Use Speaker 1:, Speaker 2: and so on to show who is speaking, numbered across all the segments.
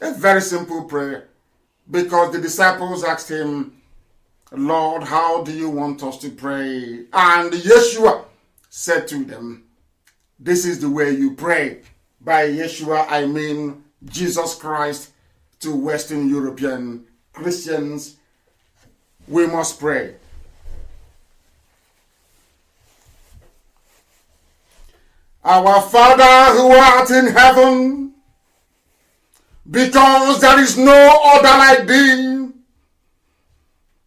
Speaker 1: A very simple prayer, because the disciples asked him, Lord, how do you want us to pray? And Yeshua said to them, this is the way you pray. By Yeshua, I mean Jesus Christ. To Western European Christians, we must pray. Our Father who art in heaven, because there is no other like thee.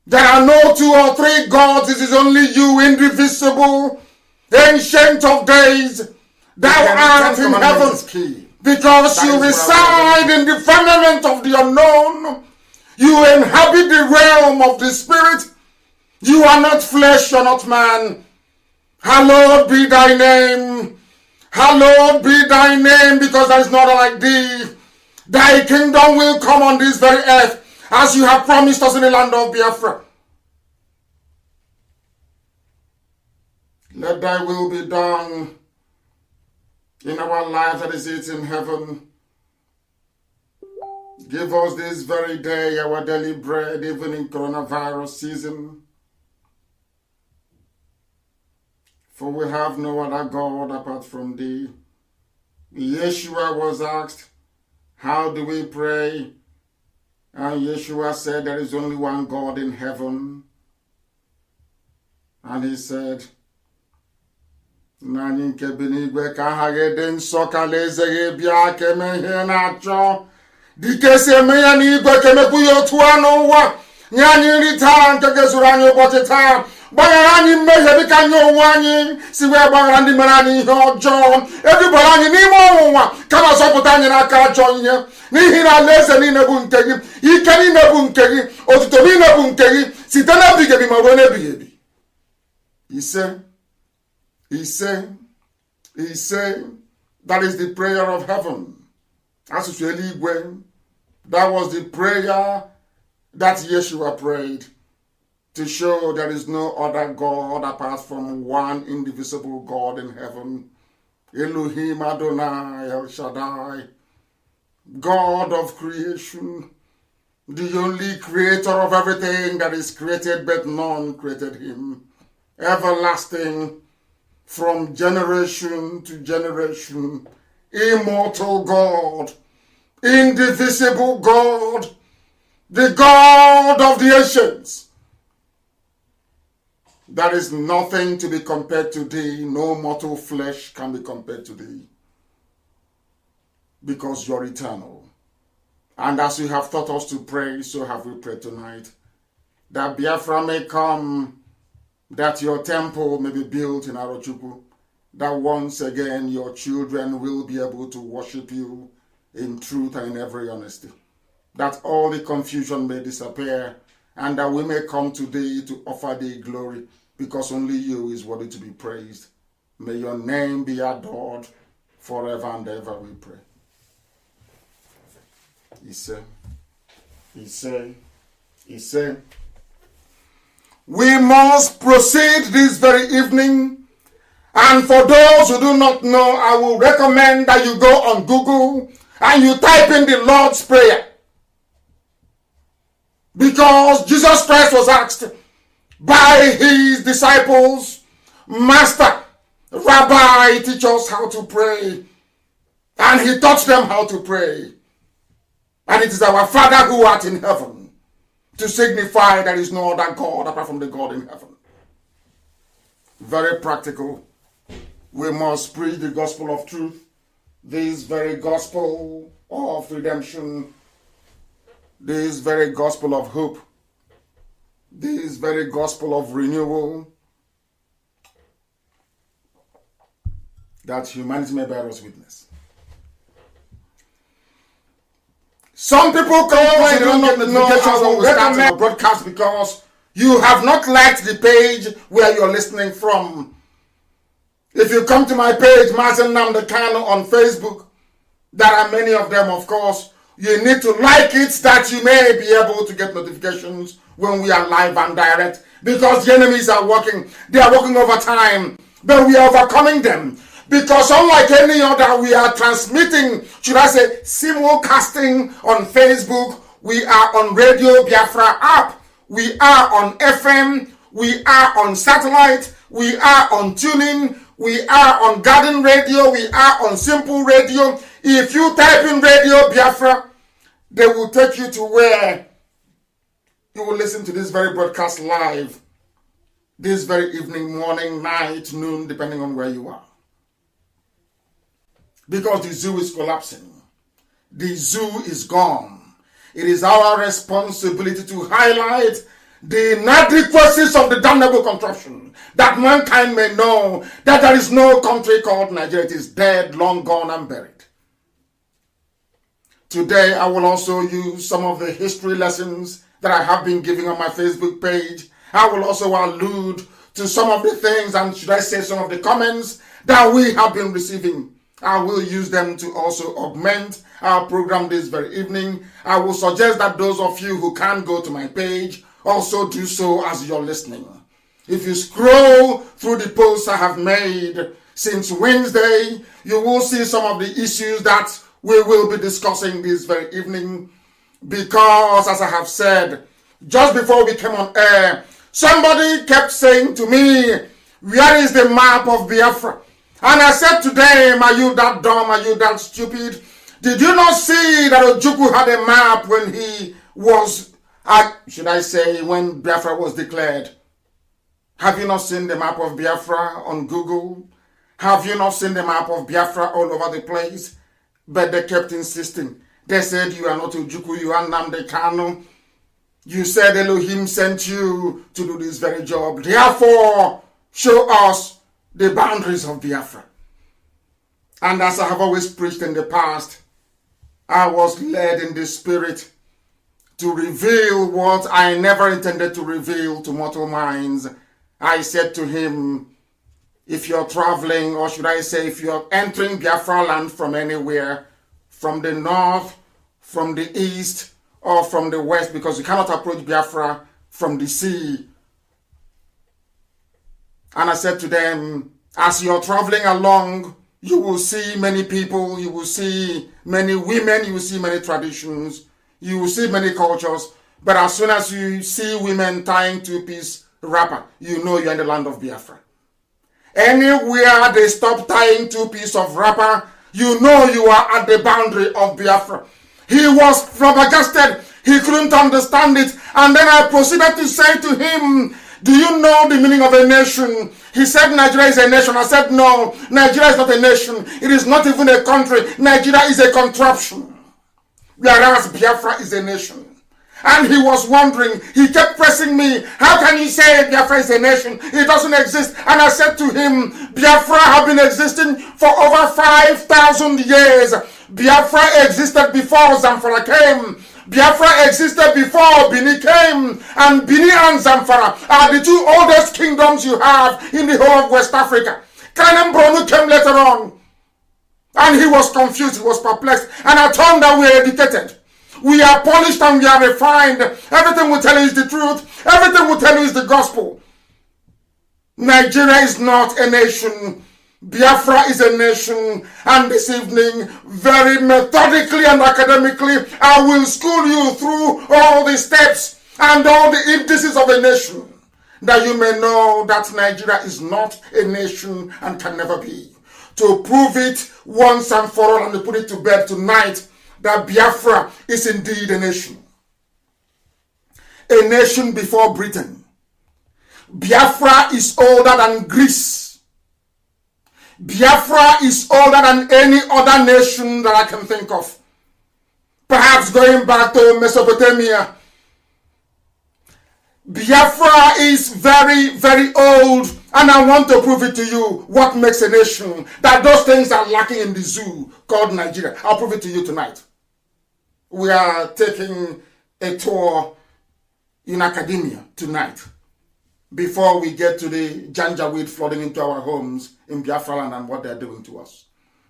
Speaker 1: There are no 2 or 3 gods. It is only you, indivisible, ancient of days. Thou art in heaven, because you reside in the firmament of the unknown. You inhabit the realm of the spirit. You are not flesh, you are not man. Hallowed be thy name. Hallowed be thy name, because there is none like thee. Thy kingdom will come on this very earth, as you have promised us in the land of Biafra. Let thy will be done in our life as it is in heaven. Give us this very day our daily bread, even in coronavirus season. For we have no other God apart from thee. Yeshua was asked, how do we pray? And Yeshua said, there is only one God in heaven. And he said, Nani nke binigwe ka ha gede nsọ ka leze gị bịa keme ihe na-achọ dike si eme ya n'igwe kemekwu ya otu a n'ụwa nye anyị nri taa nke ga-ezuru anyị ụbọchị taa gbaghara anyị mmehie dịka anyị onwe anyị si wee gbaghara ndị mere anyị ihe ọjọọ edubara anyị n'ime ọnwụnwa kama zọpụta anyị n'aka ajọ ihe n'ihi na alaeze niile bụ nke gị ike niile bụ nke gị otuto niile bụ nke gị site n'ebighị ebi ma ruo n'ebighị ebi. He said, that is the prayer of heaven. That was the prayer that Yeshua prayed, to show there is no other God apart from one indivisible God in heaven. Elohim Adonai El Shaddai, God of creation, the only creator of everything that is created, but none created him. Everlasting, from generation to generation, immortal God, indivisible God, the God of the ancients. There is nothing to be compared to thee. No mortal flesh can be compared to thee, because you're eternal. And as you have taught us to pray, so have we prayed tonight, that Biafra may come, that your temple may be built in Arochukwu, that once again your children will be able to worship you in truth and in every honesty, that all the confusion may disappear, and that we may come to thee to offer thee glory, because only you is worthy to be praised. May your name be adored forever and ever, we pray. He said, we must proceed this very evening. And for those who do not know, I will recommend that you go on Google and you type in the Lord's Prayer. Because Jesus Christ was asked by his disciples, Master, Rabbi, teach us how to pray. And he taught them how to pray. And it is our Father who art in heaven, to signify there is no other God apart from the God in heaven. Very practical. We must preach the gospel of truth, this very gospel of redemption, this very gospel of hope, this very gospel of renewal, that humanity may bear us witness. Some people come and do not know how we start our broadcast because you have not liked the page where you're listening from. If you come to my page, Mazi Nnamdi Kanu on Facebook, there are many of them, of course. You need to like it that you may be able to get notifications when we are live and direct, because the enemies are working. They are working overtime, but we are overcoming them. Because unlike any other, we are transmitting, should I say, simulcasting on Facebook. We are on Radio Biafra app. We are on FM. We are on satellite. We are on tuning. We are on Garden Radio. We are on Simple Radio. If you type in Radio Biafra, they will take you to where you will listen to this very broadcast live. This very evening, morning, night, noon, depending on where you are. Because the zoo is collapsing. The zoo is gone. It is our responsibility to highlight the inadequacies of the damnable contraption, that mankind may know that there is no country called Nigeria. It is dead, long gone, and buried. Today, I will also use some of the history lessons that I have been giving on my Facebook page. I will also allude to some of the things, and should I say some of the comments that we have been receiving. I will use them to also augment our program this very evening. I will suggest that those of you who can't go to my page also do so as you're listening. If you scroll through the posts I have made since Wednesday, you will see some of the issues that we will be discussing this very evening. Because, as I have said, just before we came on air, somebody kept saying to me, where is the map of Biafra? And I said to them, are you that dumb? Are you that stupid? Did you not see that Ojukwu had a map when he was, should I say, when Biafra was declared? Have you not seen the map of Biafra on Google? Have you not seen the map of Biafra all over the place? But they kept insisting. They said, you are not Ojukwu, you are Nnamdi Kanu. You said Elohim sent you to do this very job. Therefore, show us the boundaries of Biafra. And as I have always preached in the past, I was led in the spirit to reveal what I never intended to reveal to mortal minds. I said to him, if you're traveling, or should I say, if you're entering Biafra land from anywhere, from the north, from the east, or from the west, because you cannot approach Biafra from the sea. And I said to them, as you're traveling along, you will see many people, you will see many women, you will see many traditions, you will see many cultures. But as soon as you see women tying two-piece wrapper, you know you're in the land of Biafra. Anywhere they stop tying two-piece of wrapper, you know you are at the boundary of Biafra. He was flabbergasted. He couldn't understand it. And then I proceeded to say to him, do you know the meaning of a nation? He said Nigeria is a nation. I said no, Nigeria is not a nation. It is not even a country. Nigeria is a contraption. Whereas Biafra is a nation. And he was wondering, he kept pressing me, how can you say Biafra is a nation? It doesn't exist. And I said to him, Biafra have been existing for over 5,000 years. Biafra existed before Zamfara came. Biafra existed before Bini came. And Bini and Zamfara are the two oldest kingdoms you have in the whole of West Africa. Kanem Bronu came later on. And he was confused, he was perplexed. And I told him that we are educated. We are polished and we are refined. Everything we tell you is the truth. Everything we tell you is the gospel. Nigeria is not a nation. Biafra is a nation. And this evening, very methodically and academically, I will school you through all the steps and all the indices of a nation, that you may know that Nigeria is not a nation and can never be. To prove it once and for all and to put it to bed tonight, that Biafra is indeed a nation. A nation before Britain. Biafra is older than Greece. Biafra is older than any other nation that I can think of. Perhaps going back to Mesopotamia. Biafra is very, very old, and I want to prove it to you. What makes a nation? That those things are lacking in the zoo called Nigeria. I'll prove it to you tonight. We are taking a tour in academia tonight before we get to the janjaweed flooding into our homes in Biafra land and what they're doing to us,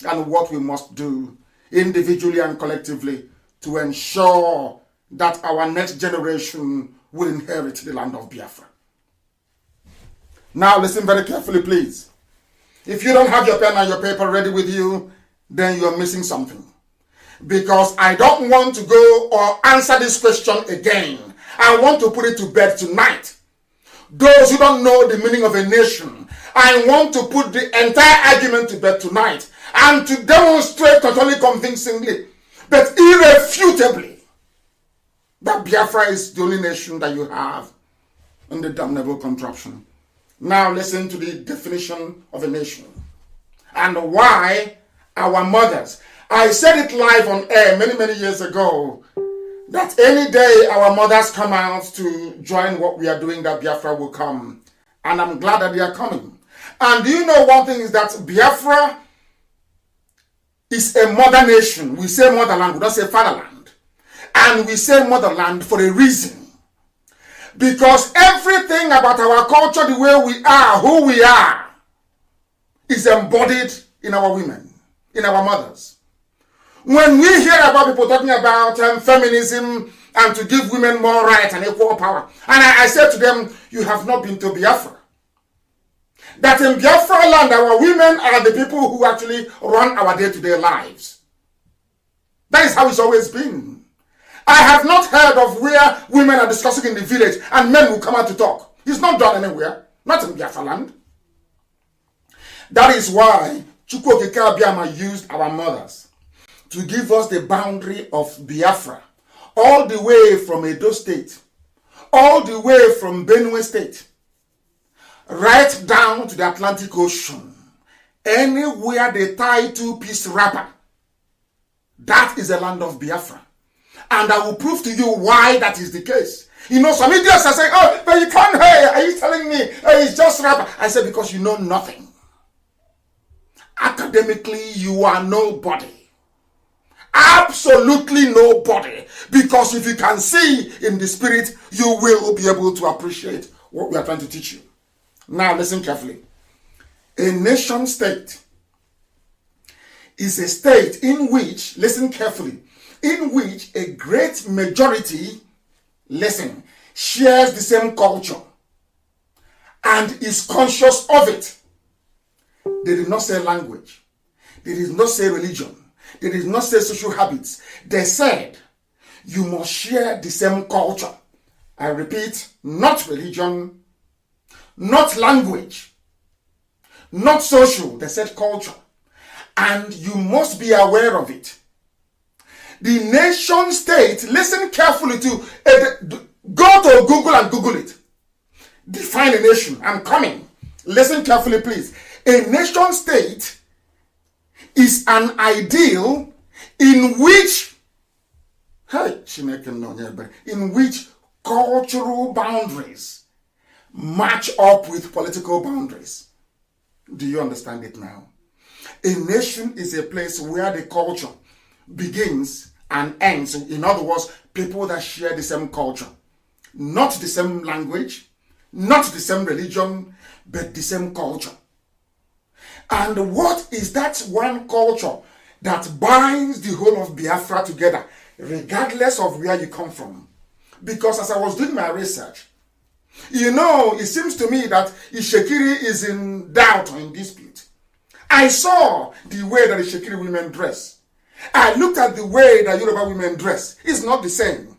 Speaker 1: and what we must do individually and collectively to ensure that our next generation will inherit the land of Biafra. Now listen very carefully, please. If you don't have your pen and your paper ready with you, then you're missing something. Because I don't want to go or answer this question again. I want to put it to bed tonight. Those who don't know the meaning of a nation, I want to put the entire argument to bed tonight and to demonstrate not only convincingly, but irrefutably, that Biafra is the only nation that you have in the damnable contraption. Now listen to the definition of a nation and why our mothers. I said it live on air many years ago that any day our mothers come out to join what we are doing, that Biafra will come. And I'm glad that they are coming. And do you know one thing is that Biafra is a mother nation. We say motherland, we don't say fatherland. And we say motherland for a reason. Because everything about our culture, the way we are, who we are, is embodied in our women, in our mothers. When we hear about people talking about feminism and to give women more rights and equal power, and I said to them, you have not been to Biafra. That in Biafra land, our women are the people who actually run our day-to-day lives. That is how it's always been. I have not heard of where women are discussing in the village and men will come out to talk. It's not done anywhere, not in Biafra land. That is why Chukwu Okike Abiama used our mothers to give us the boundary of Biafra, all the way from Edo State, all the way from Benue State, right down to the Atlantic Ocean. Anywhere they tie two-piece wrapper, that is the land of Biafra. And I will prove to you why that is the case. You know, some idiots are saying, oh, but you can't hear. Are you telling me it's just wrapper? I said, because you know nothing. Academically, you are nobody. Absolutely nobody. Because if you can see in the spirit, you will be able to appreciate what we are trying to teach you. Now listen carefully. A nation state is a state in which, listen carefully, in which a great majority, listen, shares the same culture and is conscious of it. They did not say language. They did not say religion. They did not say social habits. They said, you must share the same culture. I repeat, not religion, not language, not social. They said culture. And you must be aware of it. The nation state, listen carefully to, go to Google and Google it. Define a nation. I'm coming. Listen carefully, please. A nation state is an ideal in which cultural boundaries match up with political boundaries. Do you understand it now? A nation is a place where the culture begins and ends. In other words, people that share the same culture. Not the same language, not the same religion, but the same culture. And what is that one culture that binds the whole of Biafra together, regardless of where you come from? Because as I was doing my research, you know, it seems to me that Ishekiri is in doubt or in dispute. I saw the way that Ishekiri women dress. I looked at the way that Yoruba women dress. It's not the same.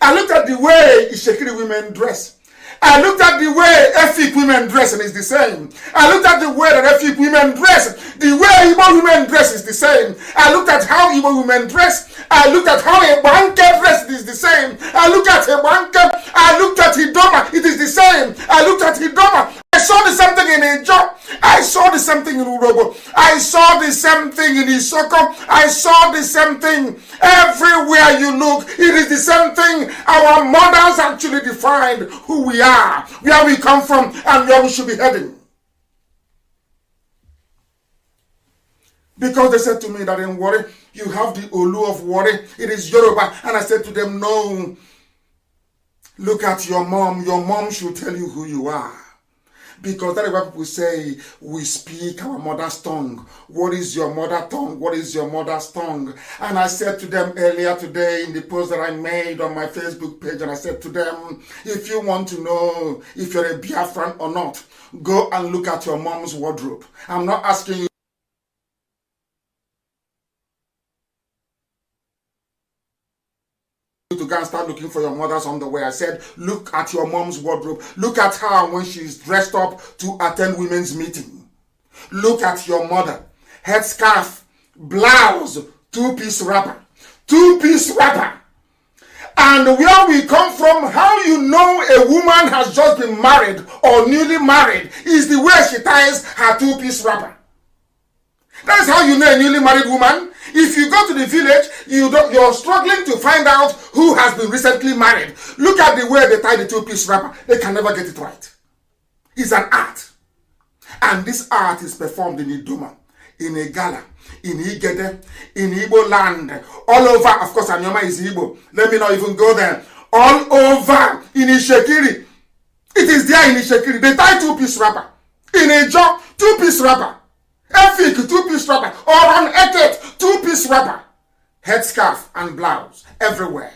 Speaker 1: I looked at the way Ishekiri women dress. I looked at the way Efik women dress and it's the same. I looked at the way that Efik women dress. The way Igbo women dress is the same. I looked at how Igbo women dress. I looked at how a Banke dress is the same. I looked at a Banke. I looked at Hidoma. It is the same. I looked at Hidoma. I saw the same thing in Ejo. I saw the same thing in Urobo. I saw the same thing in Isoko. I saw the same thing everywhere you look. It is the same thing. Our mothers actually defined who we are, where we come from, and where we should be heading. Because they said to me that in Warri, you have the Olu of Warri. It is Yoruba. And I said to them, no. Look at your mom. Your mom should tell you who you are. Because that is why people say we speak our mother's tongue. What is your mother tongue? What is your mother's tongue? And I said to them earlier today in the post that I made on my Facebook page, and I said to them, if you want to know if you're a Biafran or not, go and look at your mom's wardrobe. I'm not asking you to go and start looking for your mother's underwear. I said, look at your mom's wardrobe. Look at her when she's dressed up to attend women's meeting. Look at your mother. Headscarf, blouse, two-piece wrapper. Two-piece wrapper. And where we come from, how you know a woman has just been married or newly married is the way she ties her two-piece wrapper. That's how you know a newly married woman. If you go to the village, you're struggling to find out who has been recently married. Look at the way they tie the two-piece wrapper. They can never get it right. It's an art. And this art is performed in Idoma, in Igala, in Igede, in Igbo land, all over. Of course, Anyoma is Igbo. Let me not even go there. All over in Ishekiri. It is there in Ishekiri. They tie two-piece wrapper. In Ejo, two-piece wrapper. Efik, two-piece wrapper. Or on Eket, two-piece wrapper. Headscarf and blouse everywhere.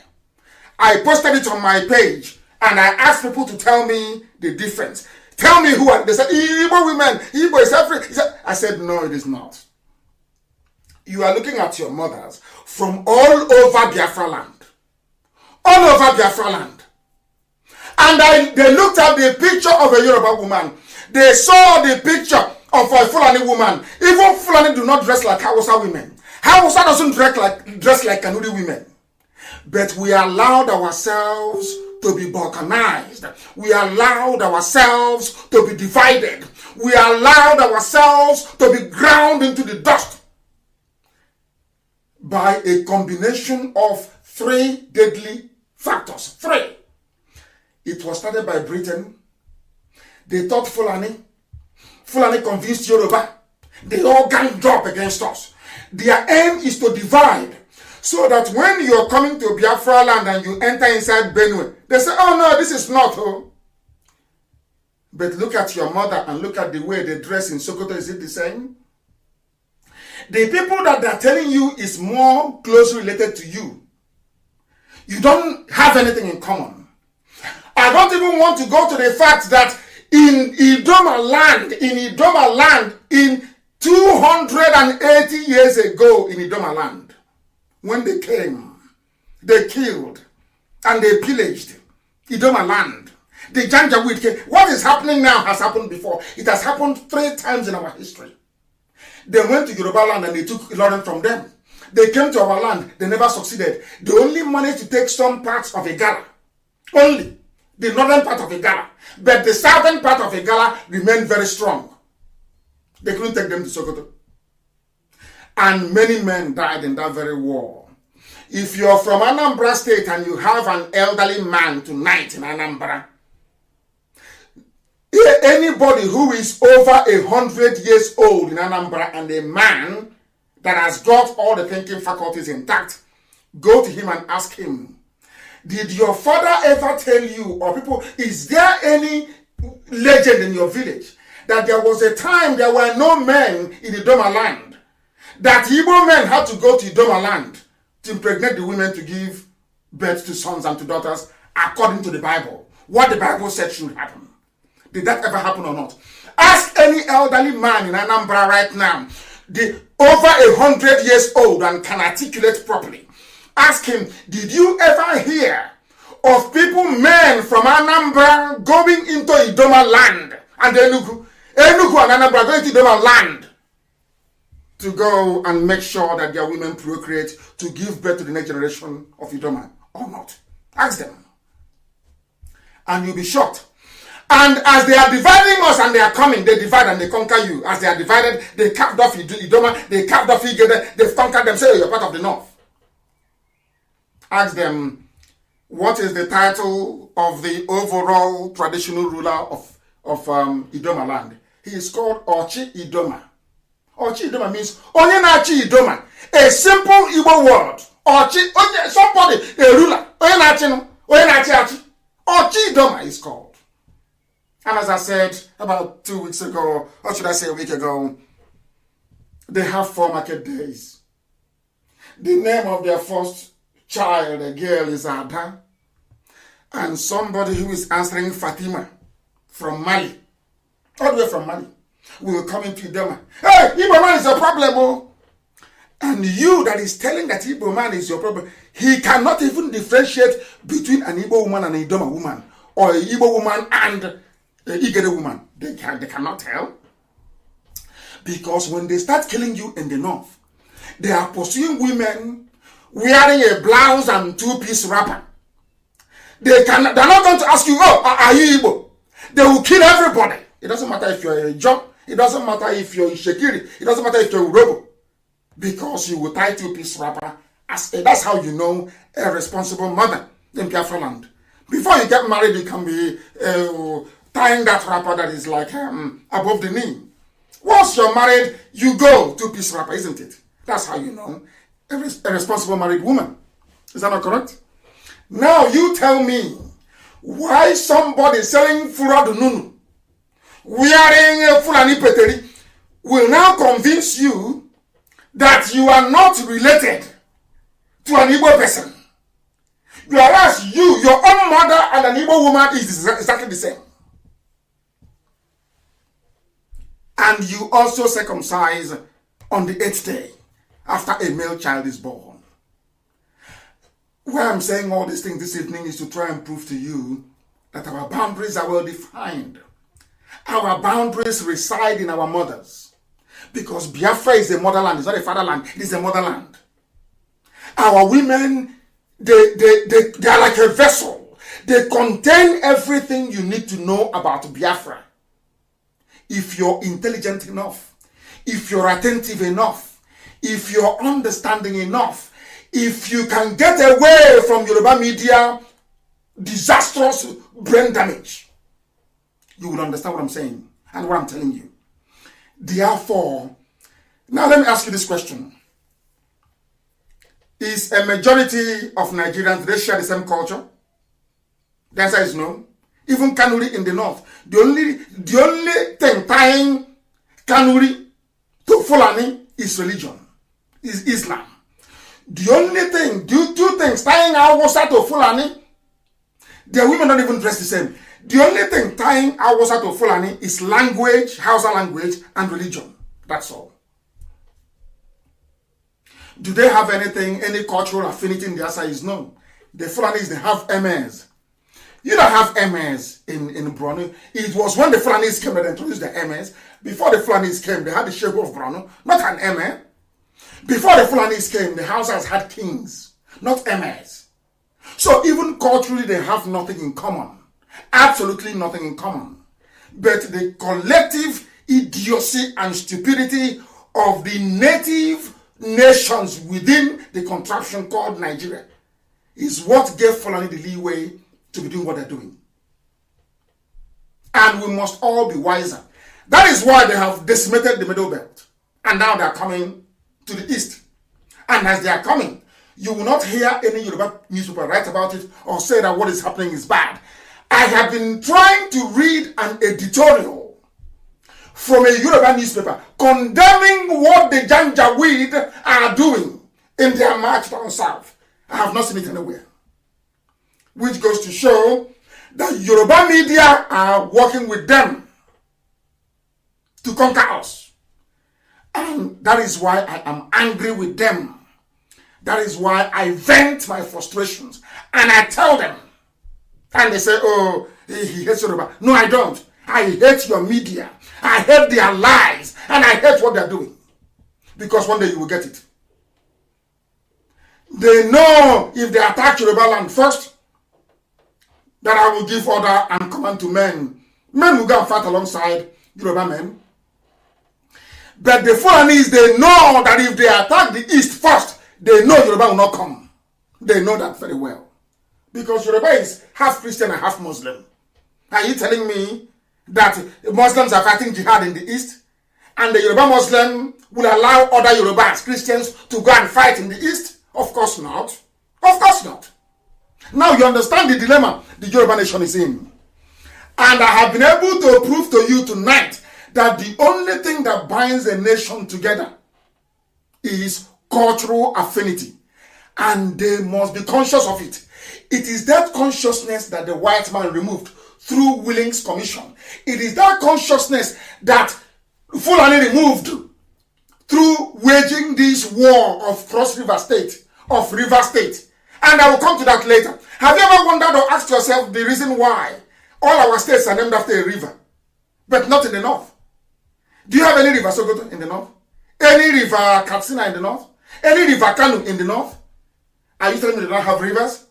Speaker 1: I posted it on my page and I asked people to tell me the difference. Tell me who are. They said, Igbo women, Igbo is African. I said, no, it is not. You are looking at your mothers from all over Biafra land. All over Biafra land. And they looked at the picture of a Yoruba woman. They saw the picture of a Fulani woman. Even Fulani do not dress like Hausa women. Hausa doesn't dress like Kanuri women. But we allowed ourselves to be balkanized. We allowed ourselves to be divided. We allowed ourselves to be ground into the dust by a combination of three deadly factors. Three. It was started by Britain. They thought Fulani convinced Yoruba. They all ganged up against us. Their aim is to divide. So that when you're coming to Biafra land and you enter inside Benue, they say, oh no, this is not. Oh. But look at your mother and look at the way they dress in Sokoto. Is it the same? The people that they're telling you is more closely related to you. You don't have anything in common. I don't even want to go to the fact that in Idoma land, in 280 years ago in Idoma land, when they came, they killed and they pillaged Idoma land. The Janjaweed came. What is happening now has happened before. It has happened 3 times in our history. They went to Yoruba land and they took Lauren from them. They came to our land. They never succeeded. They only managed to take some parts of Igala. Only the northern part of Igala. But the southern part of Igala remained very strong. They couldn't take them to Sokoto. And many men died in that very war. If you're from Anambra State and you have an elderly man tonight in Anambra, anybody who is over 100 years old in Anambra and a man that has got all the thinking faculties intact, go to him and ask him, did your father ever tell you, or people, is there any legend in your village that there was a time there were no men in the Idoma land? That Igbo men had to go to Idoma land to impregnate the women to give birth to sons and to daughters according to the Bible. What the Bible said should happen. Did that ever happen or not? Ask any elderly man in Anambra right now, over 100 years old and can articulate properly. Ask him, did you ever hear of people, men from Anambra going into Idoma land and Enugu and Anambra going to Idoma land to go and make sure that their women procreate to give birth to the next generation of Idoma or not? Ask them. And you'll be shocked. And as they are dividing us and they are coming, they divide and they conquer you. As they are divided, they carved off Idoma, they carved off Igede, they've conquered them, say, oh, you're part of the north. Ask them, what is the title of the overall traditional ruler of Idoma land? He is called Ochi Idoma. Ochi Idoma means Onye na-achi Idoma. A simple Igbo word. Ochi, somebody, a ruler. Onye na-achi no. Onye na-achi achi. Ochi Idoma is called. And as I said about 2 weeks ago, or should I say a week ago, they have 4 market days. The name of their first child, a girl, is Ada. And somebody who is answering Fatima from Mali, all the way from Mali, will come into Idoma. Hey, Igbo man is a problem, oh. And you that is telling that Igbo man is your problem, he cannot even differentiate between an Igbo woman and an Idoma woman, or an Igbo woman and an Igede woman. They cannot tell. Because when they start killing you in the north, they are pursuing women wearing a blouse and 2-piece wrapper. They're not going to ask you, oh, are you Igbo? They will kill everybody. It doesn't matter if you're a John. It doesn't matter if you're Shekiri. It doesn't matter if you're Urobo. Because you will tie 2-piece wrapper. That's how you know a responsible mother in Biafra land. Before you get married, you can be tying that wrapper that is like above the knee. Once you're married, you go 2-piece wrapper, isn't it? That's how you know a responsible married woman. Is that not correct? Now you tell me why somebody selling Fura Nunu, wearing Fulani Peteri, will now convince you that you are not related to an Igbo person. Whereas your own mother and an Igbo woman is exactly the same. And you also circumcise on the 8th day after a male child is born. Why I'm saying all these things this evening is to try and prove to you that our boundaries are well defined. Our boundaries reside in our mothers. Because Biafra is a motherland, it's not a fatherland, it is a motherland. Our women, they are like a vessel. They contain everything you need to know about Biafra. If you're intelligent enough, if you're attentive enough, if you're understanding enough, if you can get away from Yoruba media disastrous brain damage, you will understand what I'm saying and what I'm telling you. Therefore, now let me ask you this question. Is a majority of Nigerians, do they share the same culture? The answer is no. Even Kanuri in the north. The only thing tying Kanuri to Fulani is religion, is Islam. The only thing, two things tying Hausa to Fulani, the women don't even dress the same. The only thing tying Hausa to Fulani is language, Hausa language, and religion. That's all. Do they have anything, any cultural affinity in the answer is no. The Fulanis, they have MS. You don't have MS in Brano. It was when the Fulanis came that they introduced the MS. Before the Fulanis came, they had the Sheikh of Brano, not an MS. Before the Fulanis came, the Hausas had kings, not MS. So even culturally, they have nothing in common. Absolutely nothing in common. But the collective idiocy and stupidity of the native nations within the contraption called Nigeria is what gave Fulani the leeway to be doing what they're doing. And we must all be wiser. That is why they have decimated the Middle Belt. And now they are coming to the east. And as they are coming, you will not hear any Yoruba newspaper write about it or say that what is happening is bad. I have been trying to read an editorial from a Yoruba newspaper condemning what the Janjaweed are doing in their march down south. I have not seen it anywhere. Which goes to show that Yoruba media are working with them to conquer us. And that is why I am angry with them. That is why I vent my frustrations. And I tell them. And they say, oh, he hates Yoruba. No, I don't. I hate your media. I hate their lies. And I hate what they're doing. Because one day you will get it. They know if they attack Yoruba land first, that I will give order and command to men. Men will go and fight alongside Yoruba men. But the Fulanis, they know that if they attack the east first, they know Yoruba will not come. They know that very well. Because Yoruba is half Christian and half Muslim. Are you telling me that Muslims are fighting jihad in the east? And the Yoruba Muslim will allow other Yorubas, Christians, to go and fight in the east? Of course not. Of course not. Now you understand the dilemma the Yoruba nation is in. And I have been able to prove to you tonight that the only thing that binds a nation together is cultural affinity. And they must be conscious of it. It is that consciousness that the white man removed through Willings Commission. It is that consciousness that Fulani removed through waging this war of Cross River State, of River State. And I will come to that later. Have you ever wondered or asked yourself the reason why all our states are named after a river, but not in the north? Do you have any river Sokoto in the north? Any river Katsina in the north? Any river Kanu in the north? Are you telling me they don't have rivers?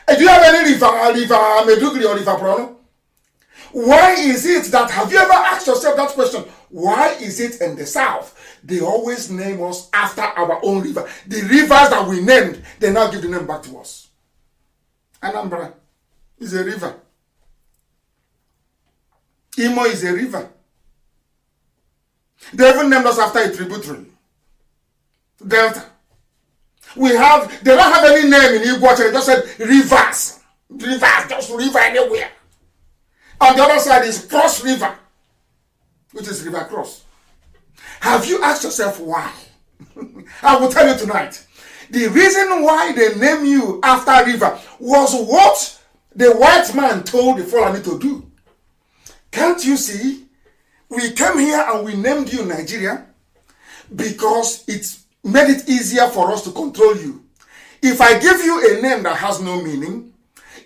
Speaker 1: Do you have any river Medugri or river Prono? Why is it that, have you ever asked yourself that question? Why is it in the south they always name us after our own river? The rivers that we named, they now give the name back to us. Anambra is a river. Imo is a river. They even named us after a tributary. Delta. They don't have any name in Igbo, they just said rivers. Rivers, just river anywhere. On the other side is Cross River, which is River Cross. Have you asked yourself why? I will tell you tonight. The reason why they name you after river was what the white man told the Fulani to do. Can't you see? We came here and we named you Nigeria because it made it easier for us to control you. If I give you a name that has no meaning,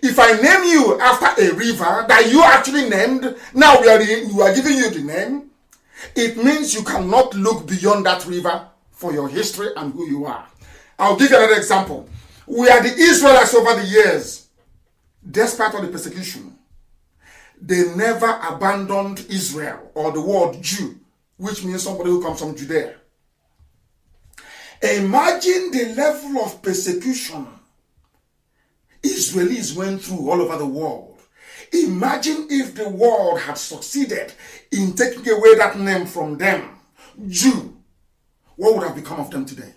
Speaker 1: if I name you after a river that you actually named, now we are giving you the name, it means you cannot look beyond that river for your history and who you are. I'll give you another example. We are the Israelites over the years. Despite all the persecution, they never abandoned Israel or the word Jew, which means somebody who comes from Judea. Imagine the level of persecution Israelis went through all over the world. Imagine if the world had succeeded in taking away that name from them, Jew. What would have become of them today?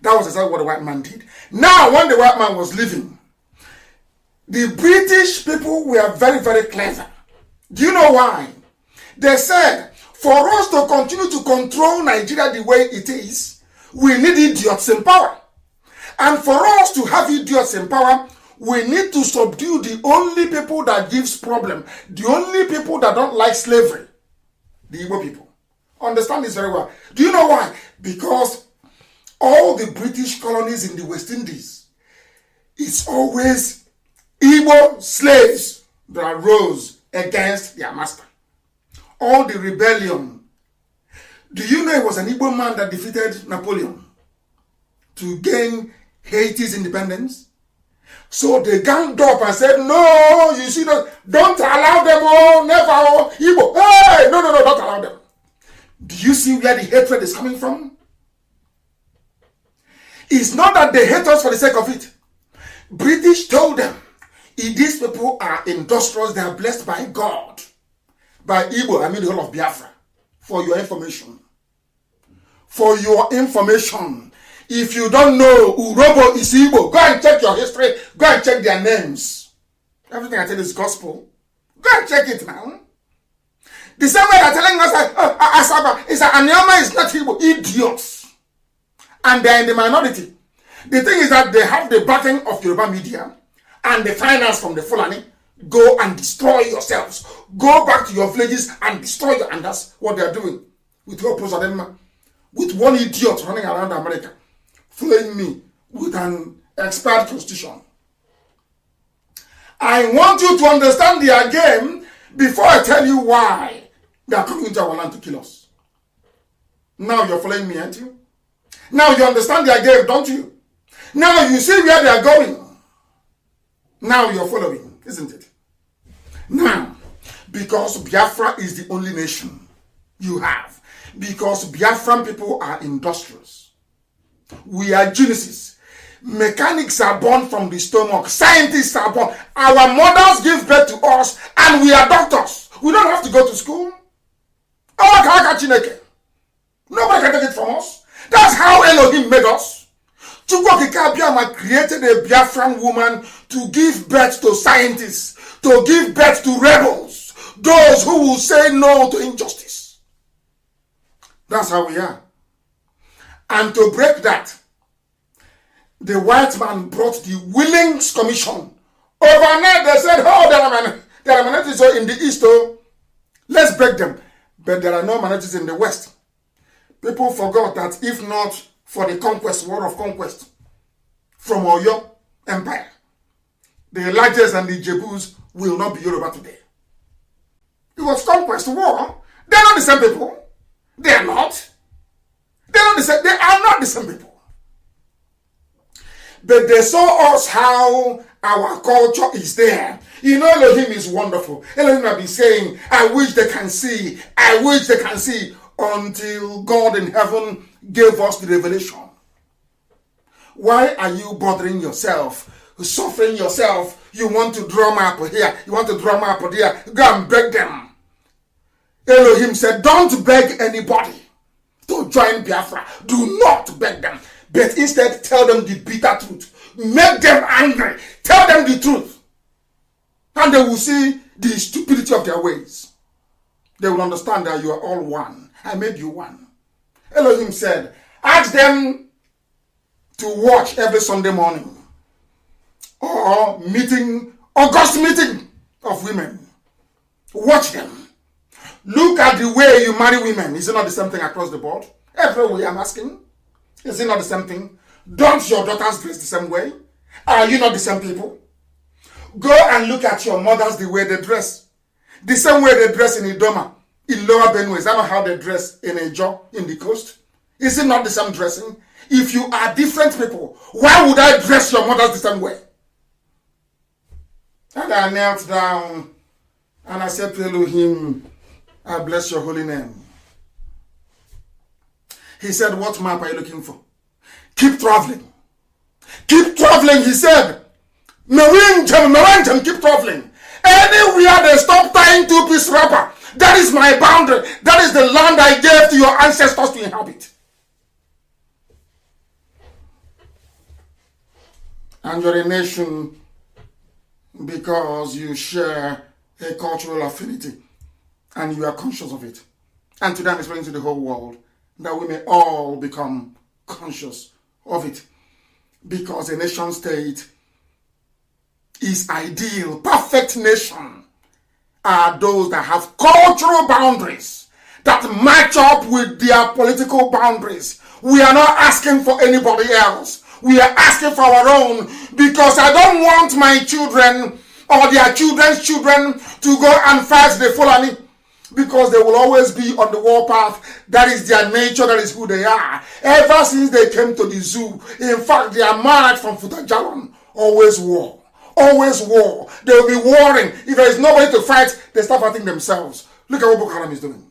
Speaker 1: That was exactly what the white man did. Now, when the white man was leaving, the British people were very, very clever. Do you know why? They said, for us to continue to control Nigeria the way it is, we need idiots in power. And for us to have idiots in power, we need to subdue the only people that gives problem, the only people that don't like slavery, the Igbo people. Understand this very well. Do you know why? Because all the British colonies in the West Indies, it's always Igbo slaves that rose against their master. All the rebellion. Do you know it was an Igbo man that defeated Napoleon to gain Haiti's independence? So they ganged up and said, no, you see, don't allow them, oh, never, oh, Igbo. Hey, no, don't allow them. Do you see where the hatred is coming from? It's not that they hate us for the sake of it. British told them, if these people are industrious, they are blessed by God. By Igbo, I mean the whole of Biafra. For your information. For your information. If you don't know Urobo is Igbo, go and check your history. Go and check their names. Everything I tell is gospel. Go and check it now. The same way they're telling us that Asaba is Anyama is not Igbo. Idiots. And they're in the minority. The thing is that they have the backing of Yoruba media and the finance from the Fulani. Go and destroy yourselves. Go back to your villages and destroy you. And that's what they're doing. With with one idiot running around America, following me with an expired constitution. I want you to understand their game before I tell you why they are coming into our land to kill us. Now you're following me, aren't you? Now you understand their game, don't you? Now you see where they are going. Now you're following, isn't it? Now, because Biafra is the only nation you have, because Biafran people are industrious, we are geniuses. Mechanics are born from the stomach. Scientists are born. Our mothers give birth to us and we are doctors. We don't have to go to school. Nobody can take it from us. That's how Elohim made us. Chukwokika Abiyama created a Biafran woman to give birth to scientists, to give birth to rebels. those who will say no to injustice. That's how we are. And to break that, the white man brought the Willings Commission. Overnight they said, oh, there are minorities in the East, oh, let's break them. But there are no minorities in the West. People forgot that if not for the conquest, war of conquest, from Oyo Empire, the Elijahs and the Jebus will not be Yoruba today. It was conquest war. They are not the same people. They are not. They are not the same people. But they saw us how our culture is there. You know, Elohim is wonderful. Elohim have been saying, I wish they can see. I wish they can see. Until God in heaven gave us the revelation. Why are you bothering yourself? Suffering yourself? You want to drum up here. You want to drum up here. Go and beg them. Elohim said, don't beg anybody to join Biafra. Do not beg them. But instead, tell them the bitter truth. Make them angry. Tell them the truth. And they will see the stupidity of their ways. They will understand that you are all one. I made you one. Elohim said, ask them to watch every Sunday morning. Or meeting, August meeting of women. Watch them. Look at the way you marry women. Is it not the same thing across the board? Everywhere I'm asking. Is it not the same thing? Don't your daughters dress the same way? Are you not the same people? Go and look at your mothers the way they dress. The same way they dress in Idoma, in Lower Benue. Is that not how they dress in Ejo, in the coast? Is it not the same dressing? If you are different people, why would I dress your mothers the same way? And I knelt down and I said to Elohim, I bless your holy name. He said, what map are you looking for? Keep traveling. Keep traveling, he said. Keep traveling. Anywhere they stop tying two-piece wrapper, that is my boundary. That is the land I gave to your ancestors to inhabit. And you're a nation because you share a cultural affinity and you are conscious of it. And today I'm explaining to the whole world that we may all become conscious of it. Because a nation state is ideal. Perfect nation are those that have cultural boundaries that match up with their political boundaries. We are not asking for anybody else. We are asking for our own, because I don't want my children or their children's children to go and fight the Fulani, because they will always be on the warpath. That is their nature. That is who they are. Ever since they came to the zoo, in fact, their march from Futajalon, always war. Always war. They will be warring. If there is nobody to fight, they start fighting themselves. Look at what Boko Haram is doing.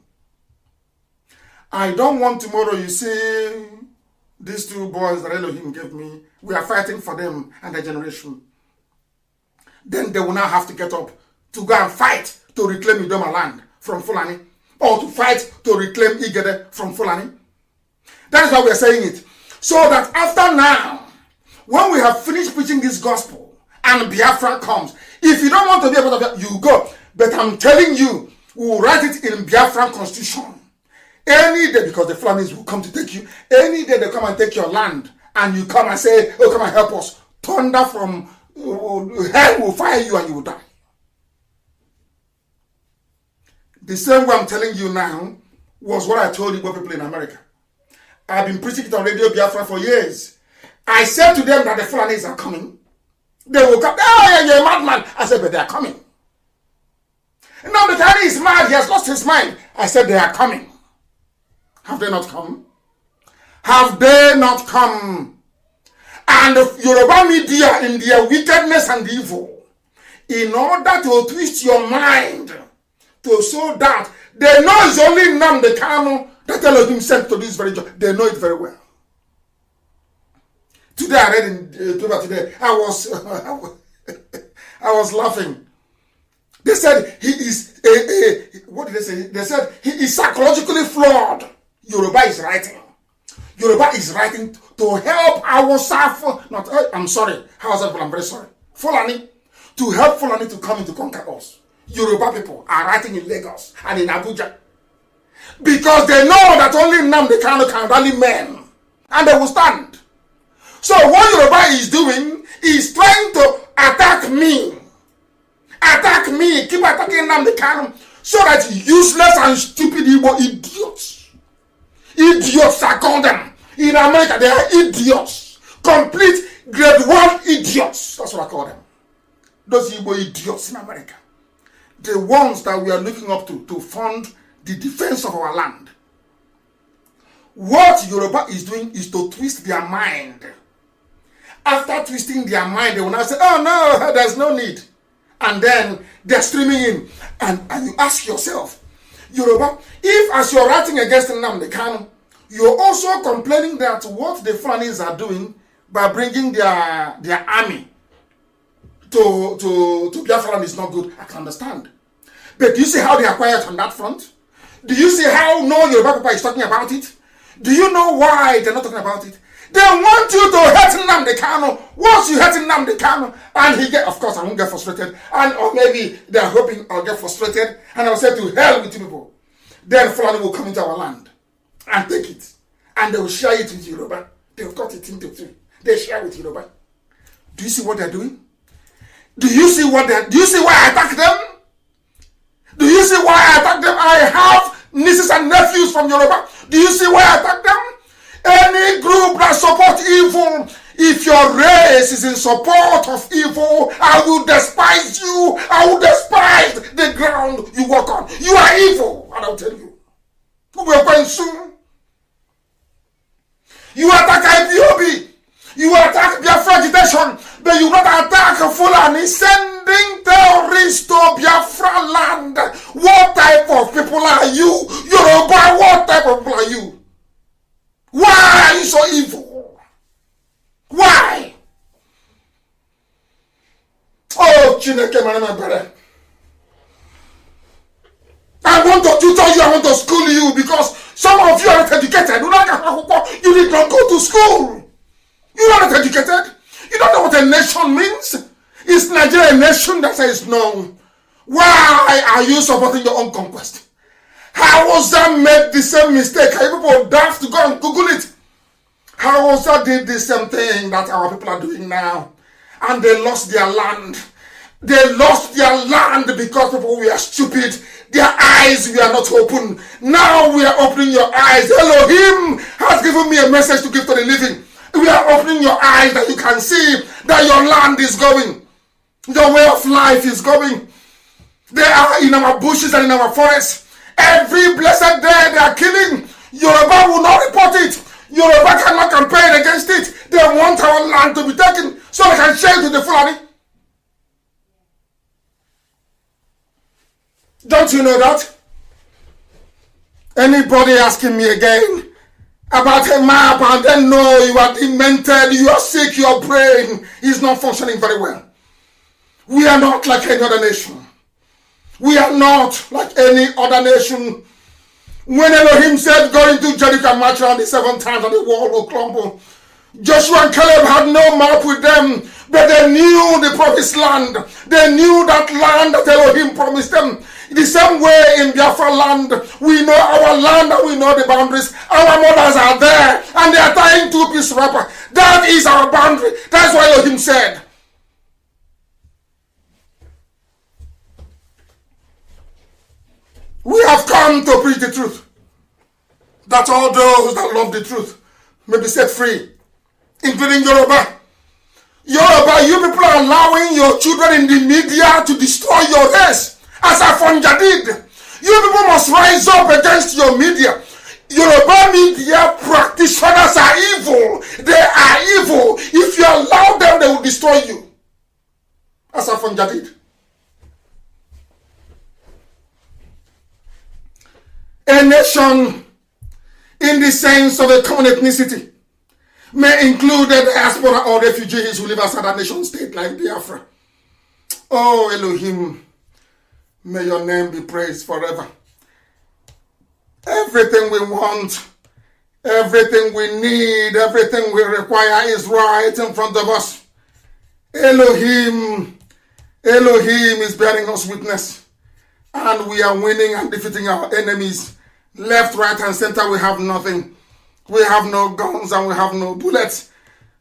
Speaker 1: I don't want tomorrow, you see, these two boys that Elohim gave me, we are fighting for them and their generation. Then they will now have to get up to go and fight to reclaim Idoma land from Fulani, or to fight to reclaim Igede from Fulani. That is why we are saying it. So that after now, when we have finished preaching this gospel and Biafra comes, if you don't want to be a part of it, you go. But I'm telling you, we will write it in Biafran constitution. Any day, because the Fulanis will come to take you. Any day they come and take your land, and you come and say, oh, come and help us. Thunder from hell will fire you and you will die. The same way I'm telling you now was what I told Igbo people in America. I've been preaching it on Radio Biafra for years. I said to them that the Fulanis are coming. They will come. Oh, you're a madman. I said, but they are coming. Now the guy is mad. He has lost his mind. I said, they are coming. Have they not come? Have they not come? And the Yoruba media, in their wickedness and evil, in order to twist your mind, to so that they know it's only Nnamdi Kanu that Elohim sent to this very job. They know it very well. Today I read in Twitter today, I was laughing. They said he is what did they say? They said he is psychologically flawed. Yoruba is writing. Yoruba is writing to help our Safo. I'm sorry, Hausa people, I'm very sorry. Fulani, to help Fulani to come in to conquer us. Yoruba people are writing in Lagos and in Abuja. Because they know that only Nnamdi Kanu can rally men. And they will stand. So what Yoruba is doing is trying to attack me. Attack me. Keep attacking Nnamdi Kanu. So that useless and stupid Igbo idiots. Idiots are called them. In America, they are idiots. Complete grade 1 idiots. That's what I call them. Those Igbo idiots in America. The ones that we are looking up to fund the defense of our land. What Yoruba is doing is to twist their mind. After twisting their mind, they will now say, oh no, there's no need. And then they're streaming in. And you ask yourself, Yoruba, if as you're writing against Nnamdi Kanu, you're also complaining that what the Fulanis are doing by bringing their army to Biafra is not good, I can understand. But do you see how they are quiet on that front? Do you see how no Yoruba Papa is talking about it? Do you know why they're not talking about it? They want you to hate Nnamdi Kanu. Once you hate Nnamdi Kanu, and he get, of course, I won't get frustrated, and or maybe they're hoping I'll get frustrated, and I'll say to hell with you people. Then Fulani will come into our land and take it, and they will share it with Yoruba. They've cut it into three. They share with Yoruba. Do you see what they're doing? Do you see why I attack them? Do you see why I attack them? I have nieces and nephews from Yoruba. Do you see why I attack them? Any group that supports evil, if your race is in support of evil, I will despise you. I will despise the ground you walk on. You are evil, and I'll tell you. We will find soon. You attack IPOB. You attack Biafra agitation, but you not attack Fulani sending terrorists to Biafra land. What type of people are you? Yoruba, what type of people are you? Why are you so evil? Why? Oh, Chineke, my brother. I want to tutor you, I want to school you, because some of you are not educated. You did not go to school. You are not educated. You don't know what a nation means. Is Nigeria a nation that says no? Why are you supporting your own conquest? How was that made the same mistake? How people daft to go and Google it? How was that did the same thing that our people are doing now? And they lost their land. They lost their land because people were stupid. Their eyes were not open. Now we are opening your eyes. Elohim has given me a message to give to the living. We are opening your eyes that you can see that your land is going. Your way of life is going. They are in our bushes and in our forests. Every blessed day they are killing. Yoruba will not report it. Yoruba cannot campaign against it. They want our land to be taken so they can share it with the Fulani. Don't you know that? Anybody asking me again about a map and then no, you are demented, you are sick, your brain is not functioning very well. We are not like any other nation. We are not like any other nation. When Elohim said, go into Jericho and march around the 7 times and the wall will crumble, Joshua and Caleb had no map with them, but they knew the promised land. They knew that land that Elohim promised them. The same way in Biafra land, we know our land and we know the boundaries. Our mothers are there and they are tying 2-piece wrapper. That is our boundary. That's what Elohim said. We have come to preach the truth, that all those that love the truth may be set free, including Yoruba. Yoruba, you people are allowing your children in the media to destroy your race, as Afonja did. You people must rise up against your media. Yoruba media practitioners are evil. They are evil. If you allow them, they will destroy you, as Afonja did. A nation, in the sense of a common ethnicity, may include the diaspora or refugees who live outside a nation state like Biafra. Oh Elohim, may your name be praised forever. Everything we want, everything we need, everything we require is right in front of us. Elohim is bearing us witness. And we are winning and defeating our enemies. Left, right, and center, we have nothing. We have no guns and we have no bullets.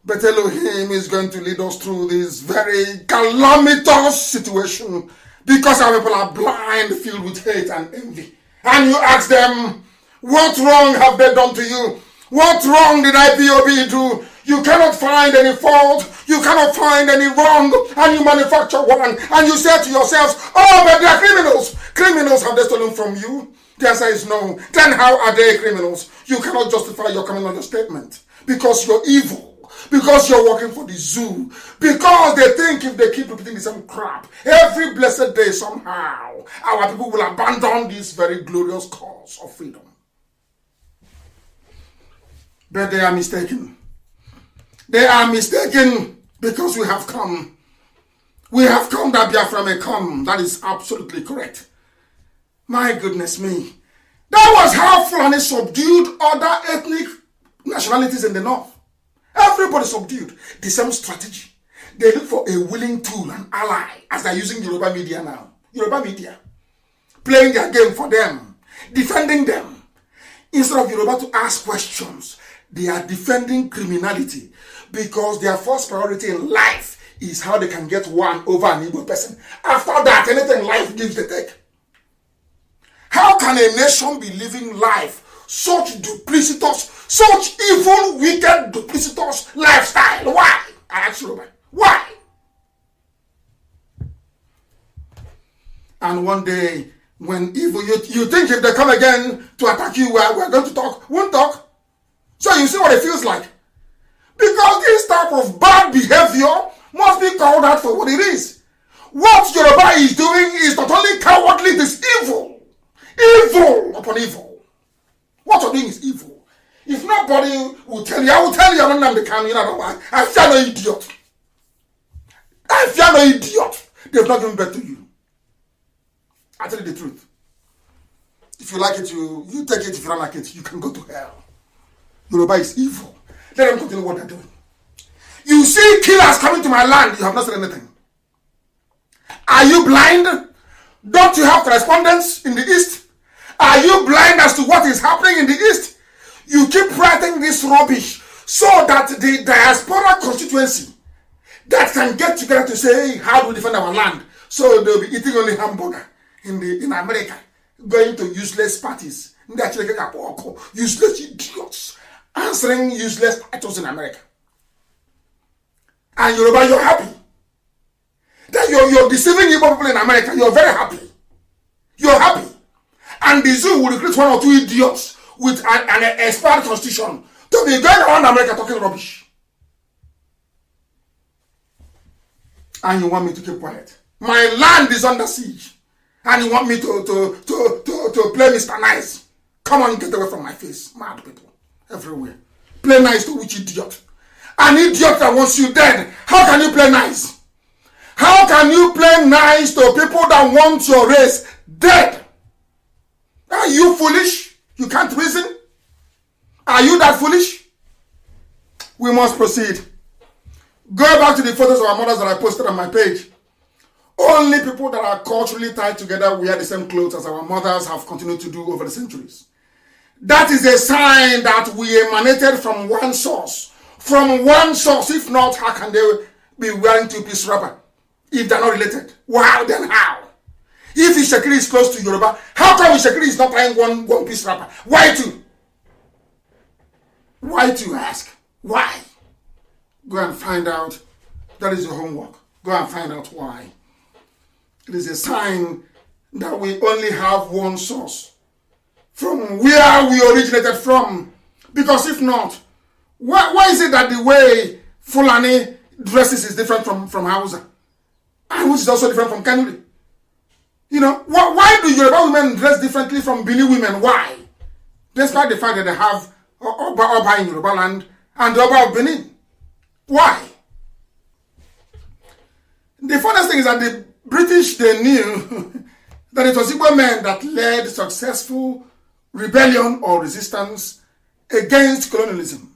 Speaker 1: But Elohim is going to lead us through this very calamitous situation because our people are blind, filled with hate and envy. And you ask them, what wrong have they done to you? What wrong did IPOB do? You cannot find any fault. You cannot find any wrong. And you manufacture one. And you say to yourselves, oh, but they are criminals. Criminals, have they stolen from you? The answer is no. Then how are they criminals? You cannot justify your coming on your statement. Because you're evil. Because you're working for the zoo. Because they think if they keep repeating the same crap, every blessed day somehow, our people will abandon this very glorious cause of freedom. But they are mistaken. They are mistaken because we have come. We have come that Biafra may come. That is absolutely correct. My goodness me. That was how Fulani subdued other ethnic nationalities in the north. Everybody subdued. The same strategy. They look for a willing tool, an ally, as they're using Yoruba media now. Yoruba media. Playing their game for them. Defending them. Instead of Yoruba to ask questions, they are defending criminality because their first priority in life is how they can get one over an Igbo person. After that, anything life gives, they take. How can a nation be living life such duplicitous, such evil, wicked, duplicitous lifestyle? Why? I ask you, why? And one day, when evil, you think if they come again to attack you, we're going to talk, won't talk. So you see what it feels like. Because this type of bad behavior must be called out for what it is. What Yoruba is doing is not only cowardly, it is evil. Evil upon evil. What you're doing is evil. If nobody will tell you, I will tell you, I'm not Nnamdi Kanu, you know why? I fear no idiot. I fear no idiot. They've not given birth to you. I tell you the truth. If you like it, you take it. If you don't like it, you can go to hell. Yoruba is evil. Let them continue what they're doing. You see killers coming to my land, you have not said anything. Are you blind? Don't you have correspondence in the East? Are you blind as to what is happening in the East? You keep writing this rubbish so that the diaspora constituency that can get together to say, hey, how do we defend our land? So they'll be eating only hamburger in America, going to useless parties. Useless idiots. Answering useless titles in America. And Yoruba, you're happy. That you're deceiving Igbo people in America. You're very happy. You're happy. And the zoo will recruit one or two idiots with an expired constitution to be going around America talking rubbish. And you want me to keep quiet. My land is under siege. And you want me to play Mr. Nice. Come on, get away from my face. Mad people. Everywhere. Play nice to which idiot? An idiot that wants you dead. How can you play nice? How can you play nice to people that want your race dead? Are you foolish? You can't reason? Are you that foolish? We must proceed. Go back to the photos of our mothers that I posted on my page. Only people that are culturally tied together wear the same clothes as our mothers have continued to do over the centuries. That is a sign that we emanated from one source. From one source. If not, how can they be wearing two-piece wrapper? If they're not related. Wow, then how? If Ishekiri is close to Yoruba, how come Ishekiri is not wearing one-piece wrapper? Why two? Why two, ask? Why? Go and find out. That is your homework. Go and find out why. It is a sign that we only have one source. From where we originated from. Because if not, why is it that the way Fulani dresses is different from Hausa? And which is also different from Kanuri? You know, why do Yoruba women dress differently from Bini women? Why? Despite the fact that they have Oba in Yoruba land and the Oba of Benin. Why? The funniest thing is that the British, they knew that it was Igbo men that led successful rebellion or resistance against colonialism.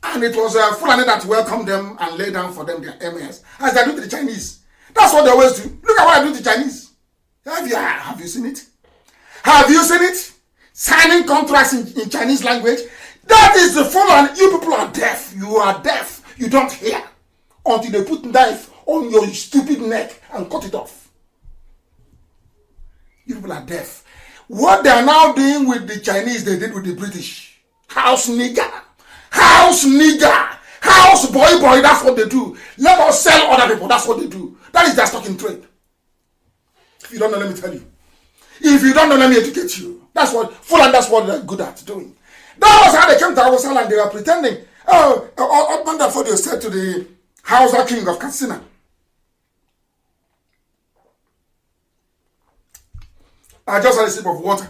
Speaker 1: And it was Fulani that welcomed them and laid down for them their emirs, as they do to the Chinese. That's what they always do. Look at what I do to the Chinese. Have you seen it? Have you seen it? Signing contracts in Chinese language? That is the full, and you people are deaf. You are deaf. You don't hear until they put knife on your stupid neck and cut it off. You people are deaf. What they are now doing with the Chinese, they did with the British. House nigger. House nigger. House boy, that's what they do. Let us sell other people, that's what they do. That is their stock in trade. If you don't know, let me tell you. If you don't know, let me educate you. That's what they're good at doing. That was how they came to our side and they were pretending. Obandafodio said to the Hausa king of Katsina, I just had a sip of water.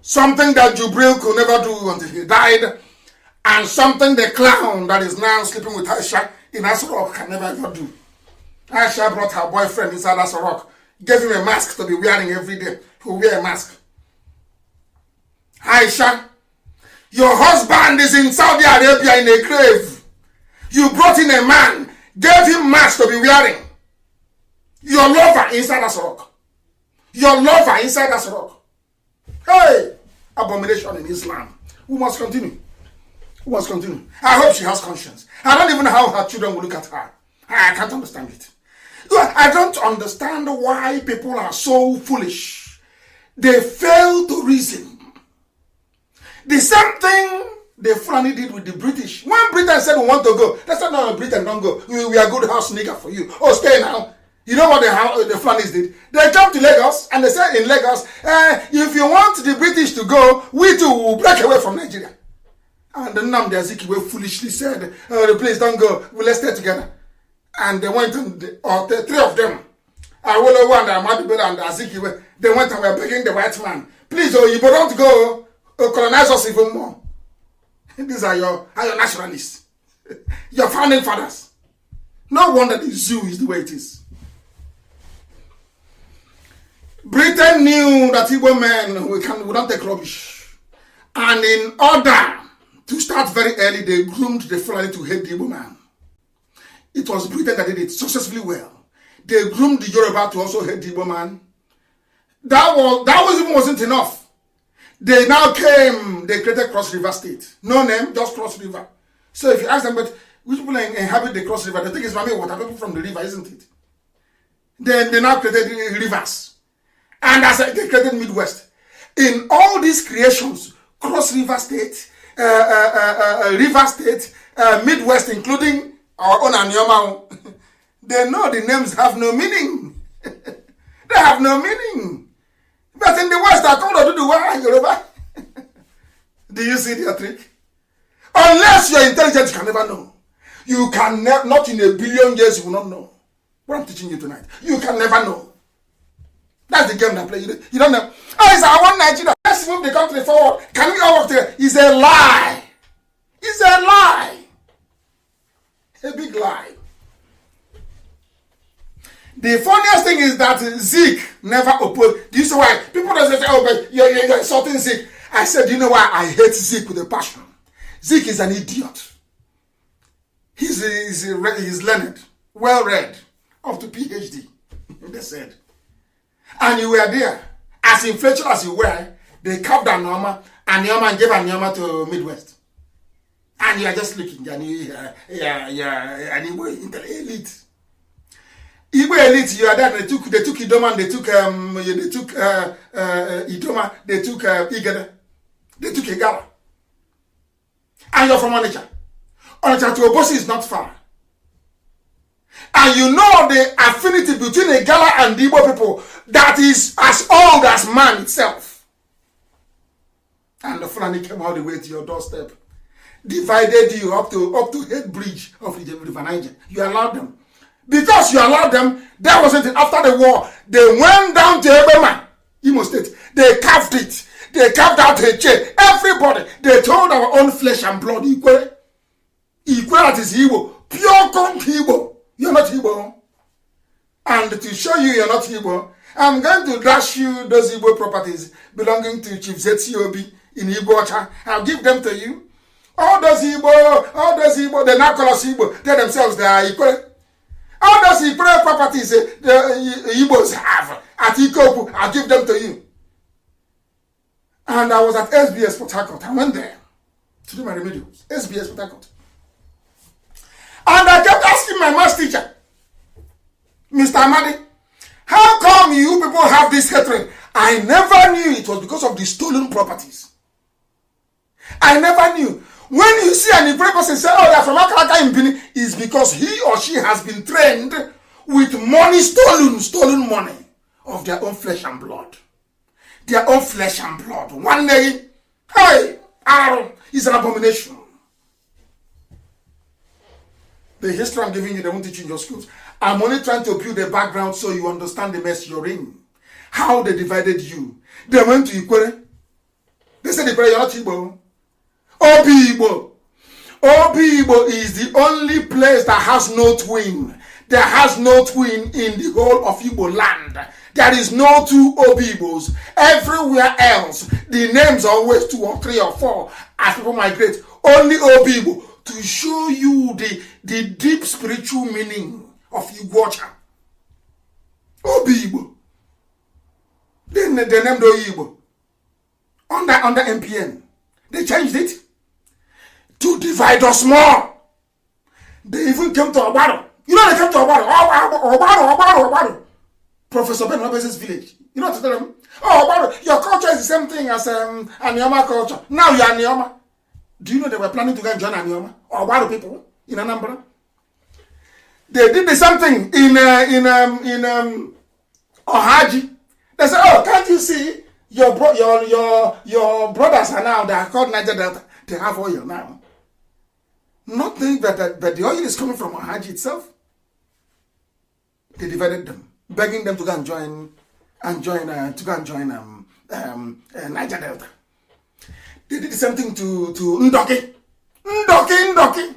Speaker 1: Something that Jubril could never do until he died, and something the clown that is now sleeping with Aisha in Asorok can never ever do. Aisha brought her boyfriend inside Asorok, gave him a mask to be wearing every day. He will wear a mask. Aisha, your husband is in Saudi Arabia in a grave. You brought in a man, gave him mask to be wearing. Your lover inside Asorok. Your lover inside Asorok. Hey, abomination in Islam. We must continue. We must continue. I hope she has conscience. I don't even know how her children will look at her. I can't understand it. I don't understand why people are so foolish. They fail to reason. The same thing the Fulani did with the British. When Britain said we want to go, they said, no, Britain, don't go. We are good house nigger for you. Oh, stay now. You know what the Fulanis did? They jumped to Lagos and they said in Lagos, if you want the British to go, we too will break away from Nigeria. And Nnamdi Kanu foolishly said, please don't go, let's stay together. And they went, and the three of them, Awolowo and Ahmadu and Azikiwe, they went and were begging the white man, please, you don't go, colonize us even more. These are your nationalists, your founding fathers. No wonder the zoo is the way it is. Britain knew that Igbo men would not take rubbish. And in order to start very early, they groomed the Fulani to hate the Igbo man. It was Britain that did it successfully well. They groomed the Yoruba to also hate the Igbo man. That wasn't enough. They now came, they created Cross River State. No name, just Cross River. So if you ask them, but which people inhabit the Cross River, they think it's Mami water, people from the river, isn't it? Then they now created rivers. And as they created Midwest. In all these creations, Cross River State, River State, Midwest, including our own Anioma, they know the names have no meaning. They have no meaning. But in the West, I call it Oduduwa and Yoruba. Do you see their trick? Unless you're intelligent, you can never know. You can not in a billion years, you will not know. What I'm teaching you tonight. You can never know. That's the game they play. You don't know. Oh, it's our one Nigeria. Let's move the country forward. Can we all work together? It's a lie. It's a lie. A big lie. The funniest thing is that Zeke never opposed. Do you see why? People don't say, oh, but you're insulting Zeke. I said, you know why I hate Zeke with a passion? Zeke is an idiot. He's learned, well-read, up to PhD. They said. And you were there. As influential as you were, they carved Anioma, and gave Anioma to Midwest. And you are just looking, and Igbo elite. Igbo elite, you are there. They took Idoma, they took Idoma, they took Igede, they took Igala. And you're from Onitsha. Onitsha to Obosi is not far. And you know the affinity between Igala and the Igbo people that is as old as man itself. And the Fulani came all the way to your doorstep, divided you up to head bridge of the River Niger. You allowed them. Because you allowed them, that wasn't it. After the war, they went down to Ebema, Imo State. They carved it. They carved out a chain. Everybody. They told our own flesh and blood, equal. Equal, that is Igbo. Pure con Igbo. You're not Igbo. And to show you you're not Igbo, I'm going to dash you those Igbo properties belonging to Chief Zetsi Obi in Igbo. I'll give them to you. All those Igbo, they now call us Igbo. They themselves, they are equal. All those Igbo properties the Igbos have, at Ikoku, I'll give them to you. And I was at SBS Port Harcourt. I went there to do my remedials. SBS Port Harcourt. And I kept asking my maths teacher, Mr. Amadi, how come you people have this hatred? I never knew it was because of the stolen properties. I never knew. When you see an Igbo person say, oh, they're from Akalaka in Benin, it's because he or she has been trained with money stolen money of their own flesh and blood. Their own flesh and blood. One day, hey, is an abomination. The history I'm giving you, they won't teach you in your schools. I'm only trying to build a background so you understand the mess you're in. How they divided you. They went to Ikwere. They said, Ikwere, you're not Igbo. Obi-Igbo. Obi-Igbo is the only place that has no twin. There has no twin in the whole of Igbo land. There is no two Obi-Igbos. Everywhere else, the names are always 2 or 3 or 4 as people migrate. Only Obi-Igbo. To show you the deep spiritual meaning of Igbocha. Obi-Igbo. They named Obi-Igbo. Under MPN. They changed it to divide us more. They even came to Obaro. You know they came to Obaro. Professor Ben Roberts' village. You know what to tell them? Oh, Obaro, your culture is the same thing as Anioma culture. Now you are Anioma. Do you know they were planning to go and join Anioma? Or Obaro people in Anambra? They did the same thing in Ohaji. They said, oh, can't you see your brothers are now, they are called Niger Delta. They have oil now. Nothing but the oil is coming from Ohaji itself. They divided them, begging them to go and join Niger Delta. They did the same thing to Ndoki. Ndoki.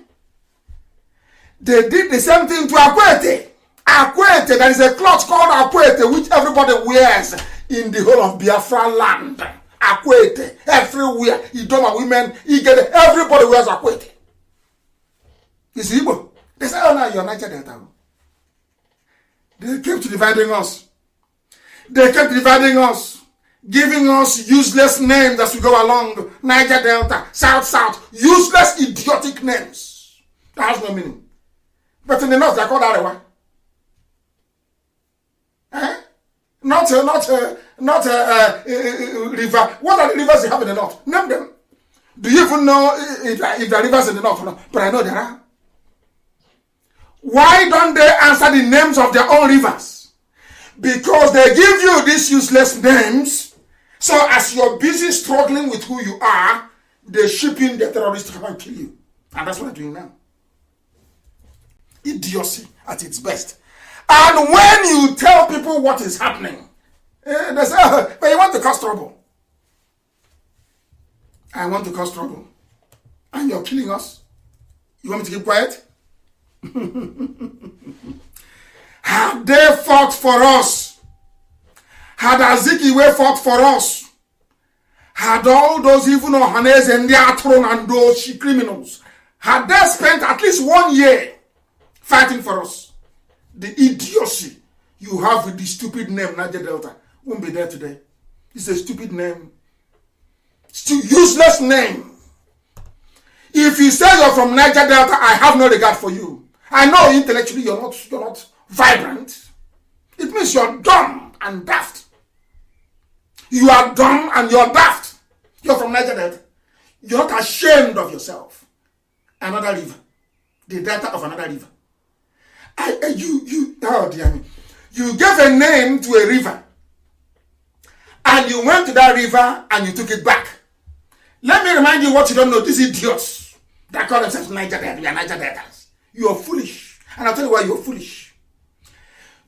Speaker 1: They did the same thing to Akwete. Akwete, there is a cloth called Akwete which everybody wears in the whole of Biafra land. Akwete, everywhere. Idoma women, Igede, everybody wears Akwete. It's Igbo. They say, oh, now you're Niger Delta. They kept dividing us. Giving us useless names as we go along. Niger Delta, South, useless, idiotic names. That has no meaning. But in the north, they're called Arewa. Not a river. What are the rivers you have in the north? Name them. Do you even know if there are rivers in the north or not? But I know there are. Why don't they answer the names of their own rivers? Because they give you these useless names. So as you're busy struggling with who you are, they ship in the terrorists to come and kill you. And that's what they're doing now. Idiocy at its best. And when you tell people what is happening, they say, oh, but you want to cause trouble. I want to cause trouble. And you're killing us. You want me to keep quiet? Had they fought for us, had Azikiwe fought for us, had all those even Ohanes and their throne and those criminals, had they spent at least 1 year fighting for us, the idiocy you have with the stupid name Niger Delta won't be there today. It's a stupid name. It's a useless name. If you say you're from Niger Delta, I have no regard for you. I know intellectually you're not vibrant. It means you're dumb and daft. You are dumb and you're daft. You're from Niger Delta. You're not ashamed of yourself. Another river. The delta of another river. Oh dear me. You gave a name to a river. And you went to that river and you took it back. Let me remind you what you don't know. These idiots that call themselves Niger Delta. You are Niger Deltas. You are foolish. And I'll tell you why you're foolish.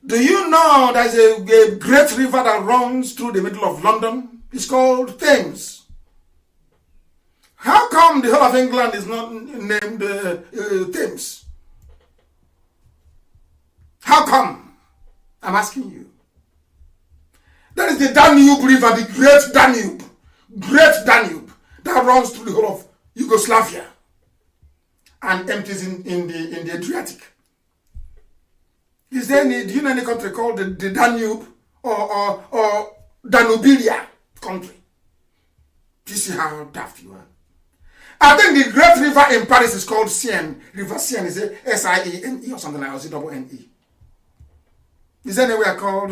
Speaker 1: Do you know there's a great river that runs through the middle of London? It's called Thames. How come the whole of England is not named Thames? How come? I'm asking you. That is the Danube River, the great Danube that runs through the whole of Yugoslavia and empties in the Adriatic. Is there any, do you know any country called the Danube or Danubilia country. Do you see how daft you are? I think the great river in Paris is called Seine. River Seine is Siene or something like that, or Siene. Is there anywhere called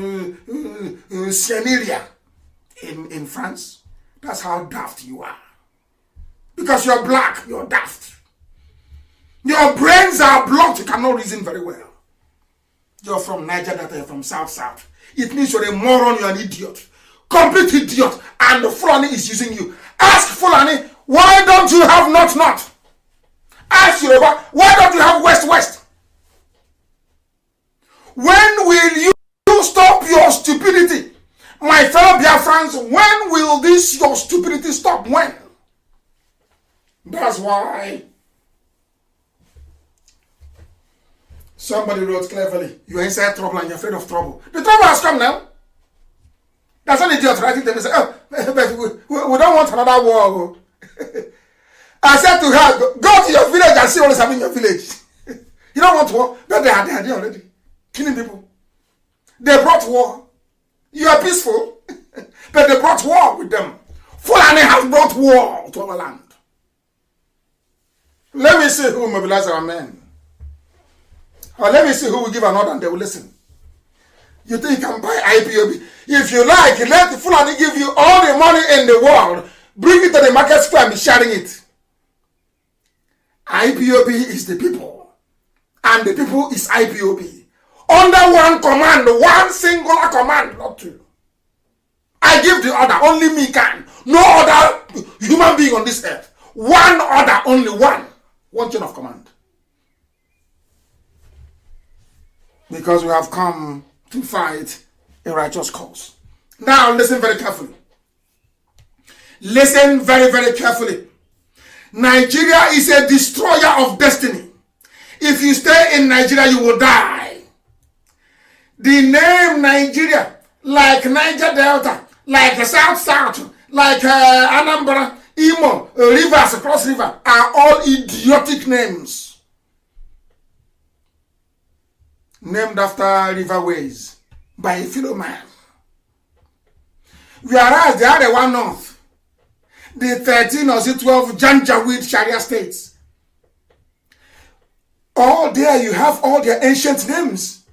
Speaker 1: Sieneria in France? That's how daft you are. Because you're black, you're daft. Your brains are blocked, you cannot reason very well. You're from Niger Delta, you're from South. It means you're a moron, you're an idiot. Complete idiot. And the Fulani is using you. Ask Fulani, why don't you have North? Ask Yoruba, why don't you have West? When will you stop your stupidity? My fellow Biafrans, when will this your stupidity stop? When? That's why somebody wrote cleverly, you're inside trouble and you're afraid of trouble. The trouble has come now. That's an idiot writing them and say, oh, but we don't want another war. I said to her, go to your village and see what is happening in your village. You don't want war, but they are there already. Killing people. They brought war. You are peaceful, but they brought war with them. Fulani has brought war to our land. Let me see who will mobilize our men. Or let me see who will give an order and they will listen. You think you can buy IPOB? If you like, let the Fulani give you all the money in the world. Bring it to the market square and be sharing it. IPOB is the people. And the people is IPOB. Under one command, one singular command, not two. I give the order, only me can. No other human being on this earth. One order, only one. One chain of command. Because we have come to fight a righteous cause. Now listen very carefully. Listen very, very carefully. Nigeria is a destroyer of destiny. If you stay in Nigeria, you will die. The name Nigeria, like Niger Delta, like the South, like Anambra, Imo, rivers, across river, are all idiotic names. Named after riverways by a fellow man. Whereas they are the one north, the 13 or 12 Janjaweed Sharia states. All there you have all their ancient names.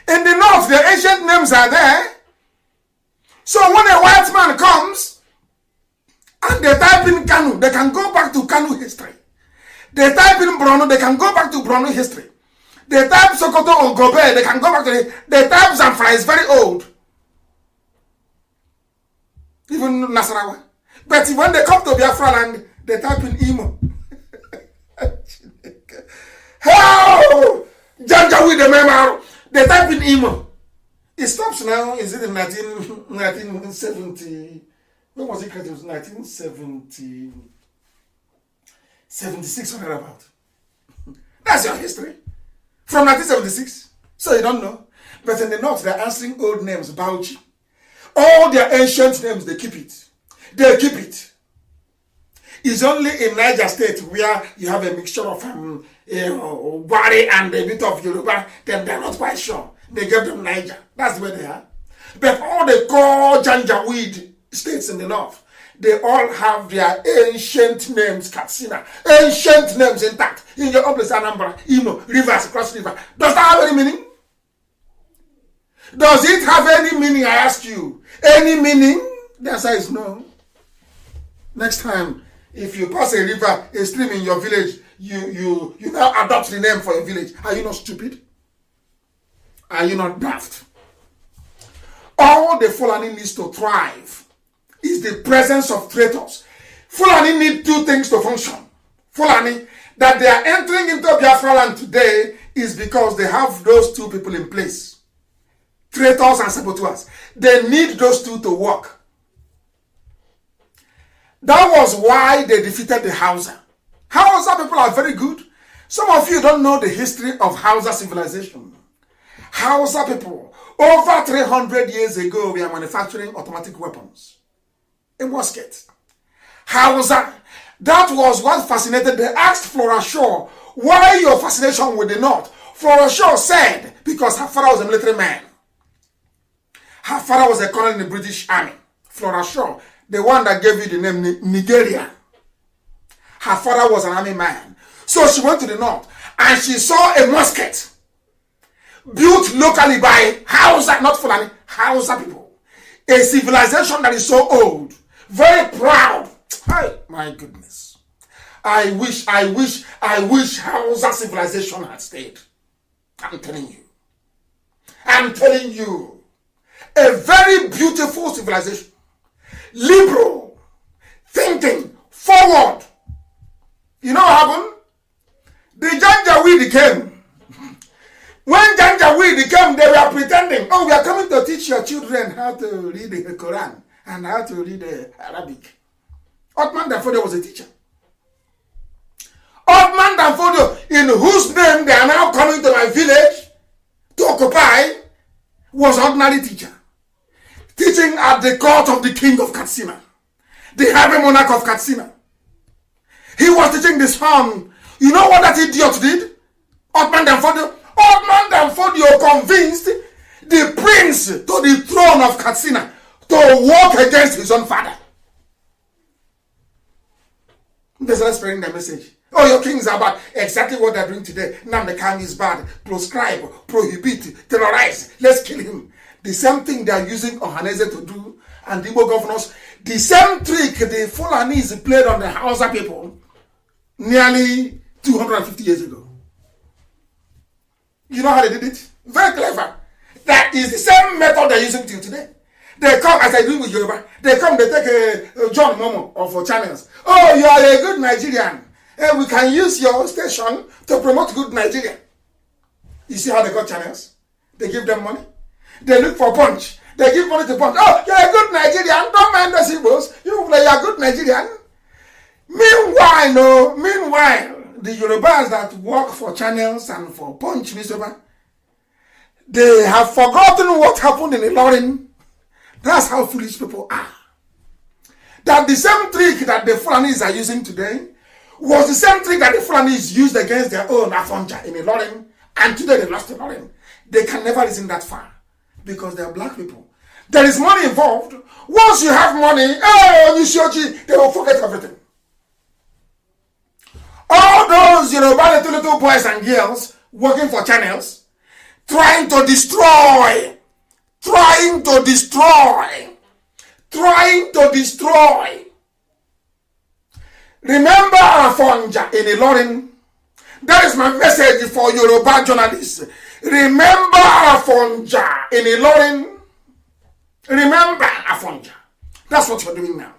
Speaker 1: In the north, the ancient names are there. So when a white man comes and they type in Kanu, they can go back to Kanu history. They type in Brono, they can go back to Brono history. They type Sokoto or Gobe, they can go back to the... They type Zamfara, it's very old. Even Nasarawa. But when they come to Biafra land, they type in Imo. How? Janjaweed the Memaro. They type in Imo. It stops now. Is it in 1970? When was it created? It was 1976 or thereabout. That's your history. From 1976. So you don't know. But in the north, they're answering old names. Bauchi. All their ancient names, they keep it. They keep it. It's only in Niger State where you have a mixture of Wari and a bit of Yoruba, then they're not quite sure. They give them Niger. That's where they are. But all the core Janjaweed states in the north, they all have their ancient names, Katsina, ancient names intact. In your place, Anambra, Imo, rivers, cross river. Does that have any meaning? Does it have any meaning, I ask you? Any meaning? The answer is no. Next time, if you pass a river, a stream in your village, you now adopt the name for your village. Are you not stupid? Are you not daft? All the Fulani needs to thrive is the presence of traitors. Fulani need two things to function. Fulani, that they are entering into Biafra land today is because they have those two people in place. Traitors and saboteurs. They need those two to work. That was why they defeated the Hausa. Hausa people are very good. Some of you don't know the history of Hausa civilization. Hausa people, over 300 years ago, we are manufacturing automatic weapons. A musket. Hausa, that was what fascinated. They asked Flora Shaw, why your fascination with the North? Flora Shaw said, because her father was a military man. Her father was a colonel in the British Army. Flora Shaw, the one that gave you the name Nigeria. Her father was an army man. So she went to the north and she saw a musket built locally by Hausa, not Fulani, Hausa people. A civilization that is so old, very proud. Hi, my goodness. I wish Hausa civilization had stayed. I'm telling you. I'm telling you. A very beautiful civilization. Liberal. Thinking. Forward. You know what happened? The Janjaweed came. When Janjaweed came, they were pretending, oh, we are coming to teach your children how to read the Quran and how to read Arabic. Othman Danfodio was a teacher. Othman Danfodio, in whose name they are now coming to my village to occupy, was an ordinary teacher. Teaching at the court of the king of Katsina, the heavy monarch of Katsina. He was teaching the son. You know what that idiot did? Othman Danfodio. Othman Danfodio convinced the prince to the throne of Katsina to walk against his own father. They're not spreading the message. Oh, your kings are bad. Exactly what they're doing today. Nnamdi Kanu is bad. Proscribe, prohibit, terrorize. Let's kill him. The same thing they are using Ohaneze to do and the Igbo governors. The same trick the Fulanis played on the Hausa people nearly 250 years ago. You know how they did it? Very clever. That is the same method they're using till today. They come, as I do with Yoruba, they come, they take a John Momo of channels. Oh, you are a good Nigerian. And we can use your station to promote good Nigeria. You see how they got channels? They give them money. They look for punch. They give money to punch. Oh, you're a good Nigerian. Don't mind the symbols. You're a good Nigerian. Meanwhile, the Yorubas that work for channels and for punch newspaper, they have forgotten what happened in Ilorin. That's how foolish people are. That the same trick that the Fulanis are using today was the same trick that the Fulanis used against their own Afonja in Ilorin, and today they lost Ilorin. They can never reason that far because they are black people. There is money involved. Once you have money, oh, they will forget everything. All those Yoruba little boys and girls working for channels, trying to destroy. Remember Afonja in Ilorin. That is my message for Yoruba journalists. Remember Afonja in Ilorin. Remember Afonja. That's what you're doing now.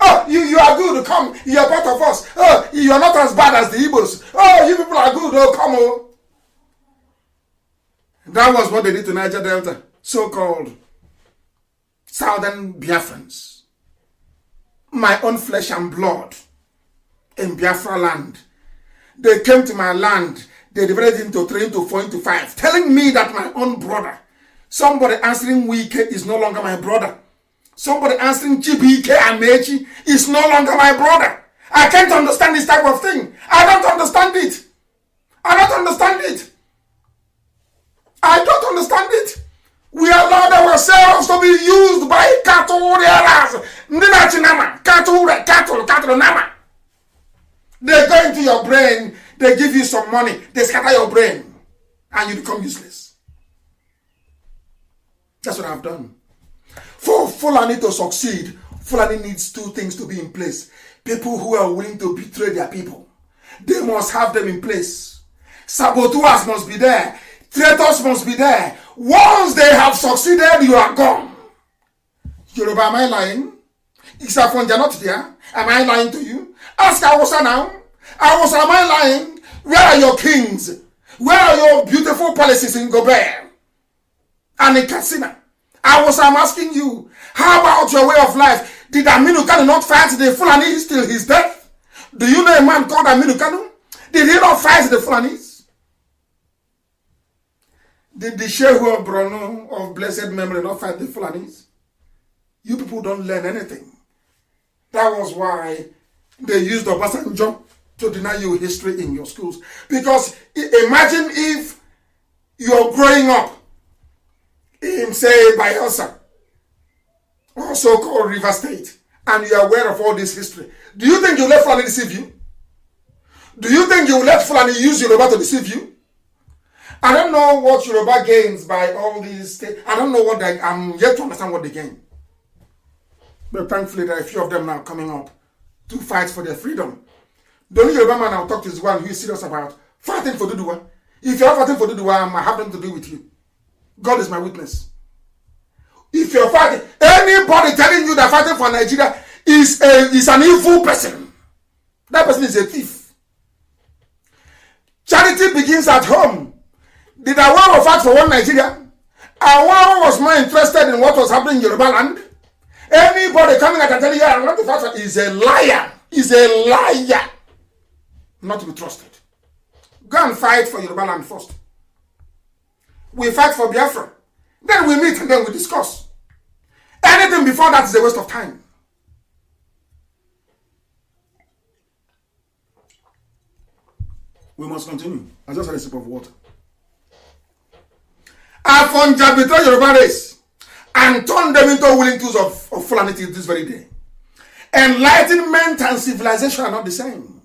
Speaker 1: Oh, you are good, come, you are part of us. Oh, you are not as bad as the Igbos. Oh, you people are good, oh, come on. That was what they did to Niger Delta, so-called Southern Biafrans. My own flesh and blood in Biafra land. They came to my land, they divided into 3, into 4, into 5, telling me that my own brother, somebody answering Wike is no longer my brother. Somebody answering Chibike and Mechi is no longer my brother. I can't understand this type of thing. I don't understand it. I don't understand it. We allowed ourselves to be used by cattle rearers. Cattle nama. They go into your brain, they give you some money, they scatter your brain, and you become useless. That's what I've done. For Fulani to succeed, Fulani needs 2 things to be in place. People who are willing to betray their people. They must have them in place. Saboteurs must be there. Traitors must be there. Once they have succeeded, you are gone. Yoruba, am I lying? Is Afonja not there? Am I lying to you? Ask Awusa now. Awusa, am I lying? Where are your kings? Where are your beautiful palaces in Gobert and in Katsina? I'm asking you, how about your way of life? Did Aminu Kanu not fight the Fulanis till his death? Do you know a man called Aminu Kanu? Did he not fight the Fulanis? Did the Shehu of Borno of blessed memory not fight the Fulanis? You people don't learn anything. That was why they used Obasanjo to deny you history in your schools. Because imagine if you're growing up in say, Bayelsa, or so-called River State, and you are aware of all this history, do you think you let Fulani deceive you? Do you think you will let Fulani use Yoruba to deceive you? I don't know what Yoruba gains by all these things. I don't know what I'm yet to understand what they gain. But thankfully, there are a few of them now coming up to fight for their freedom. The only Yoruba man I'll talk to is one who is serious about fighting for Duduwa. If you're fighting for Duduwa, I have nothing to do with you. God is my witness. If you're fighting, anybody telling you that fighting for Nigeria is an evil person, that person is a thief. Charity begins at home. Did Awaro fight for one Nigeria? Awaro was more interested in what was happening in Yoruba land. Anybody coming out and telling you I want to fight for is a liar. Is a liar. Not to be trusted. Go and fight for Yoruba land first. We fight for Biafra. Then we meet and then we discuss. Anything before that is a waste of time. We must continue. I just had a sip of water. Afonja betrayed Yoruba race and turned them into willing tools of Fulani this very day. Enlightenment and civilization are not the same.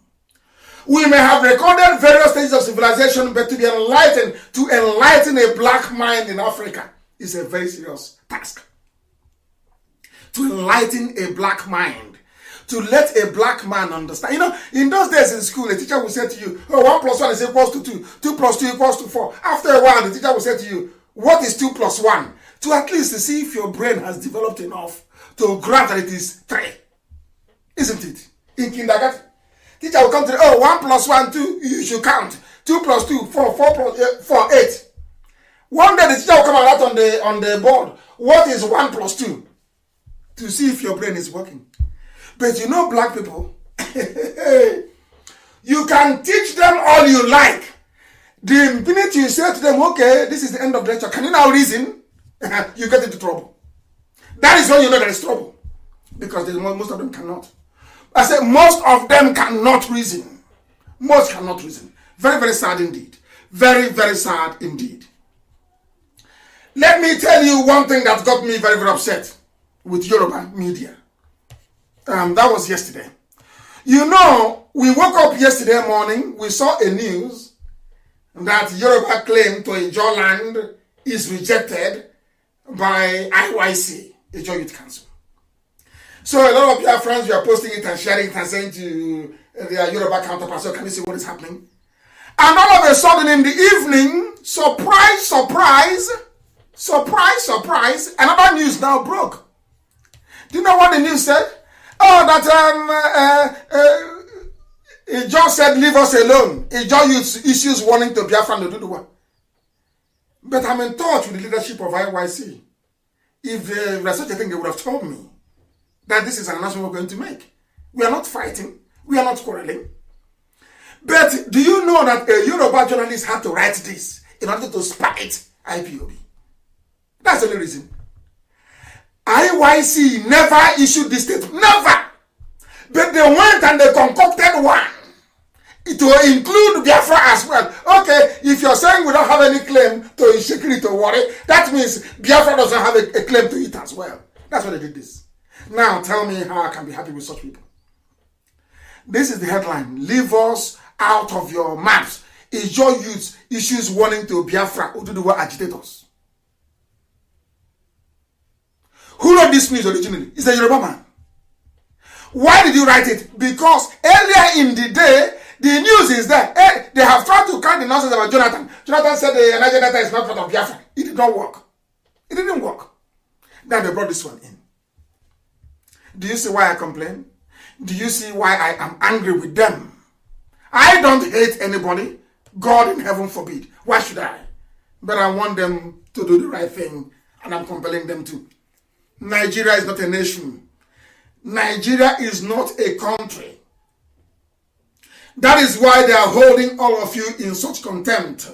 Speaker 1: We may have recorded various stages of civilization, but to be enlightened, to enlighten a black mind in Africa is a very serious task. To enlighten a black mind, to let a black man understand. You know, in those days in school, a teacher will say to you, oh, 1 plus 1 is equals to 2, 2 plus 2 equals to 4. After a while, the teacher will say to you, what is 2 plus 1? To at least to see if your brain has developed enough to grant that it is 3. Isn't it? In kindergarten, teacher will come to the, oh, 1 plus 1, 2, you should count. 2 plus 2, 4, 4 plus 4, 8. One day the teacher will come out on the board. What is 1 plus 2? To see if your brain is working. But you know, black people, you can teach them all you like. The minute you say to them, okay, this is the end of the lecture, can you now reason? You get into trouble. That is when you know there is trouble. Because most of them cannot. I say most of them cannot reason. Most cannot reason. Very, very sad indeed. Very, very sad indeed. Let me tell you one thing that got me very, very upset with Yoruba media. That was yesterday. You know, we woke up yesterday morning, we saw a news that Yoruba claim to Ijaw land is rejected by IYC, Ijaw Youth Council. So a lot of your friends were posting it and sharing it and saying to their Yoruba counterparts, so can you see what is happening? And all of a sudden in the evening, surprise, surprise, surprise, surprise, another news now broke. Do you know what the news said? Oh, that Ijaw said, leave us alone. Ijaw Youth issues warning to Biafra and Oduduwa. But I'm in touch with the leadership of IYC. If there was such a thing, they would have told me that this is an announcement we're going to make. We are not fighting. We are not quarreling. But do you know that a Yoruba journalist had to write this in order to spite IPOB? That's the only reason. IYC never issued this statement. Never. But they went and they concocted one. It will include Biafra as well. Okay, if you're saying we don't have any claim to Ishikiri to worry, that means Biafra doesn't have a claim to it as well. That's why they did this. Now tell me how I can be happy with such people. This is the headline. Leave us out of your maps. Ijaw Youth issues warning to Biafra Oduduwa agitators. Who wrote this news originally? It's a Yoruba man. Why did you write it? Because earlier in the day, the news is that they have tried to carry the nonsense about Jonathan. Jonathan said the Niger Delta is not part of Biafra. It did not work. It didn't work. Then they brought this one in. Do you see why I complain? Do you see why I am angry with them? I don't hate anybody. God in heaven forbid. Why should I? But I want them to do the right thing, and I'm compelling them to. Nigeria is not a nation. Nigeria is not a country. That is why they are holding all of you in such contempt.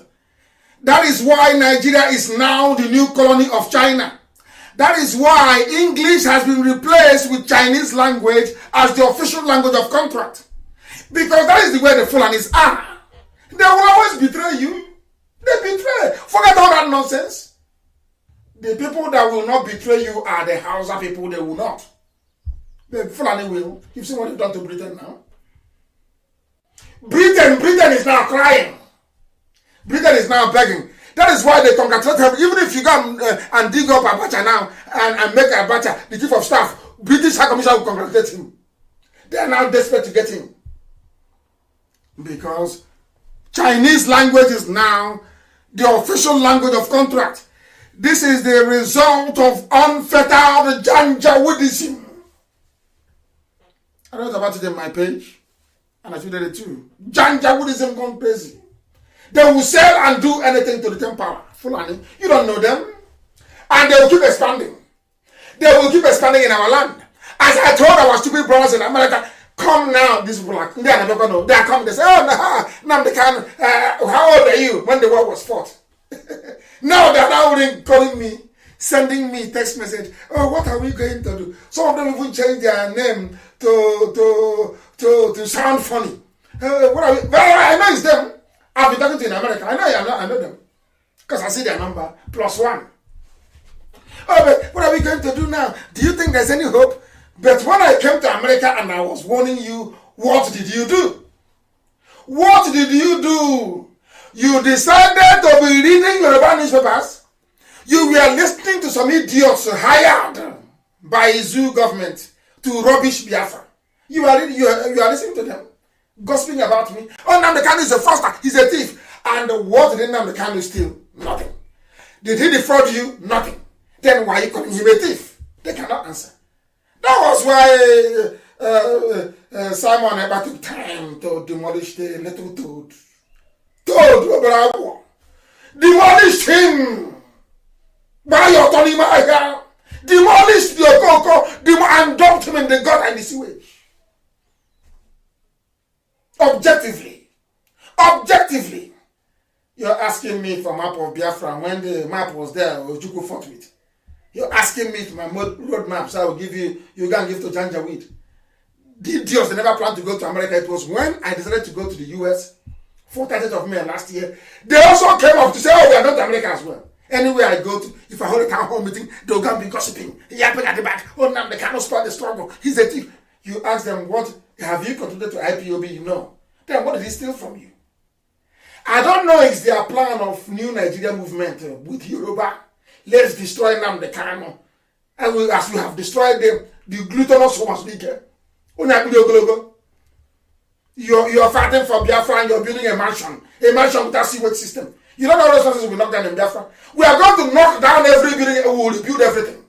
Speaker 1: That is why Nigeria is now the new colony of China. That is why English has been replaced with Chinese language as the official language of contract. Because that is the way the Fulanis are. They will always betray you. They betray. Forget all that nonsense. The people that will not betray you are the Hausa people. They will not. The Fulani will. You've seen what they've done to Britain now. Britain is now crying. Britain is now begging. That is why they congratulate him. Even if you go and dig up Abacha now and make Abacha the chief of staff, British High Commission will congratulate him. They are now desperate to get him. Because Chinese language is now the official language of contract. This is the result of unfettered Janjaweedism. I wrote about it in my page, and I tweeted it too. Janjaweedism gone crazy. They will sell and do anything to retain power. Fulani, you don't know them. And they will keep expanding. They will keep expanding in our land. As I told our stupid brothers in America, come now, these people are, they are never know. They are coming, they say, oh, no, Nnamdi Kanu, how old are you when the war was fought? Now they are now calling me, sending me text message. Oh, what are we going to do? Some of them even change their name to sound funny. What are we? Well, I know it's them. I've been talking to in America. I know them. Because I see their number, +1. Oh, but what are we going to do now? Do you think there's any hope? But when I came to America and I was warning you, what did you do? What did you do? You decided to be reading Yoruba newspapers. You were listening to some idiots hired by Izu government to rubbish Biafra. You are listening to them, gossiping about me. Oh, Nnamdi Kanu is a fraudster. He's a thief. And what did Nnamdi Kanu steal? Nothing. Did he defraud you? Nothing. Then why are you calling him a thief? They cannot answer. That was why Simon Eber took time to demolish the little toad. Demolished him by your Tonimaya. Demolished your Coco and dumped him in the gut and the sewage. Objectively, you're asking me for map of Biafra. When the map was there, Ojukwu fought with. You're asking me for my road map, so I will give you can give to Janjaweed. The idiots, they never planned to go to America. It was when I decided to go to the US, 30th of May last year. They also came up to say, oh, we are not to America as well. Anywhere I go to, if I hold a town hall meeting, they'll go and be gossiping, yapping at the back. Oh, now they cannot start the struggle. He's a thief. You ask them, what have you contributed to IPOB? No. Then what did he steal from you? I don't know if it's their plan of new Nigeria movement with Yoruba. Let's destroy Nnamdi Kanu. And as we have destroyed them, the glutinous ones bigger. You're fighting for Biafra and you're building a mansion with a sewage system. You don't know those houses will be knocked down in Biafra. We are going to knock down every building and we will rebuild everything.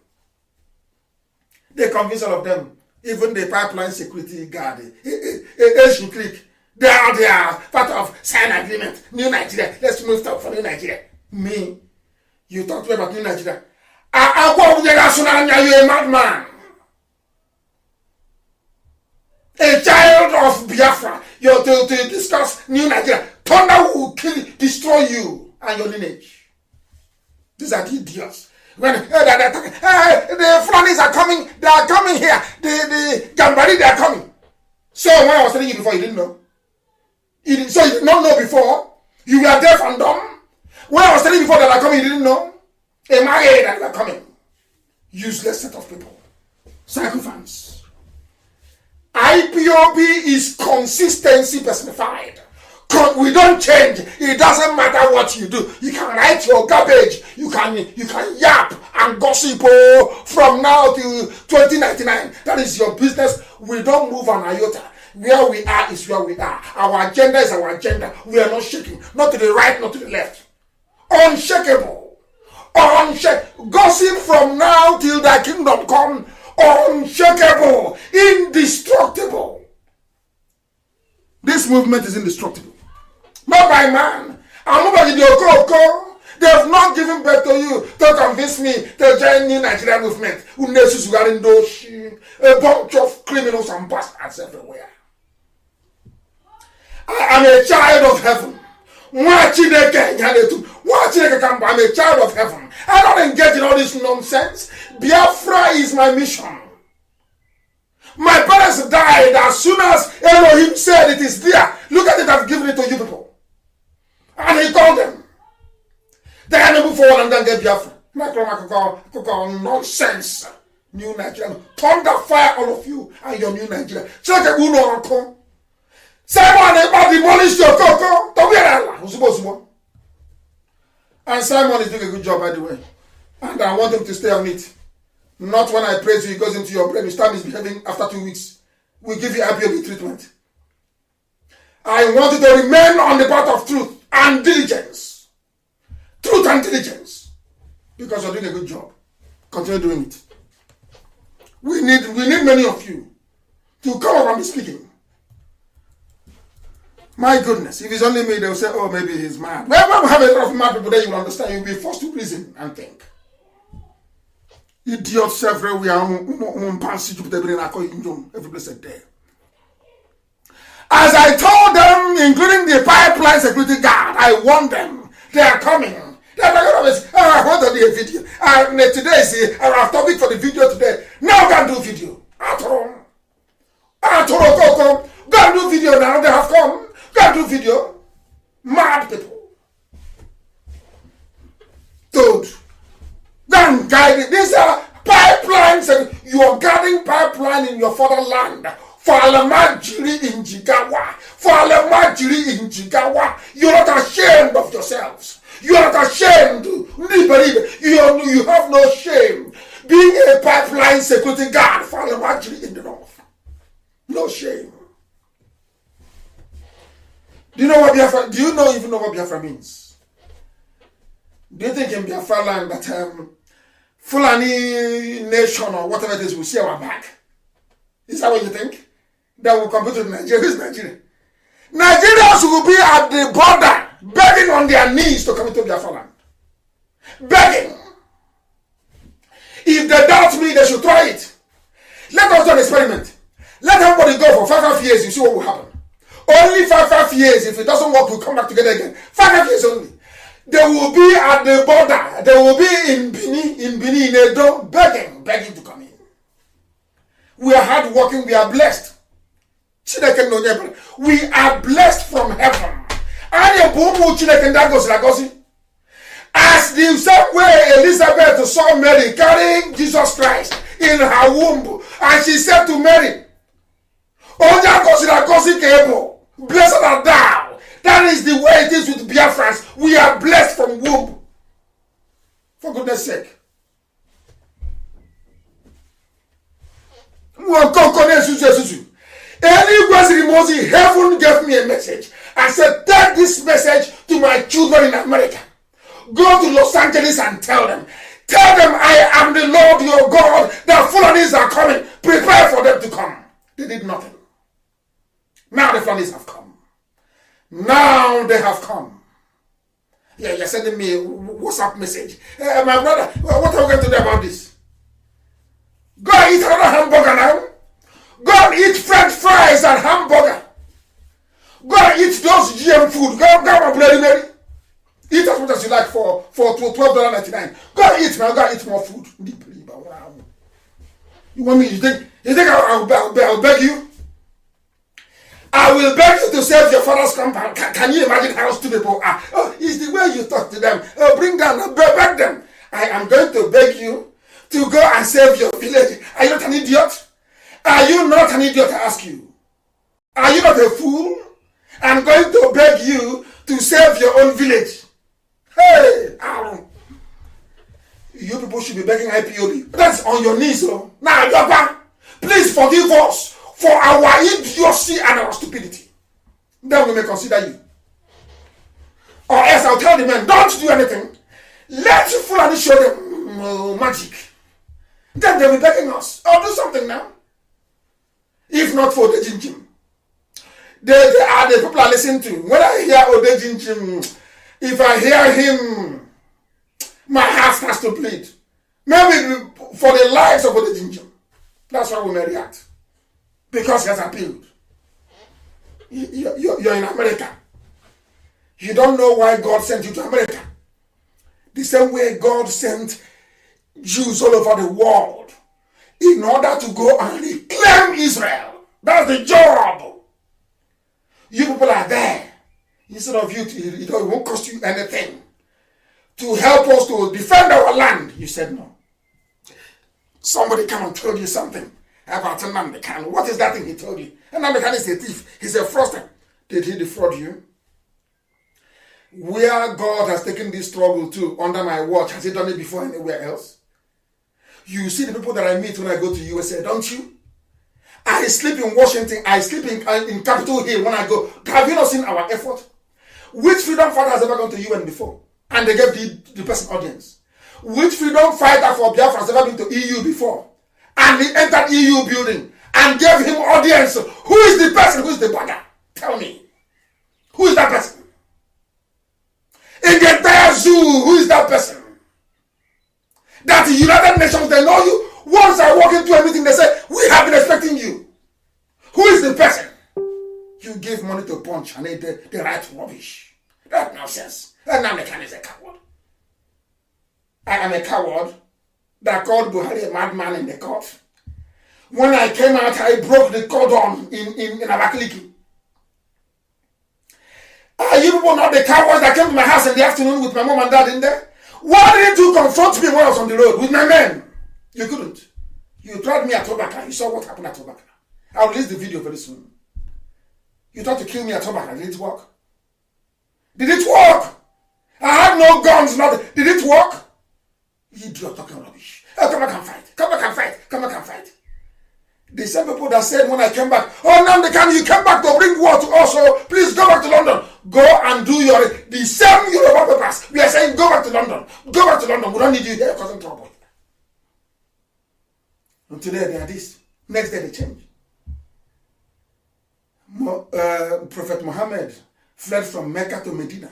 Speaker 1: They convince all of them, even the pipeline security guard, Asian Creek, they are part of sign agreement, New Nigeria. Let's move stuff for New Nigeria. Me, you talk to me about New Nigeria. You're a madman. A child of Biafra. You're to discuss New Nigeria. Thunder will kill, destroy you and your lineage. These are the idiots. When the Fulanis are coming, they are coming here. The Gambari, they are coming. So when I was telling you before, you didn't know. So you did not know before. You were deaf and dumb. When I was telling you before that are coming, you didn't know. Am I that are coming? Useless set of people. Sycophants. IPOB is consistency personified. We don't change. It doesn't matter what you do. You can write your garbage. You can yap and gossip from now till 2099. That is your business. We don't move an iota. Where we are is where we are. Our agenda is our agenda. We are not shaking. Not to the right, not to the left. Unshakable. Gossip from now till the kingdom come. Unshakable. Indestructible. This movement is indestructible. Not by man. I'm not by the Okoko. They have not given birth to you to convince me to join New Nigeria movement. A bunch of criminals and bastards everywhere. I am a child of heaven. I'm a child of heaven. I don't engage in all this nonsense. Biafra is my mission. My parents died as soon as Elohim said it is there. Look at it, I've given it to you people. And he told them. They can move forward and then get Biafra. Nonsense. New Nigeria. Thunder fire all of you and your new Nigeria. Check it, who know come. Simon about demolish your cocoa. And Simon is doing a good job, by the way. And I want him to stay on it. Not when I praise you, he goes into your brain. You start misbehaving after 2 weeks. We give you IPOB treatment. I want you to remain on the path of truth and diligence. Truth and diligence. Because you're doing a good job. Continue doing it. We need many of you to come up and be speaking. My goodness, if it's only me, they'll say, oh, maybe he's mad. Well, when we have a lot of mad people, then you will understand. You'll be forced to reason and think. Idiots everywhere. Every place there. As I told them, including the pipeline security guard, I warned them. They are coming. They're not going to be, I want to do a video. Today is our topic for the video today. Now go and do video. Go and do video now. They have come. Go and do video. Mad people. Dude. Then guide it. These are pipelines. You are guarding pipeline in your fatherland. For Alamajiri in Jigawa. For Alamajiri in Jigawa. You're not ashamed of yourselves. You are not ashamed. You have no shame. Being a pipeline security guard for Alamajiri in the north. No shame. Do you know what Biafra? Do you even know what Biafra means? Do you think in Biafra land that Fulani nation or whatever it is will see our back? Is that what you think? That will compete with Nigeria? Who is Nigeria? Nigerians will be at the border begging on their knees to come into Biafra land. Begging. If they doubt me, they should try it. Let us do an experiment. Let everybody go for 5 years, you see what will happen. Only 5 years. If it doesn't work, we'll come back together again. 5 years only. They will be at the border. They will be in Bini, in Edo, begging to come in. We are hardworking. We are blessed. We are blessed from heaven. As the same way Elizabeth saw Mary carrying Jesus Christ in her womb, and she said to Mary, blessed art thou. That is the way it is with Biafrans. We are blessed from womb. For goodness sake. Heaven gave me a message and said, take this message to my children in America. Go to Los Angeles and tell them, I am the Lord your God. The Fulanis are coming. Prepare for them to come. They did nothing. Now the Fulanis have come. Now they have come. Yeah, you're sending me a WhatsApp message. My brother, what are we going to do about this? Go and eat another hamburger now. Go and eat French fries and hamburger. Go and eat those GM food. Go and Bloody Mary. Eat as much as you like for $12.99. Go and eat now. Go and eat more food. You want me? You think I'll beg you? I will beg you to save your father's compound. Can you imagine how stupid people are? Oh, it's the way you talk to them. Bring down, beg them. I am going to beg you to go and save your village. Are you not an idiot? Are you not an idiot, I ask you? Are you not a fool? I'm going to beg you to save your own village. Hey, Aaron. You people should be begging IPOB. That's on your knees, oh. Now, Yaba, please forgive us for our idiocy and our stupidity. Then we may consider you. Or else I'll tell the men, don't do anything. Let Fulani show them magic. Then they'll be begging us. Oh, do something now. If not for the Jinjim. They are the people I listen to. When I hear Ode Jinjim, if I hear him, my heart has to bleed. Maybe for the lives of Ode Jinjim. That's why we may react. Because he has appealed. You're in America. You don't know why God sent you to America. The same way God sent Jews all over the world in order to go and reclaim Israel. That's the job. You people are there. Instead of you, it won't cost you anything to help us to defend our land. You said no. Somebody come and tell you something about Nnamdi Kanu. What is that thing he told you? Nnamdi Kanu is a thief. He's a fraudster. Did he defraud you? Where God has taken this struggle to under my watch, has he done it before anywhere else? You see the people that I meet when I go to USA, don't you? I sleep in Washington. I sleep in Capitol Hill when I go. Have you not seen our effort? Which freedom fighter has ever gone to UN before? And they gave the person audience. Which freedom fighter for Biafra has ever been to EU before? And he entered EU building and gave him audience. Who is the person? Who is the bagger? Tell me. Who is that person? In the entire zoo, who is that person? That the United Nations, they know you. Once I walk into a meeting, they say, we have been expecting you. Who is the person? You give money to Punch and they write rubbish. That's nonsense. That Nnamdi Kanu is a coward. I am a coward that called Buhari a madman in the court. When I came out, I broke the cordon in Abakaliki. Are you people not the cowards that came to my house in the afternoon with my mom and dad in there? Why didn't you confront me when I was on the road with my men? You couldn't. You tried me at Tobacco. You saw what happened at Tobacco. I'll release the video very soon. You tried to kill me at Tobacco. Did it work? Did it work? I had no guns, nothing. Did it work? You are talking rubbish. Oh, come back and fight. Come back and fight. Come back and fight. The same people that said when I came back, oh, Nnamdi Kanu, you came back to bring war to us, so please go back to London. Go and do the same Yoruba papers. We are saying go back to London. Go back to London. We don't need you here causing trouble. And today they are this. Next day they change. Prophet Muhammad fled from Mecca to Medina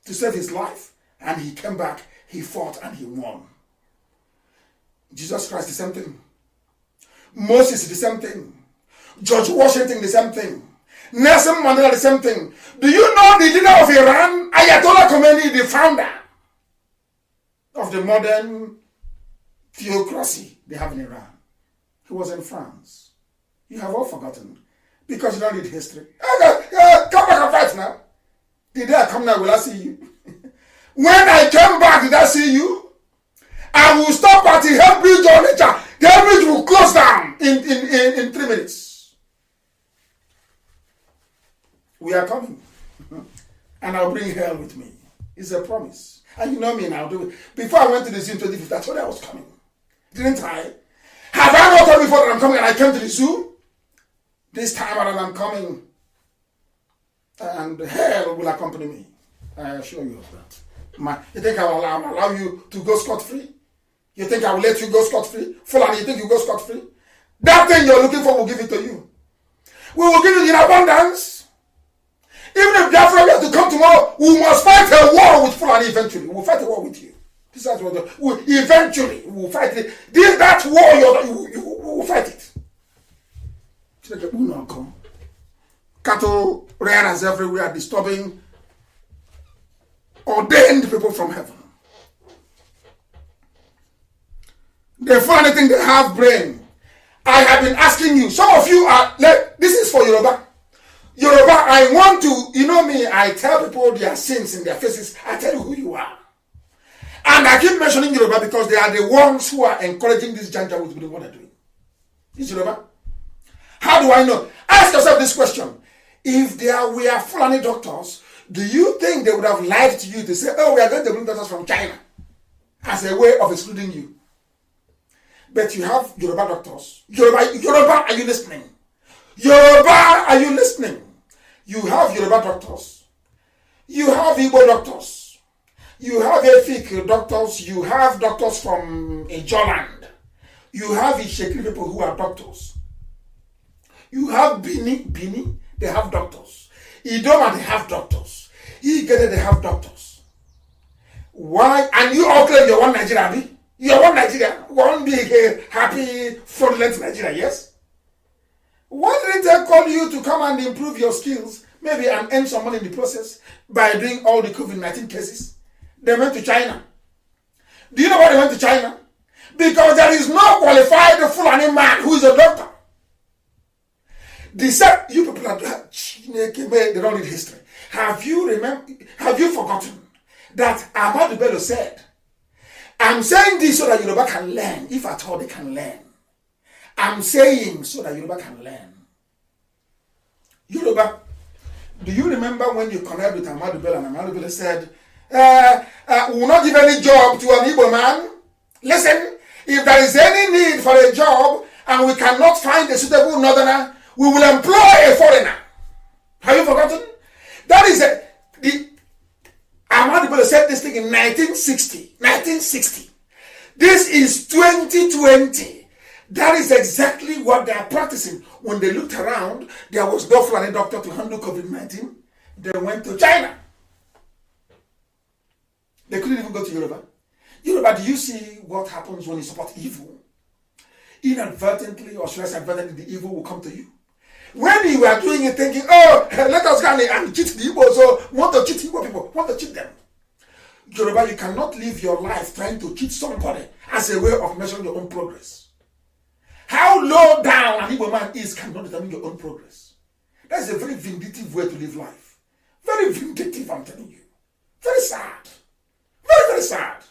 Speaker 1: to save his life. And he came back, he fought and he won. Jesus Christ, the same thing. Moses, the same thing. George Washington, the same thing. Nelson Mandela, the same thing. Do you know the leader of Iran, Ayatollah Khomeini, the founder of the modern theocracy they have in Iran? He was in France. You have all forgotten because you don't read history. Come back and fight now. The day I come now, will I see you? When I came back, did I see you? I will stop at the Health Bridge on nature. The Health Bridge will close down in 3 minutes. We are coming. And I'll bring hell with me. It's a promise. And you know me, and I'll do it. Before I went to the zoo in 2015, I told you I was coming. Didn't I? Have I not told before that I'm coming and I came to the zoo? This time around I'm coming. And hell will accompany me. I assure you of that. You think I will allow you to go scot-free? You think I will let you go scot-free? Fulani, you think you go scot-free? That thing you're looking for, we'll give it to you. We will give it in abundance. Even if Biafra were to come tomorrow, we must fight a war with Fulani eventually. We'll fight a war with you. This is what eventually we will fight it. That war, you will fight it. Cattle rearers everywhere, disturbing ordained people from heaven. They find anything they have brain. I have been asking you, some of you are, this is for Yoruba. Yoruba, I want to, you know me, I tell people their sins in their faces. I tell you who you are. And I keep mentioning Yoruba because they are the ones who are encouraging this janja with what they're doing. It's Yoruba. How do I know? Ask yourself this question. If there were Fulani doctors, do you think they would have lied to you to say, oh, we are going to bring doctors from China as a way of excluding you? But you have Yoruba doctors. Yoruba, are you listening? Yoruba, are you listening? You have Yoruba doctors. You have Igbo doctors. You have Efik doctors. You have doctors from Ijoland. You have Ishekiri people who are doctors. You have Bini, they have doctors. Idoma, they have doctors. Igede, they have doctors. Why? And you all claim you're one Nigeria, you're one Nigeria, one big, happy, fraudulent Nigeria, yes? Why didn't they call you to come and improve your skills, maybe and earn some money in the process by doing all the COVID-19 cases? They went to China. Do you know why they went to China? Because there is no qualified Fulani man who is a doctor. You people are, they don't read history. Have you forgotten that Ahmadu Bello said, I'm saying this so that Yoruba can learn, if at all they can learn. I'm saying so that Yoruba can learn. Yoruba, do you remember when you connected with Ahmadu Bello and Ahmadu Bello said, we will not give any job to an Igbo man? Listen, if there is any need for a job and we cannot find a suitable northerner, we will employ a foreigner. Have you forgotten? That is Ahmadu Bello said this thing in 1960. 1960. This is 2020. That is exactly what they are practicing. When they looked around, there was no Fulani doctor to handle COVID-19. They went to China. They couldn't even go to Yoruba. Yoruba, do you see what happens when you support evil? Inadvertently, or should I say advertently, the evil will come to you. When you are doing it thinking, oh, let us go and cheat the Igbo, so want to cheat Igbo people, want to cheat them. Yoruba, you cannot live your life trying to cheat somebody as a way of measuring your own progress. How low down an Igbo man is cannot determine your own progress. That's a very vindictive way to live life. Very vindictive, I'm telling you. Very sad. Very, very sad.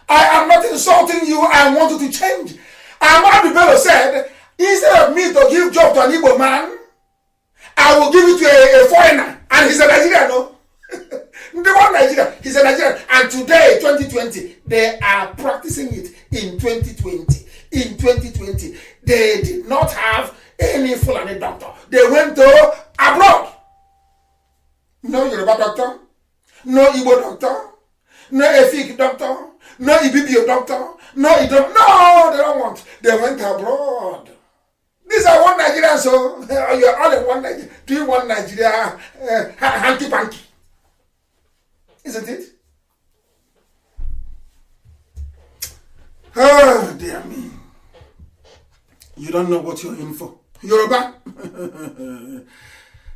Speaker 1: I am not insulting you. I want you to change. Ahmadu Bello said, instead of me to give job to an Igbo man, I will give it to a foreigner. And he's a Nigerian, no? The one Nigerian. He's a Nigerian. And today, 2020, they are practicing it in 2020. In 2020, they did not have any Fulani doctor. They went to abroad. No Yoruba doctor. No Igbo doctor. No Efik doctor. No Ibibio doctor. No, no, they don't want. They went abroad. These are one Nigeria, so you're all in one Nigeria. Doing one Nigeria hanky-panky. Isn't it? Oh, dear me. You don't know what you're in for. Yoruba.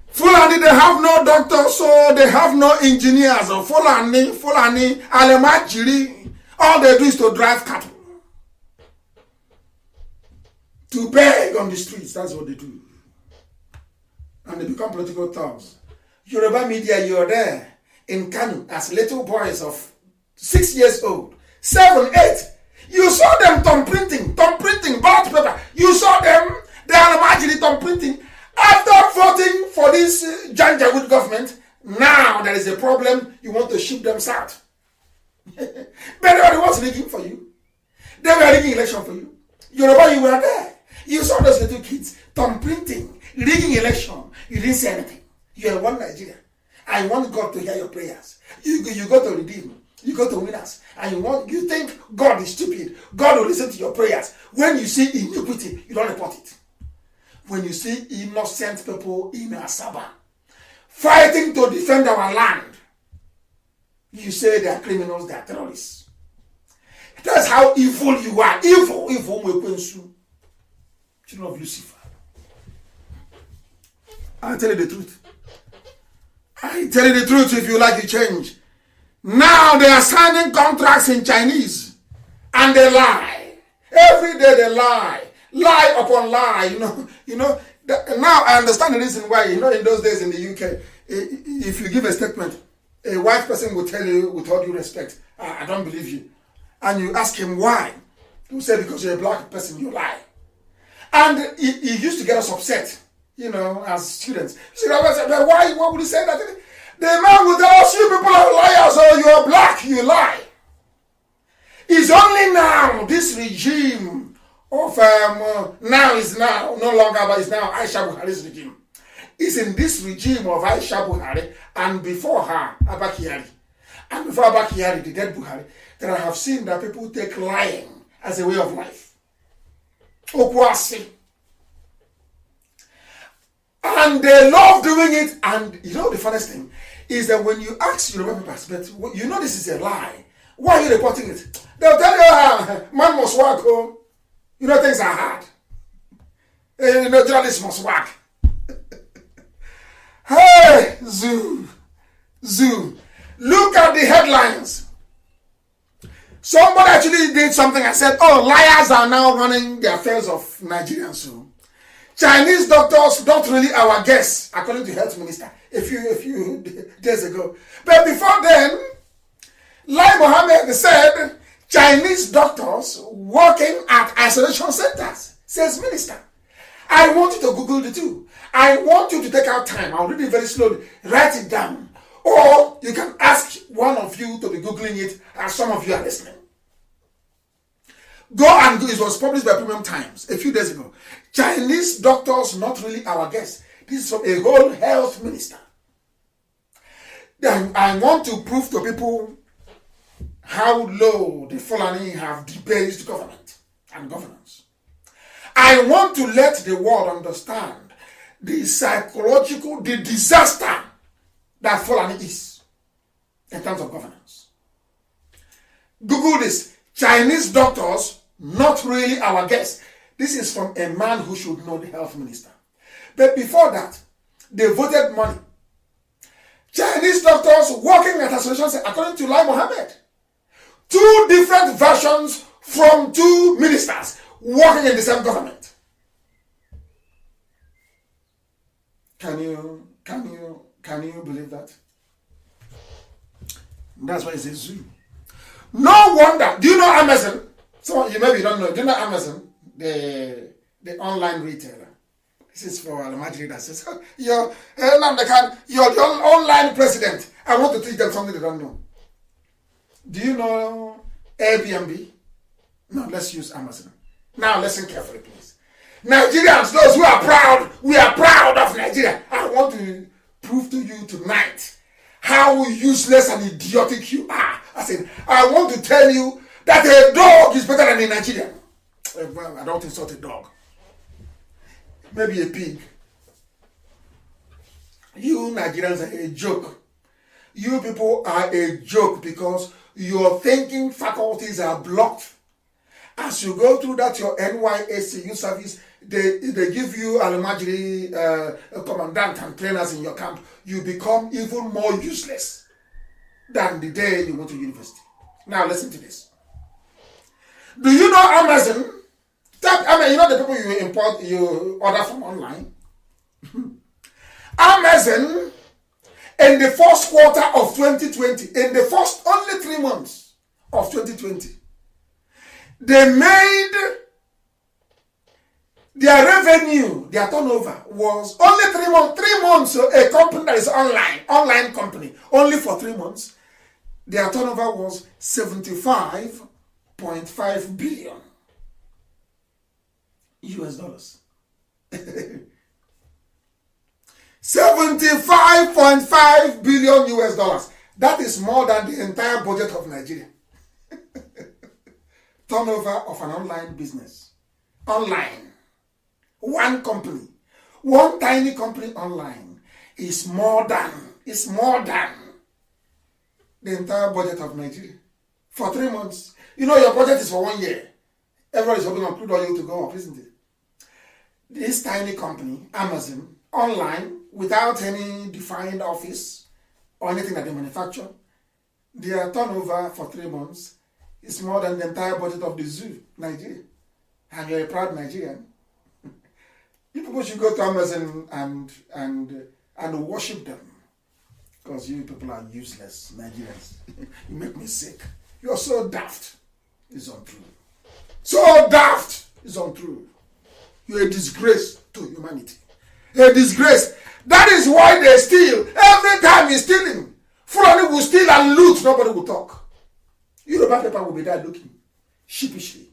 Speaker 1: Fulani, they have no doctors, so they have no engineers. Or Fulani, Alemajiri, all they do is to drive cattle. To beg on the streets, that's what they do. And they become political thugs. Yoruba media, you're there in Kanu as little boys of 6 years old, 7, 8. You saw them thumb printing, ballot paper. You saw them, they are Alemajiri thumb printing. After voting for this Janjaweed government, now there is a problem. You want to ship them south. But everybody was rigging for you. They were rigging election for you. Yoruba, you were there. You saw those little kids thumb printing, rigging election. You didn't say anything. You are one Nigeria. I want God to hear your prayers. You go to redeem. You go to winners. And you think God is stupid. God will listen to your prayers. When you see iniquity, you don't report it. When you see innocent people in Asaba fighting to defend our land, you say they are criminals, they are terrorists. That's how evil you are. Evil. Children of Lucifer. I tell you the truth. I tell you the truth if you like to change. Now they are signing contracts in Chinese and they lie. Every day they lie. Lie upon lie, now I understand the reason why, in those days in the UK, if you give a statement, a white person will tell you with all due respect, I don't believe you. And you ask him why. He will say, because you're a black person, you lie. And he used to get us upset, as students. So why would he say that? The man will tell us, you people are liars, or you are black, you lie. It's only now, this regime of now is now no longer, but it's now Aisha Buhari's regime. It's in this regime of Aisha Buhari and before her Abba Kyari, and before Abba Kyari, the dead Buhari, that I have seen that people take lying as a way of life. Okwasi. And they love doing it. And the funniest thing is that when you ask Yoruba people, but this is a lie. Why are you reporting it? They'll tell you, man must work home. Things are hard. Journalists must work. Hey, Zoo. Look at the headlines. Somebody actually did something and said, oh, liars are now running the affairs of Nigerians. So Chinese doctors not really our guests, according to health minister a few days ago. But before then, Lai Mohammed said Chinese doctors working at isolation centers, says minister. I want you to Google the two. I want you to take out time. I'll read it very slowly. Write it down. Or you can ask one of you to be Googling it as some of you are listening. Go and do it. It was published by Premium Times a few days ago. Chinese doctors not really our guests. This is from a whole health minister. Then I want to prove to people how low the Fulani have debased government and governance. I want to let the world understand the disaster that Fulani is in terms of governance. Google this. Chinese doctors, not really our guests. This is from a man who should know, the health minister. But before that, they voted money. Chinese doctors working at associations, according to Lai Mohammed. Two different versions from two ministers working in the same government. Can you believe that? That's why it's a zoo. No wonder. Do you know Amazon? So you maybe don't know. Do you know Amazon? The online retailer. This is for Almajiri that says, you're the online president. I want to teach them something they don't know. Do you know Airbnb? No, let's use Amazon. Now listen carefully, please. Nigerians, those who are proud, we are proud of Nigeria. I want to prove to you tonight how useless and idiotic you are. I want to tell you that a dog is better than a Nigerian. Well, I don't insult a dog. Maybe a pig. You Nigerians are a joke. You people are a joke because your thinking faculties are blocked. As you go through that, your NYSCU service, they give you Almajiri commandant and trainers in your camp. You become even more useless than the day you went to university. Now listen to this. Do you know Amazon? You know the people you order from online? Amazon, in the first quarter of 2020, in the first only 3 months of 2020, they made their revenue, their turnover was only 3 months. 3 months, a company that is online company, only for 3 months, their turnover was 75.5 billion US dollars. 75.5 billion US dollars. That is more than the entire budget of Nigeria. Turnover of an online business. Online. One company. One tiny company online is more than the entire budget of Nigeria. For 3 months. You know your budget is for 1 year. Everybody's hoping on crude oil to go up, isn't it? This tiny company, Amazon, online, without any defined office or anything that they manufacture, their turnover for 3 months is more than the entire budget of the zoo, Nigeria. And you're a proud Nigerian. You people should go to Amazon and worship them. Because you people are useless Nigerians. You make me sick. You're so daft. It's untrue. So daft is untrue. You're a disgrace to humanity. A disgrace. That is why they steal. Every time he's stealing, Fulani will steal and loot. Nobody will talk. Yoruba people will be there looking sheepishly.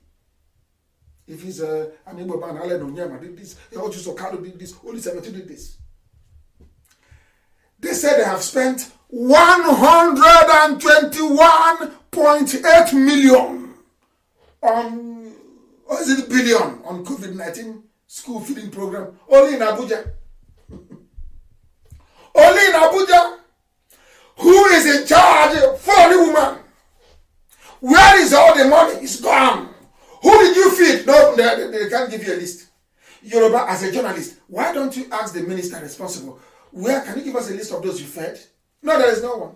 Speaker 1: If he's an Igbo man, Allen Onyema did this, Oju Sokalo did this, Oli 17 did this. They said they have spent 121.8 million on, or is it billion, on COVID-19 school feeding program, only in Abuja. Only in Abuja. Who is in charge? Fulani woman. Where is all the money? It's gone. Who did you feed? No, they can't give you a list. Yoruba, as a journalist, why don't you ask the minister responsible? Where can you give us a list of those you fed? No, there is no one.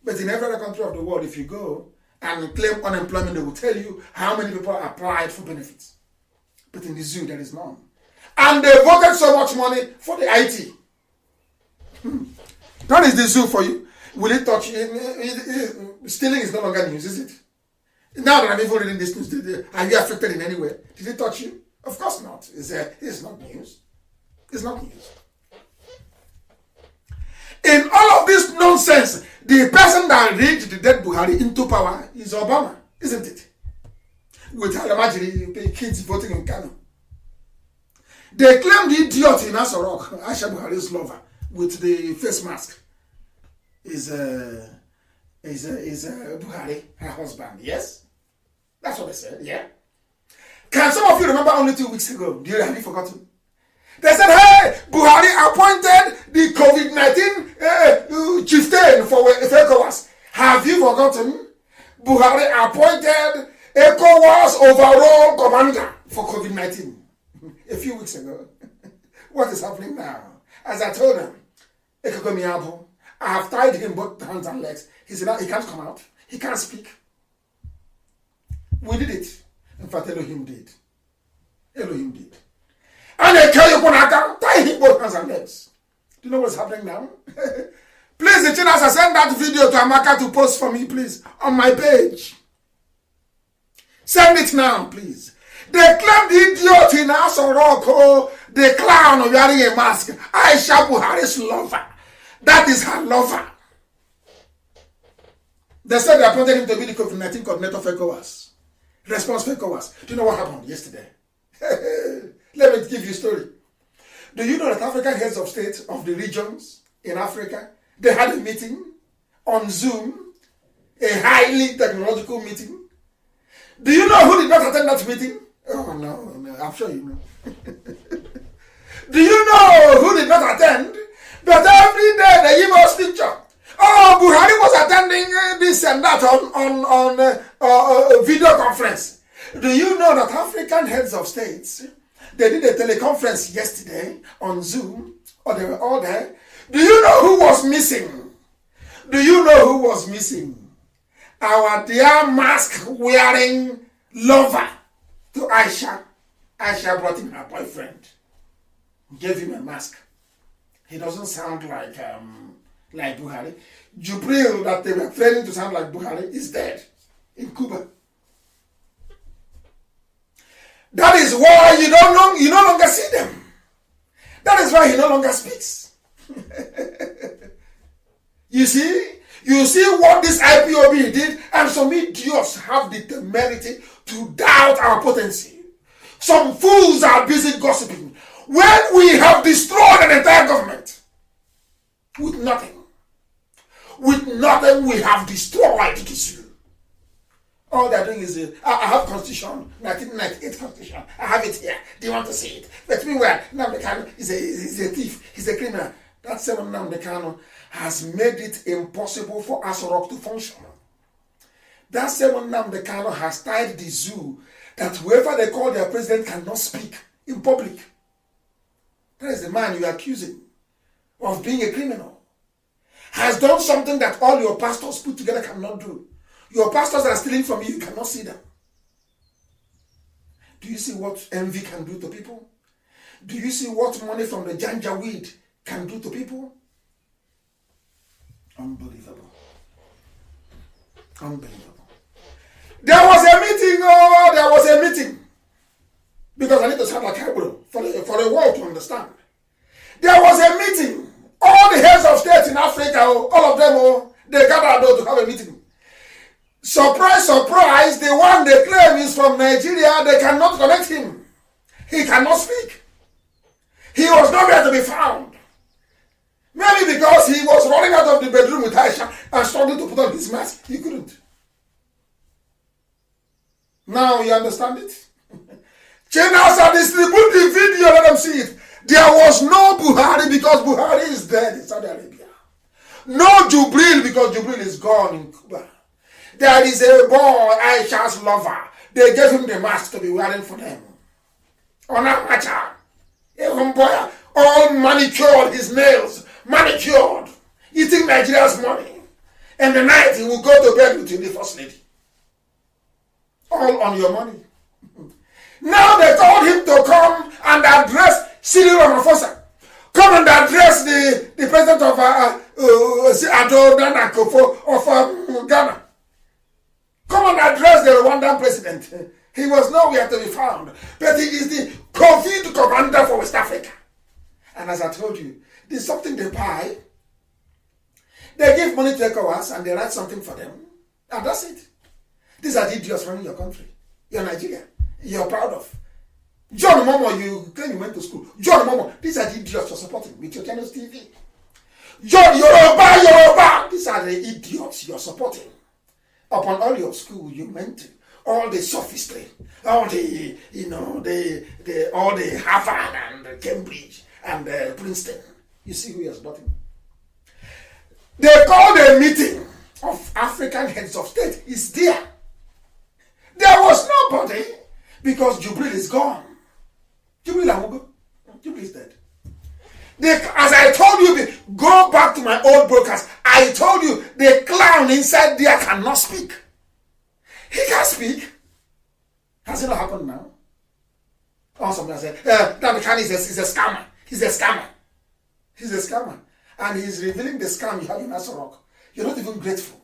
Speaker 1: But in every other country of the world, if you go and claim unemployment, they will tell you how many people applied for benefits. But in the zoo, there is none. and they voted so much money for the IT. That is the zoo for you. Will it touch you? Stealing is no longer news, is it? Now that I'm even reading this news, are you affected in any way? Did it touch you? Of course not. It's not news. It's not news. In all of this nonsense, the person that rigged the dead Buhari into power is Obama, isn't it? With Alamajiri kids voting in Kano. They claim the idiot in Asorok, Aisha Buhari's lover, with the face mask, is Buhari, her husband. Yes? That's what they said, yeah? Can some of you remember only 2 weeks ago? Have you forgotten? They said, hey, Buhari appointed the COVID-19 chieftain for ECOWAS. Have you forgotten? Buhari appointed ECOWAS overall commander for COVID-19 a few weeks ago. What is happening now? As I told them, I have tied him both hands and legs. He said, he can't come out. He can't speak. We did it. In fact, Elohim did. Elohim did. And they tell you, tie him both hands and legs. Do you know what's happening now? Please, the channel, send that video to Amaka to post for me, please, on my page. Send it now, please. They claim the idiot in Asorok, the clown wearing a mask, Aisha Buhari's lover. That is her lover. They said they appointed him to be the COVID-19 coordinator for ECOWAS. Response for ECOWAS. Do you know what happened yesterday? Let me give you a story. Do you know that African heads of state of the regions in Africa, they had a meeting on Zoom, a highly technological meeting? Do you know who did not attend that meeting? Oh, no, I'm sure you know. Do you know who did not attend? But every day they give us picture. Oh, Buhari was attending this and that on video conference. Do you know that African heads of states, they did a teleconference yesterday on Zoom, or they were all there? Do you know who was missing? Do you know who was missing? Our dear mask-wearing lover to Aisha. Aisha brought in her boyfriend, gave him a mask. He doesn't sound like Buhari. Jubril, that they were failing to sound like Buhari, is dead in Cuba. That is why you no longer see them. That is why he no longer speaks. You see what this IPOB did, and some idiots have the temerity to doubt our potency. Some fools are busy gossiping when we have destroyed an entire government with nothing. With nothing, we have destroyed this. All they're doing is, I have Constitution, 1998 Constitution. I have it here. Do you want to see it? But meanwhile, Nnamdi Kanu is a thief. He's a criminal. That same Nnamdi Kanu has made it impossible for Asorok to function. That same Nnamdi Kanu has tied the zoo that whoever they call their president cannot speak in public. That is the man you are accusing of being a criminal. Has done something that all your pastors put together cannot do. Your pastors are stealing from you, you cannot see them. Do you see what envy can do to people? Do you see what money from the ganja weed can do to people? Unbelievable. Unbelievable. There was a meeting. Because I need to sound like Hebrew for the world to understand. There was a meeting. All the heads of state in Africa, all of them, they gathered to have a meeting. Surprise, surprise, the one they claim is from Nigeria, they cannot connect him. He cannot speak. He was nowhere to be found. Maybe because he was running out of the bedroom with Aisha and struggling to put on his mask. He couldn't. Now you understand it? Channels are distribute the video, let them see it. There was no Buhari because Buhari is dead in Saudi Arabia. No Jubril because Jubril is gone in Cuba. There is a boy, Aisha's lover. They gave him the mask to be wearing for them. Onamacha, a boy, all manicured, his nails manicured, eating Nigeria's money. And the night he will go to bed with the first lady. All on your money. Now they told him to come and address Cyril Ramaphosa, come and address the president of Ado Nana Akufo of Ghana. Come and address the Rwandan president. He was nowhere to be found. But he is the COVID commander for West Africa. And as I told you, there's something they buy. They give money to ECOWAS and they write something for them. And that's it. These are the idiots running your country. You're Nigeria. You're proud of. John Momo, you claim you went to school. John Momo, these are the idiots you're supporting with your channel's TV. John Yoruba, these are the idiots you're supporting. Upon all your school you went to, all the sophistry, all the, all the Harvard and Cambridge and Princeton. You see who you're supporting. They called a meeting of African heads of state. It's there. There was nobody because Jubril is gone. Jubril is dead. As I told you, go back to my old broadcast. I told you the clown inside there cannot speak. He can't speak. Has it not happened now? Or somebody said, Nnamdi Kanu is a scammer. He's a scammer. He's a scammer. And he's revealing the scam you have in Asorok. You're not even grateful.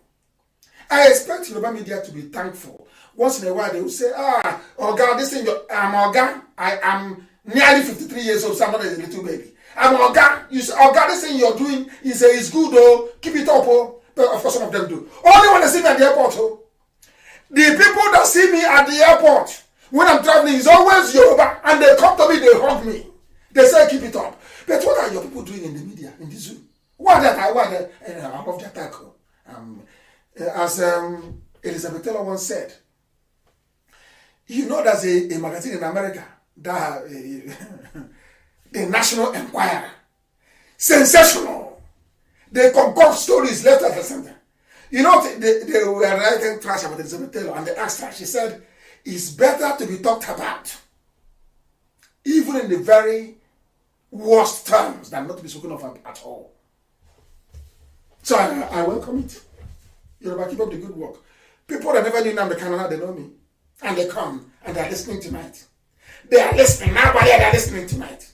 Speaker 1: I expect Yoruba media to be thankful. Once in a while they will say, oh God, this thing, I'm Oga. I am nearly 53 years old, so I'm not a little baby. I'm Oga. You say, Oga, this thing you're doing is good, oh. Keep it up, oh. But of course some of them do. Only when they see me at the airport, oh. The people that see me at the airport when I'm traveling is always Yoruba, and they come to me, they hug me. They say, keep it up. But what are your people doing in the media, in the zoo? What are they? I'm of the attack. As Elizabeth Taylor once said, you know there's a magazine in America, that the National Enquirer. Sensational. They concoct stories left at the center. You know, they were writing trash about Elizabeth Taylor, and they asked her, she said, it's better to be talked about, even in the very worst terms, than not to be spoken of at all. So I welcome it. Yoruba, keep up the good work. People that never knew Nnamdi Kanu, they know me. And they come, and they're listening tonight. They are listening, now, but they're listening tonight.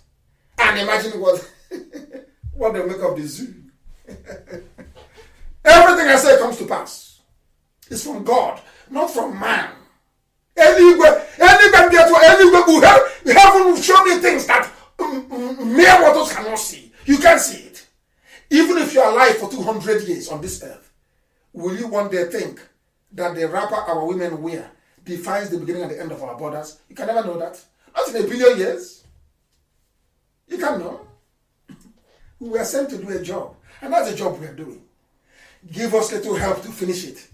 Speaker 1: And imagine what they make of the zoo. Everything I say comes to pass. It's from God, not from man. Anywhere you haven't shown me things that mere mortals cannot see. You can't see it. Even if you're alive for 200 years on this earth, will you one day think that the wrapper our women wear defines the beginning and the end of our borders? You can never know that. Not in a billion years. You can't know. We were sent to do a job, and that's the job we are doing. Give us little help to finish it.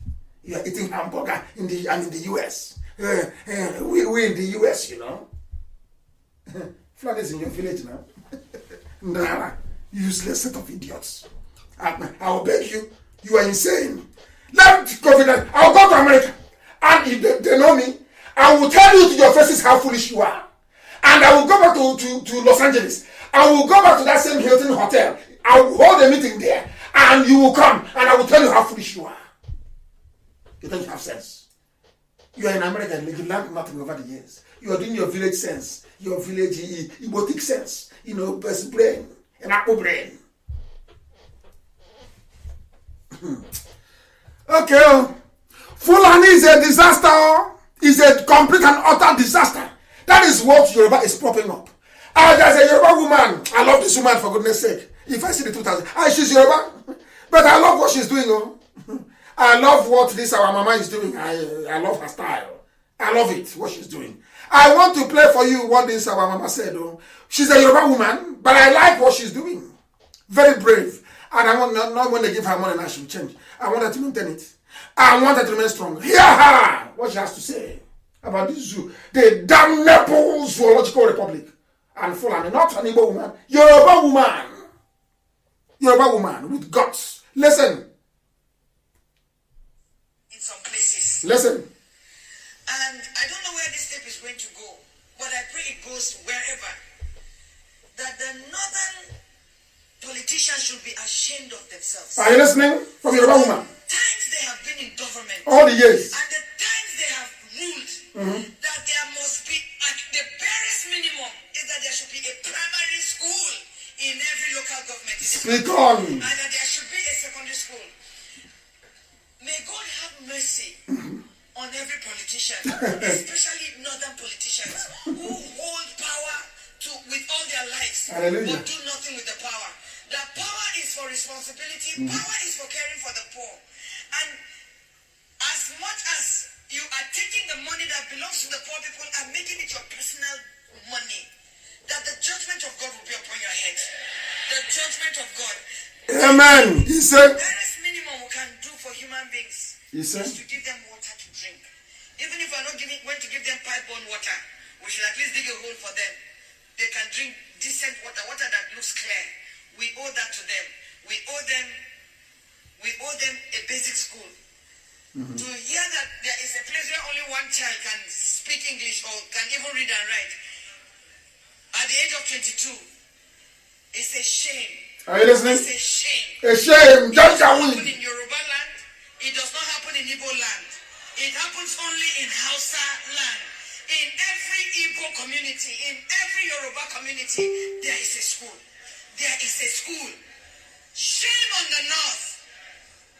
Speaker 1: You are eating hamburger in the US. We in the US, you know. Flood is in your village now. Nah, useless set of idiots. I'll beg you, you are insane. Let COVID, I'll go to America. And if they know me, I will tell you to your faces how foolish you are. And I will go back to Los Angeles. I will go back to that same Hilton hotel. I will hold a meeting there. And you will come. And I will tell you how foolish you are. You think you have sense. You are in America and you learned nothing over the years. You are doing your village sense. Your village emotic sense. You know, best brain. An apple brain. Okay. Fulani is a disaster. Is a complete and utter disaster. That is what Yoruba is propping up. There's a Yoruba woman. I love this woman, for goodness sake. If I see the 2000, she's Yoruba. But I love what she's doing. Oh. I love what this our mama is doing. I love her style. I love it, what she's doing. I want to play for you what this our mama said. Oh. She's a Yoruba woman, but I like what she's doing. Very brave. And I want not when they give her money now she will change. I want her to maintain it. I want her to remain strong. Hear her! What she has to say about this zoo. The damnable Zoological Republic. And Fulani, not an Igbo woman. Yoruba woman. Yoruba woman with guts. Listen.
Speaker 2: In some places.
Speaker 1: Listen.
Speaker 2: And I don't know where this tape is going to go, but I pray it goes wherever. That the northern politicians should be ashamed of themselves.
Speaker 1: Are you listening? From Yoruba woman.
Speaker 2: Times they have been in government.
Speaker 1: All the years.
Speaker 2: And the times they have ruled, that there must be, at the barest minimum, is that there should be a primary
Speaker 1: Speak on.
Speaker 2: And that there should be a secondary school. May God have mercy on every politician, especially northern politicians who hold power with all their lives,
Speaker 1: Hallelujah.
Speaker 2: but do nothing with the power. The power is for responsibility. Power is for caring for the poor. And as much as you are taking the money that belongs to the poor people and making it your personal money, that the judgment of God will be upon your head. The judgment of God.
Speaker 1: Amen. He said,
Speaker 2: the barest minimum we can do for human beings is to give them water to drink. Even if we're not going to give them pipe-borne water, we should at least dig a hole for them. They can drink decent water, water that looks clear. We owe that to them. We owe them a basic school. To hear that there is a place where only one child can speak English or can even read and write at the age of 22, it's a shame.
Speaker 1: Are you listening?
Speaker 2: It's a shame.
Speaker 1: A shame.
Speaker 2: It does not happen in Yoruba land. It does not happen in Igbo land. It happens only in Hausa land. In every Igbo community, in every Yoruba community, there is a school. There is a school. Shame on the north.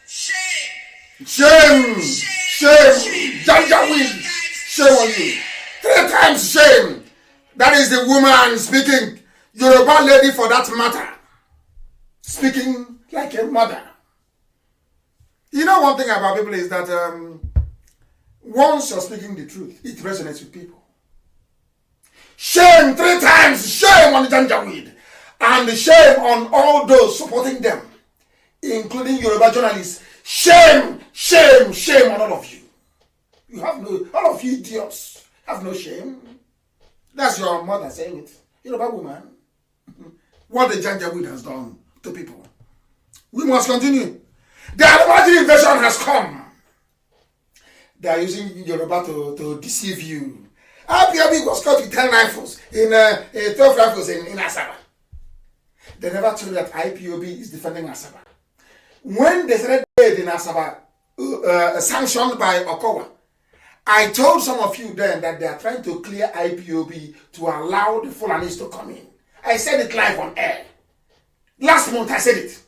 Speaker 2: Shame.
Speaker 1: Shame. Shame. Janjaweed. Shame on you. 3 times shame. That is the woman speaking. Yoruba lady for that matter. Speaking like a mother. You know one thing about people is that once you're speaking the truth, it resonates with people. Shame 3 times. Shame on the Janjaweed. And shame on all those supporting them, including Yoruba journalists. Shame, shame, shame on all of you. You have no, all of you idiots have no shame. That's your mother saying it. Yoruba woman. What the Janjaweed has done to people. We must continue. The Almighty invasion has come. They are using Yoruba to deceive you. IPOB was caught with 10 rifles, 12 rifles in Asaba. They never told you that IPOB is defending Asaba. When they started in Asaba, sanctioned by Okowa, I told some of you then that they are trying to clear IPOB to allow the Fulanis to come in. I said it live on air. Last month I said it.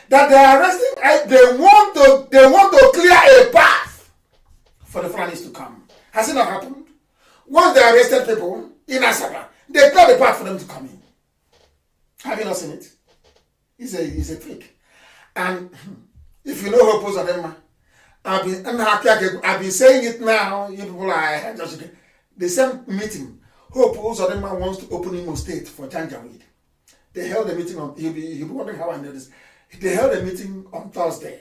Speaker 1: That they are arresting, they want to clear a path for the Fulanis to come. Has it not happened? Once they arrested people in Asaba, they cleared the path for them to come in. Have you not seen it? It's a trick. And if you know who opposed them, I've been saying it now. You people are just the same meeting. Hope Uzodinma wants to open Imo State for Janjaweed. They held a meeting on. You'll be wondering how I know this. They held a meeting on Thursday,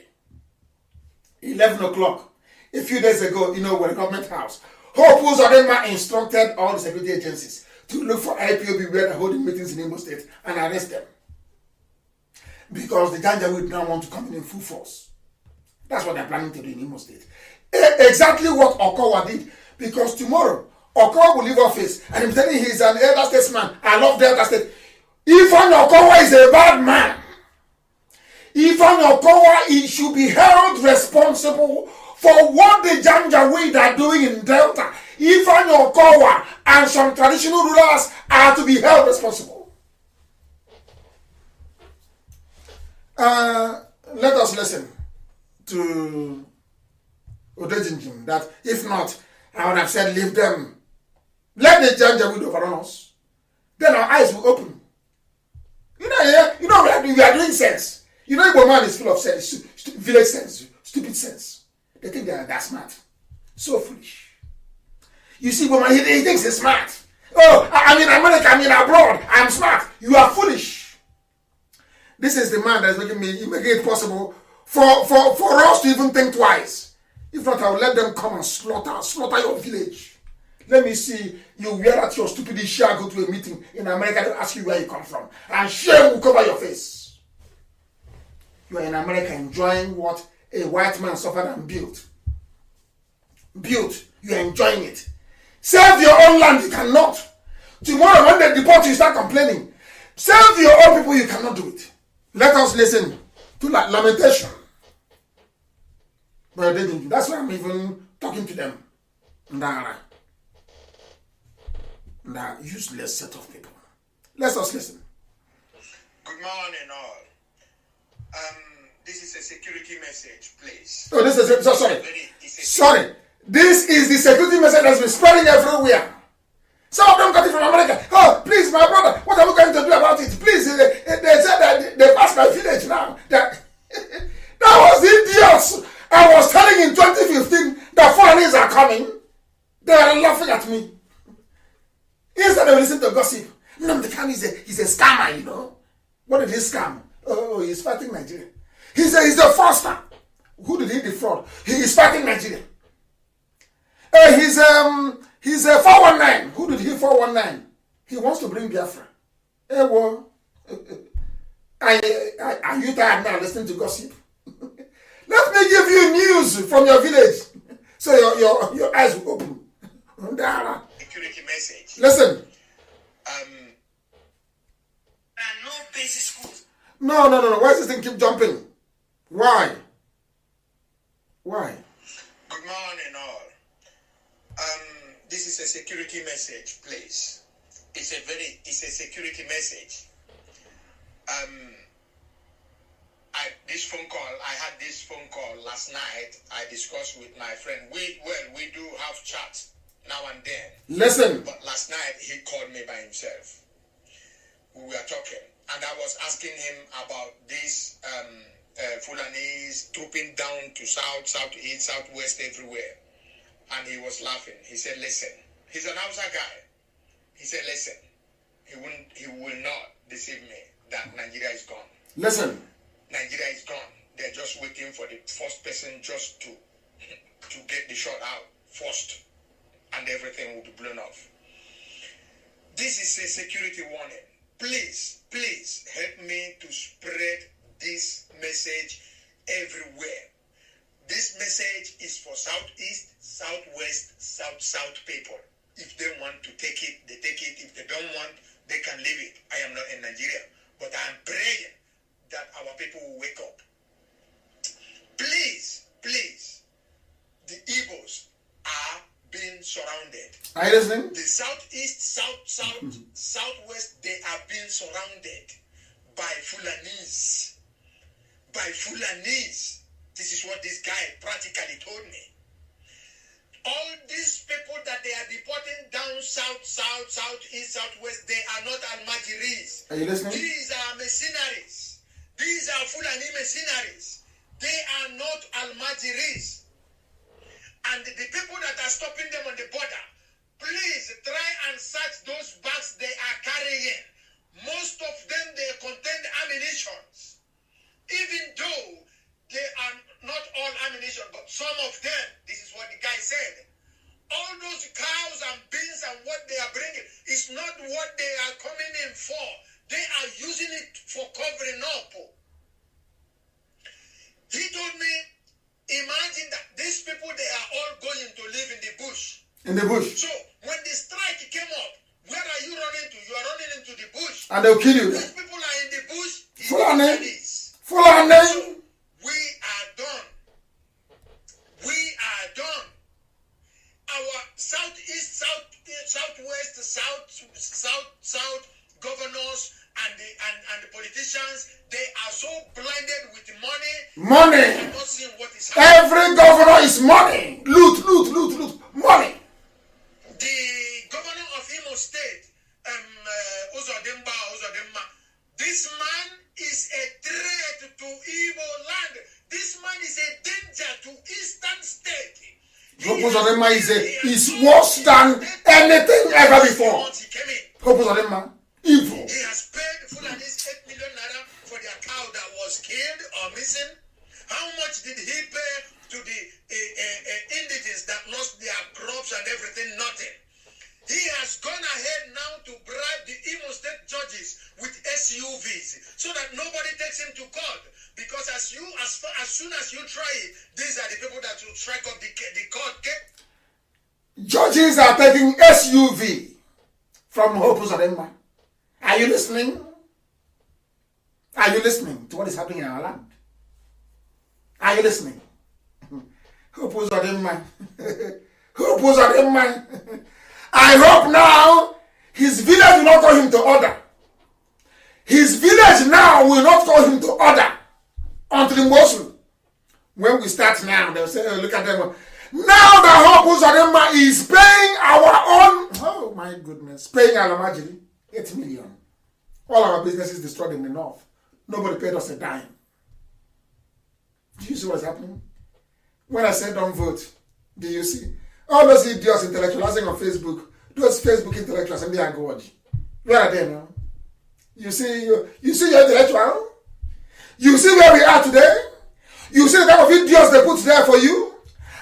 Speaker 1: 11 o'clock. A few days ago, we're in government house. Hope Uzodinma instructed all the security agencies to look for IPOB where they're holding meetings in Imo State and arrest them. Because the Janjaweed now want to come in full force. That's what they're planning to do in Imo State. Exactly what Okowa did. Because tomorrow, Okowa will leave office and I'm telling you he's an elder statesman. I love Delta State. Ifan Okowa is a bad man. Ifan Okowa, he should be held responsible for what the Janjaweed are doing in Delta. Ifan Okowa and some traditional rulers are to be held responsible. Let us listen to Odejinjim that if not, I would have said leave them. Let the Janjaweed overrun us. Then our eyes will open. We are doing sense. Igbo man is full of sense, village sense, stupid sense. They think they're smart. So foolish. You see, Igbo man, he thinks he's smart. Oh, I'm in America, I'm in abroad, I'm smart. You are foolish. This is the man that is making it possible for us to even think twice. If not, I will let them come and slaughter your village. Let me see you wear out your stupid shirt, go to a meeting in America, they'll ask you where you come from. And shame will cover your face. You are in America enjoying what a white man suffered and built. You are enjoying it. Save your own land, you cannot. Tomorrow when they deport you, start complaining. Save your own people, you cannot do it. Let us listen to lamentation. But they didn't. That's why I'm even talking to them. That useless set of people. Let us listen.
Speaker 2: Good morning, all. This is a security message, please.
Speaker 1: Oh, this is sorry. This is the security message that's been spreading everywhere. Some of them got it from America. Oh, please, my brother, what are we going to do about it? Please, they said that they passed my village now. That was the idiots. I was telling in 2015 that foreigners are coming. They are laughing at me. Instead of listening to gossip. Nnamdi Kanu is a scammer, you know. What did he scam? Oh, he's fighting Nigeria. He's the fraudster. Who did he defraud? He is fighting Nigeria. He's a 419. Who did he 419? He wants to bring Biafra. Hey, well, are you tired now listening to gossip? Let me give you news from your village, so your eyes will open.
Speaker 2: Security message.
Speaker 1: Listen.
Speaker 2: There are no basic schools.
Speaker 1: No. Why does this thing keep jumping? Why?
Speaker 2: Good morning, all. This is a security message, please. It's a security message. I had this phone call last night. I discussed with my friend. We do have chats now and then.
Speaker 1: Listen.
Speaker 2: But last night he called me by himself. We were talking, and I was asking him about this Fulanese trooping down to south, southeast, southwest, everywhere. And he was laughing. He said, listen, he's an Hausa guy. He said, listen, he will not deceive me that Nigeria is gone.
Speaker 1: Listen.
Speaker 2: Nigeria is gone. They're just waiting for the first person just to get the shot out first, and everything will be blown off. This is a security warning. Please help me to spread this message everywhere. This message is for Southeast, Southwest, South people. If they want to take it, they take it. If they don't want, they can leave it. I am not in Nigeria, but I am praying that our people will wake up. Please, the Igbos are being surrounded.
Speaker 1: Are you listening?
Speaker 2: The Southeast, Southwest, they are being surrounded by Fulanese. This is what this guy practically told me. All these people that they are deporting down south, southeast, southwest, they are not Almajiris.
Speaker 1: Are you listening?
Speaker 2: These are mercenaries. These are Fulani mercenaries. They are not Almajiris. And the people that are stopping them on the border, please try and search those bags they are carrying. Most of them, they contain ammunition. Even though they are not all ammunition, but some of them, this is what the guy said. All those cows and beans and what they are bringing is not what they are coming in for. They are using it for covering up. He told me, imagine that these people, they are all going to live in the bush.
Speaker 1: In the bush.
Speaker 2: So when the strike came up, where are you running to? You are running into the bush.
Speaker 1: And they'll kill you.
Speaker 2: These people are in the bush.
Speaker 1: Fulani.
Speaker 2: So we are done. Our southeast, southwest, south governors and the politicians, they are so blinded with money.
Speaker 1: Money.
Speaker 2: They are not seeing what is happening.
Speaker 1: Every governor is money. Loot. Money.
Speaker 2: The governor of Imo State, Uzodimma, this man is a threat to Igbo land. This man is a danger to Eastern State.
Speaker 1: Uzodimma is worse than anything ever before. Uzodimma, evil.
Speaker 2: He has paid Fulanis 8 million naira for their cow that was killed or missing. How much did he pay to the indigents that lost their crops and everything? Nothing. He has gone ahead now to bribe the Imo State judges with SUVs so that nobody takes him to court. Because as soon as you try it, these are the people that will strike up the court.
Speaker 1: Judges are taking SUV from Hope Uzodimma. Are you listening? Are you listening to what is happening in our land? Are you listening? Hope Uzodimma. Hope Uzodimma. I hope now his village will not call him to order. His village now will not call him to order. until the Mosul. When we start now, they'll say, oh, look at them. Now the whole Uzodema is paying our own, oh my goodness, paying Alamajiri 8 million. All our businesses destroyed in the north. Nobody paid us a dime. Do you see what's happening? When I said don't vote, do you see? All those idiots intellectualizing on Facebook, those Facebook intellectuals, and they are God. Where are they now? You see your intellectual? You see where we are today? You see the type of videos they put there for you?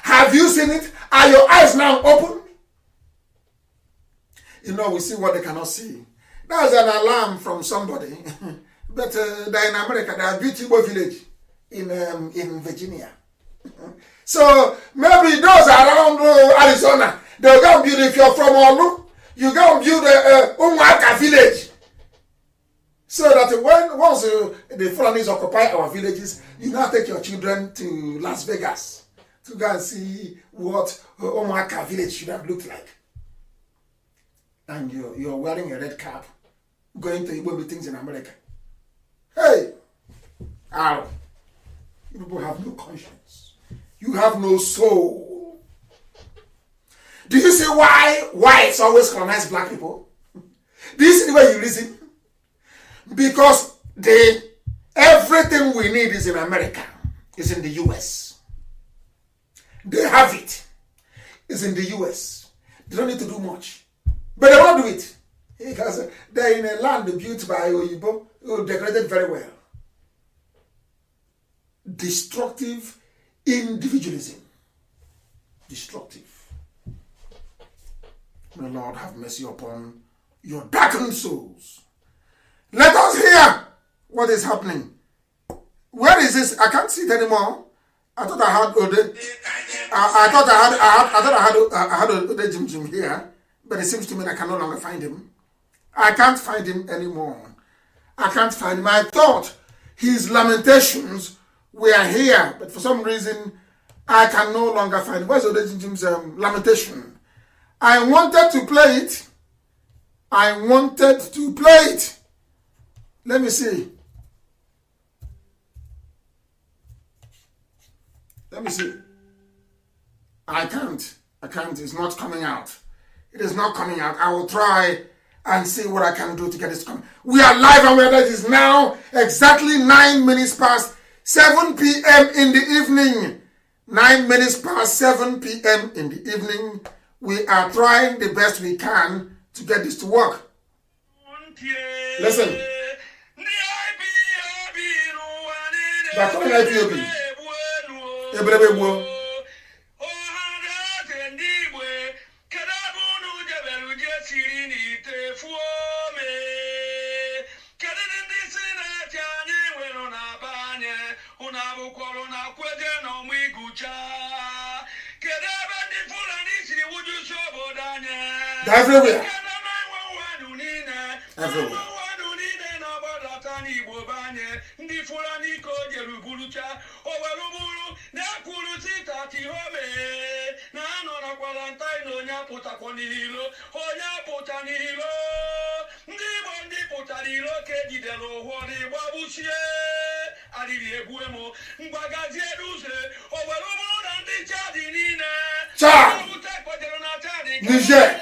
Speaker 1: Have you seen it? Are your eyes now open? You know, we see what they cannot see. That's an alarm from somebody. But they're in America. They're a beautiful village in Virginia. So maybe those around Arizona, they'll go and build, if you're from Olu, you go and build a Umwaka village. So that once the foreigners occupy our villages, you now take your children to Las Vegas to go and see what Omaka village should have looked like. And you're wearing a red cap, going to Igbo meetings in America. Hey! Ow! You people have no conscience. You have no soul. Do you see why whites always colonize black people? Do you see the way you reason? Because everything we need is in America, is in the US. They have it. It's in the US. They don't need to do much. But they won't do it. Because they're in a land built by Oyibo, who decorated very well. Destructive individualism. Destructive. May the Lord have mercy upon your darkened souls. Let us hear what is happening. Where is this? I can't see it anymore. I thought I had Ode. I had Ode Jim here, but it seems to me I can no longer find him. I can't find him anymore. I can't find him. I thought his lamentations were here, but for some reason I can no longer find him. Where's Ode Jim's lamentation? I wanted to play it. Let me see. I can't. It's not coming out. It is not coming out. I will try and see what I can do to get this coming. We are live and it is now exactly 9 minutes past 7 p.m. in the evening. 9 minutes past 7 p.m. in the evening. We are trying the best we can to get this to work. Listen. Bakoni IPOB. Ebrebe. Everywhere. Everywhere. Niger.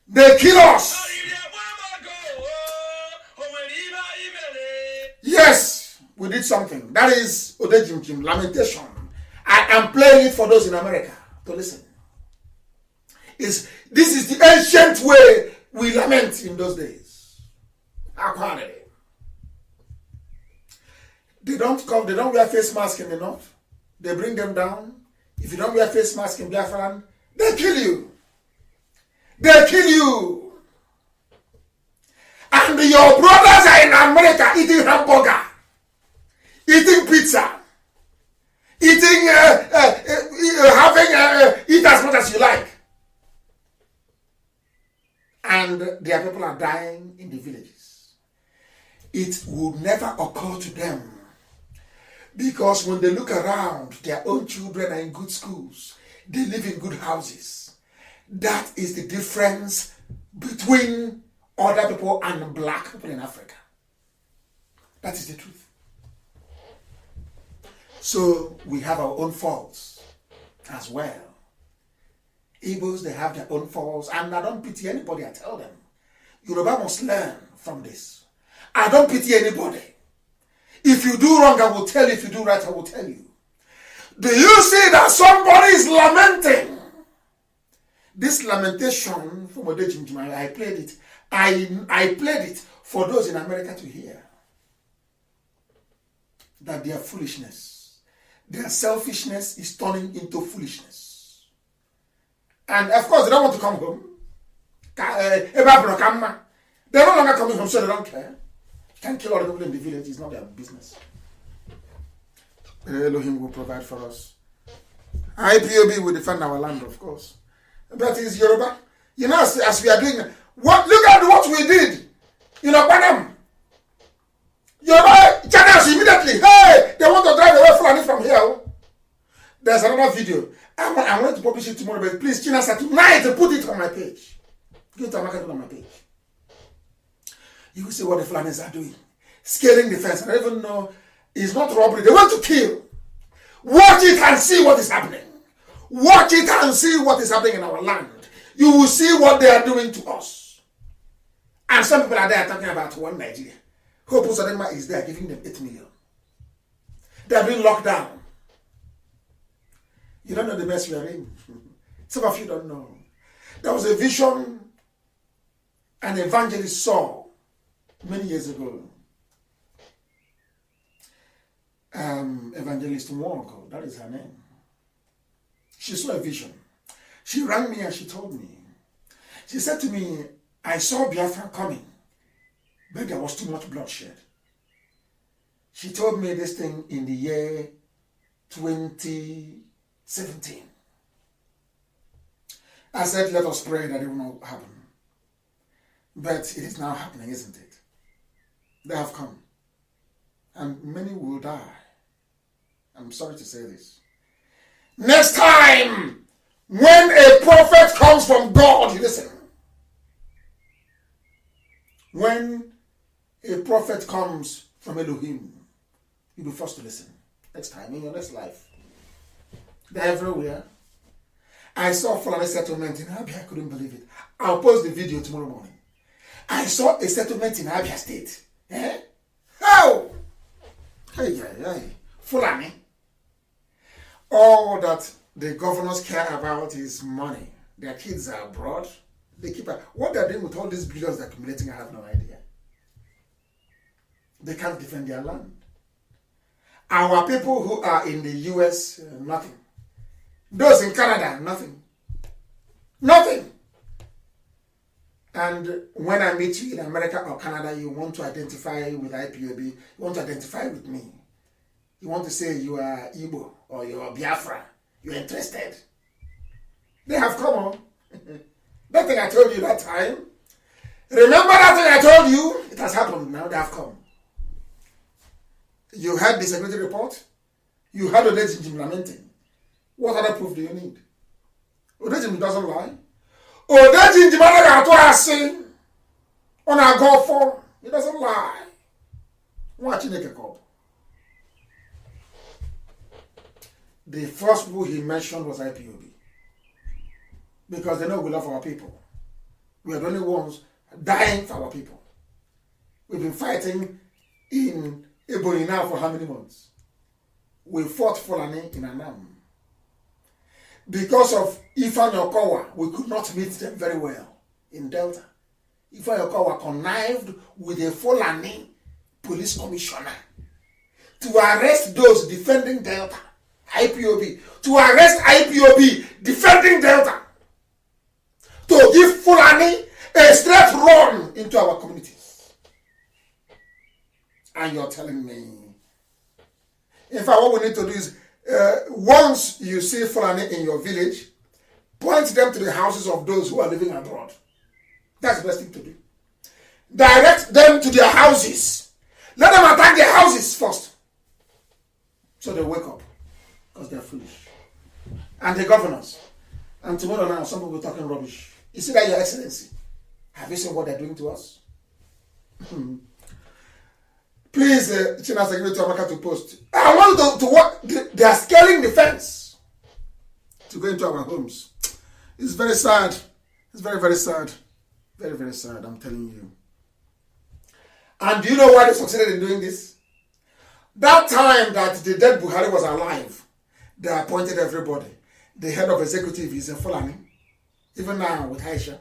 Speaker 1: They kill us. Yes, we did something. That is Odejimjim lamentation. I am playing it for those in America to listen. This is the ancient way we lament in those days. They don't wear face masks in the north. They bring them down, If you don't wear face mask in Biafran, they kill you. They kill you. And your brothers are in America eating hamburger, eating pizza, eating, eat as much as you like. And their people are dying in the villages. It would never occur to them. Because when they look around, their own children are in good schools. They live in good houses. That is the difference between other people and black people in Africa. That is the truth. So we have our own faults as well. Igbos, they have their own faults, and I don't pity anybody, I tell them. Yoruba must learn from this. I don't pity anybody. If you do wrong, I will tell you. If you do right, I will tell you. Do you see that somebody is lamenting? This lamentation from Odejimjima, I played it. I played it for those in America to hear. That their foolishness, their selfishness is turning into foolishness. And of course, they don't want to come home. They're no longer coming home, so they don't care. Can't kill all the people in the village, it's not their business. Elohim will provide for us. IPOB will defend our land, of course. But it's Yoruba. You know, as we are doing, look at what we did. You know, Panam. Yoruba channels immediately. Hey, they want to drive away Fulani from here. There's another video. I want to publish it tomorrow, but please, Chinasa, tonight, put it on my page. Get a market on my page. You will see what the Fulanis are doing. Scaling the fence. I don't even know. It's not robbery. They want to kill. Watch it and see what is happening. Watch it and see what is happening in our land. You will see what they are doing to us. And some people are there talking about one Nigeria. Hope Uzodinma is there giving them 8 million. They are being locked down. You don't know the mess we are in. Some of you don't know. There was a vision an evangelist saw many years ago. Evangelist Mwoko, that is her name. She saw a vision. She rang me and she told me. She said to me, I saw Biafra coming, but there was too much bloodshed. She told me this thing in the year 2017. I said, let us pray that it will not happen. But it is now happening, isn't it? They have come. And many will die. I'm sorry to say this. Next time, when a prophet comes from God, you listen. When a prophet comes from Elohim, you'll be forced to listen. Next time, in your next life. They're everywhere. I saw Fulani settlement in Abia. I couldn't believe it. I'll post the video tomorrow morning. I saw a settlement in Abia State. Eh? How? Hey. Fulani. All that the governors care about is money. Their kids are abroad. They keep what they're doing with all these billions they're accumulating, I have no idea. They can't defend their land. Our people who are in the US, nothing. Those in Canada, nothing. Nothing. And when I meet you in America or Canada, you want to identify with IPOB, you want to identify with me. You want to say you are Igbo or you are Biafra. You're interested. They have come on. That thing I told you that time. Remember that thing I told you? It has happened now. They have come. You heard the security report. You heard Odejim lamenting. What other proof do you need? Odejim doesn't lie. Odejim on a go for. He doesn't lie. Watching a cop. The first people he mentioned was IPOB. Because they know we love our people. We are the only ones dying for our people. We've been fighting in Ebony now for how many months? We fought Fulani in Anam. Because of Ifan Okowa, we could not meet them very well in Delta. Ifan Okowa connived with a Fulani police commissioner to arrest those defending Delta IPOB, to arrest IPOB defending Delta, to give Fulani a straight run into our communities. And you're telling me, in fact, what we need to do is, once you see Fulani in your village, point them to the houses of those who are living abroad. That's the best thing to do. Direct them to their houses. Let them attack their houses first. So they wake up. Because they're foolish. And the governors. And tomorrow now, some people talking rubbish. You see that, Your Excellency? Have you seen what they're doing to us? Please, China Secretary Amaka to post. I want to what they are scaling the fence to go into our homes. It's very sad. It's very, very sad. Very, very sad, I'm telling you. And do you know why they succeeded in doing this? That time that the dead Buhari was alive, they appointed everybody. The head of executive is a Fulani. Even now with Aisha.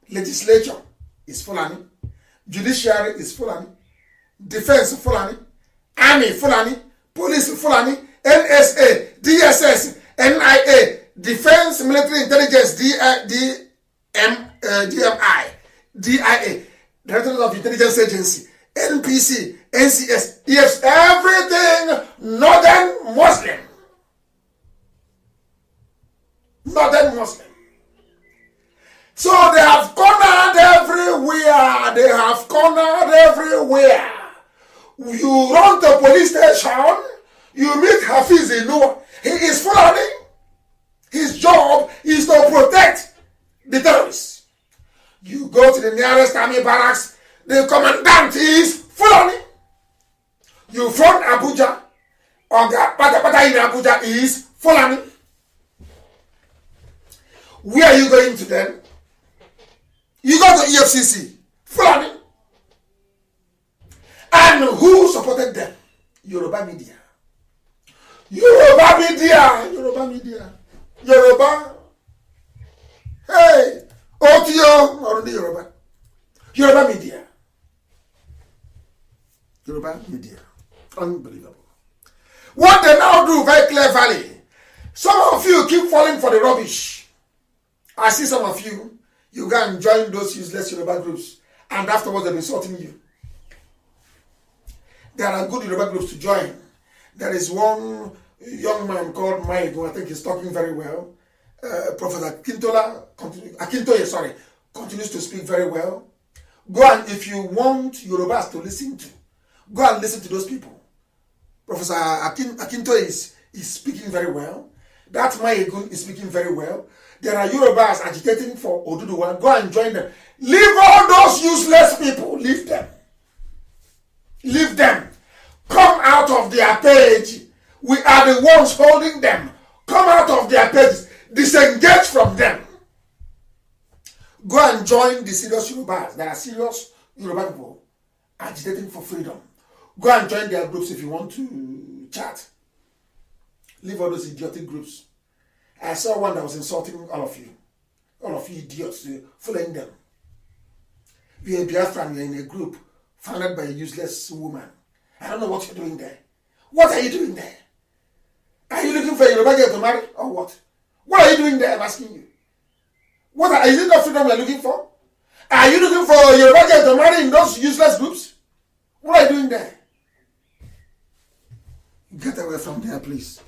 Speaker 1: Legislature is Fulani. Judiciary is Fulani. Defense Fulani. Army Fulani. Police Fulani. NSA. DSS. NIA. Defense Military Intelligence. DMI. DIA. Directorate of Intelligence Agency. NPC. NCS. EFs. Everything Northern Muslim. Northern Muslim. So they have cornered everywhere. They have cornered everywhere. You run to police station, you meet Hafiz Inua. He is Fulani. His job is to protect the terrorists. You go to the nearest army barracks, the commandant is Fulani. You front Abuja, Oga Pata in Abuja is Fulani. Where are you going to them? You go to EFCC, Fulani. And who supported them? Yoruba media. Yoruba media. Yoruba media. Yoruba. Hey. Otio. Or Yoruba. Yoruba media. Yoruba media. Unbelievable. What they now do very cleverly. Some of you keep falling for the rubbish. I see some of you. You go and join those useless Yoruba groups. And afterwards they're insulting you. There are good Yoruba groups to join. There is one young man called Mazi, who I think is talking very well. Professor Akintoye, continues to speak very well. Go and, if you want Yorubas to listen to, go and listen to those people. Professor Akintoye is speaking very well. That Mazi is speaking very well. There are Yorubas agitating for Oduduwa. Go and join them. Leave all those useless people. Leave them. Leave them. Come out of their page. We are the ones holding them. Come out of their pages. Disengage from them. Go and join the serious Yorubas. There are serious Yoruba people agitating for freedom. Go and join their groups if you want to chat. Leave all those idiotic groups. I saw one that was insulting all of you. All of you idiots, following them. You're a Biafran, you're in a group founded by a useless woman. I don't know what you're doing there. What are you doing there? Are you looking for a Yoruba girl to marry or what? What are you doing there? I'm asking you. Is it not freedom you're looking for? Are you looking for a Yoruba girl to marry in those useless groups? What are you doing there? Get away from there, please.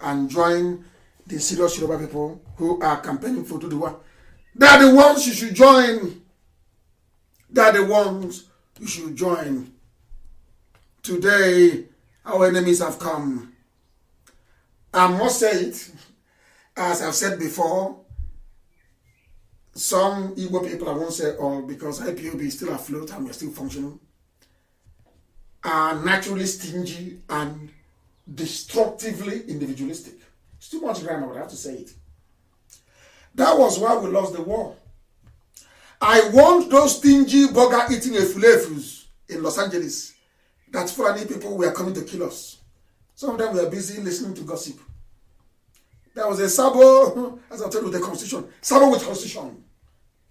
Speaker 1: And join the serious Yoruba people who are campaigning for Oduduwa. They are the ones you should join. They are the ones you should join. Today, our enemies have come. I must say it, as I've said before, some Igbo people, I won't say all, because IPOB is still afloat and we're still functioning, are naturally stingy and destructively individualistic. It's too much grammar, but I have to say it. That was why we lost the war. I want those stingy burger eating efulefus in Los Angeles that Fulani people were coming to kill us. Some of them were busy listening to gossip. There was a Sabo, as I told you, with the constitution. Sabo with constitution.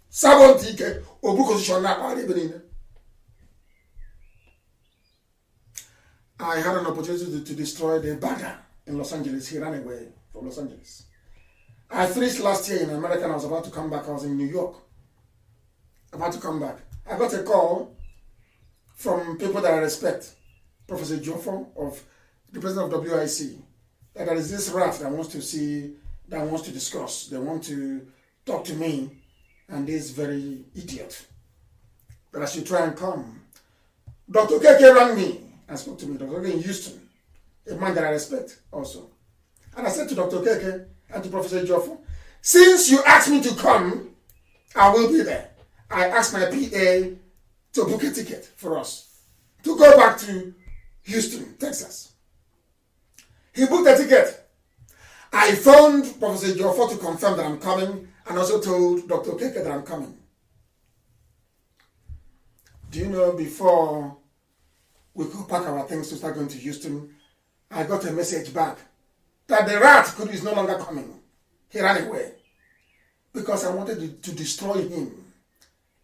Speaker 1: Sabo TK, Obu constitution. I had an opportunity to destroy the banner in Los Angeles. He ran away from Los Angeles. I finished last year in America and I was about to come back. I was in New York. About to come back. I got a call from people that I respect. Professor Joffo, of the president of WIC, that there is this rat that wants to see, that wants to discuss. They want to talk to me and this very idiot. But I should try and come. Dr. Keke rang me and spoke to me. Dr. Keke in Houston, a man that I respect also. And I said to Dr. Keke and to Professor Joffo, since you asked me to come, I will be there. I asked my PA to book a ticket for us to go back to Houston, Texas. He booked a ticket. I phoned Professor Joffo to confirm that I'm coming and also told Dr. Keke that I'm coming. Do you know, before we could pack our things to start going to Houston, I got a message back that the rat is no longer coming. He ran away because I wanted to destroy him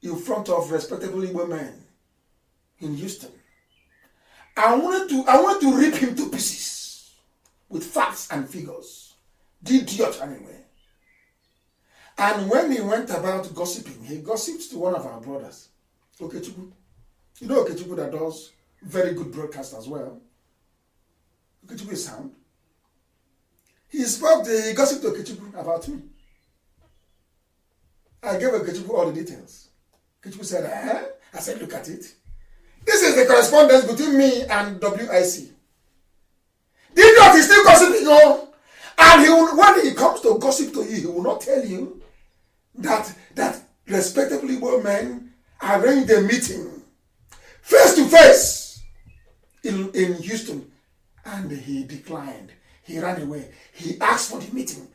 Speaker 1: in front of respectable women in Houston. I wanted to rip him to pieces with facts and figures. The idiot anyway. And when he went about gossiping, he gossiped to one of our brothers, Okechukwu. You know Okechukwu that does very good broadcast as well. Okechukwu is sound. He gossiped to Okechukwu about me. I gave Okechukwu all the details. Okechukwu said, eh? I said, look at it. This is the correspondence between me and WIC. The idiot is still gossiping, oh. And when he comes to gossip to you, he will not tell you that respectably men arranged a meeting face to face in Houston, and he declined. He ran away. He asked for the meeting,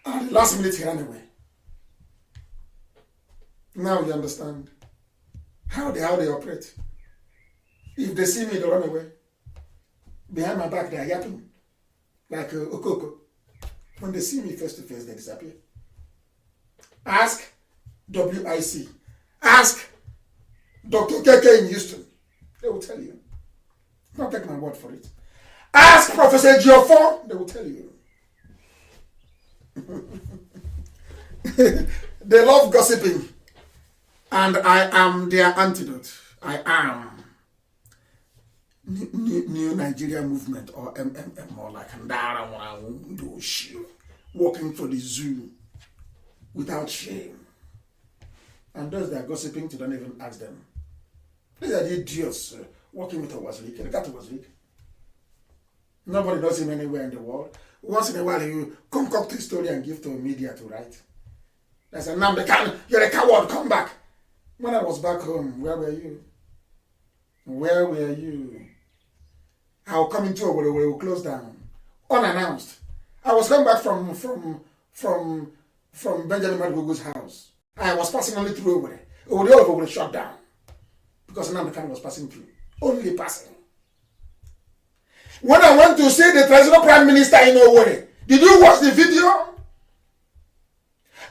Speaker 1: and the last minute he ran away. Now you understand how they operate. If they see me, they run away. Behind my back, they are yapping like Okoko. When they see me face to face, they disappear. Ask WIC. Ask Dr. Keke in Houston. They will tell you. Don't take my word for it. Ask Professor Joffo. They will tell you. They love gossiping. And I am their antidote. I am. New Nigeria Movement, or MMM, or like Ndara Wandoshi, walking for the zoo without shame. And those that are gossiping to, don't even ask them. These are the idiots walking with a Wazlik. Look at Wazlik. Nobody knows him anywhere in the world. Once in a while, you concoct a story and give to a media to write. They say, Nnamdi Kanu, you're a coward, come back. When I was back home, where were you? Where were you? I will come into a where we will close down. Unannounced. I was coming back from Benjamin Madugu's house. I was passing only through over there. Over the shut down. Because Nnamdi Kanu was passing through. Only passing. When I went to see the traditional prime minister in Owerri, did you watch the video?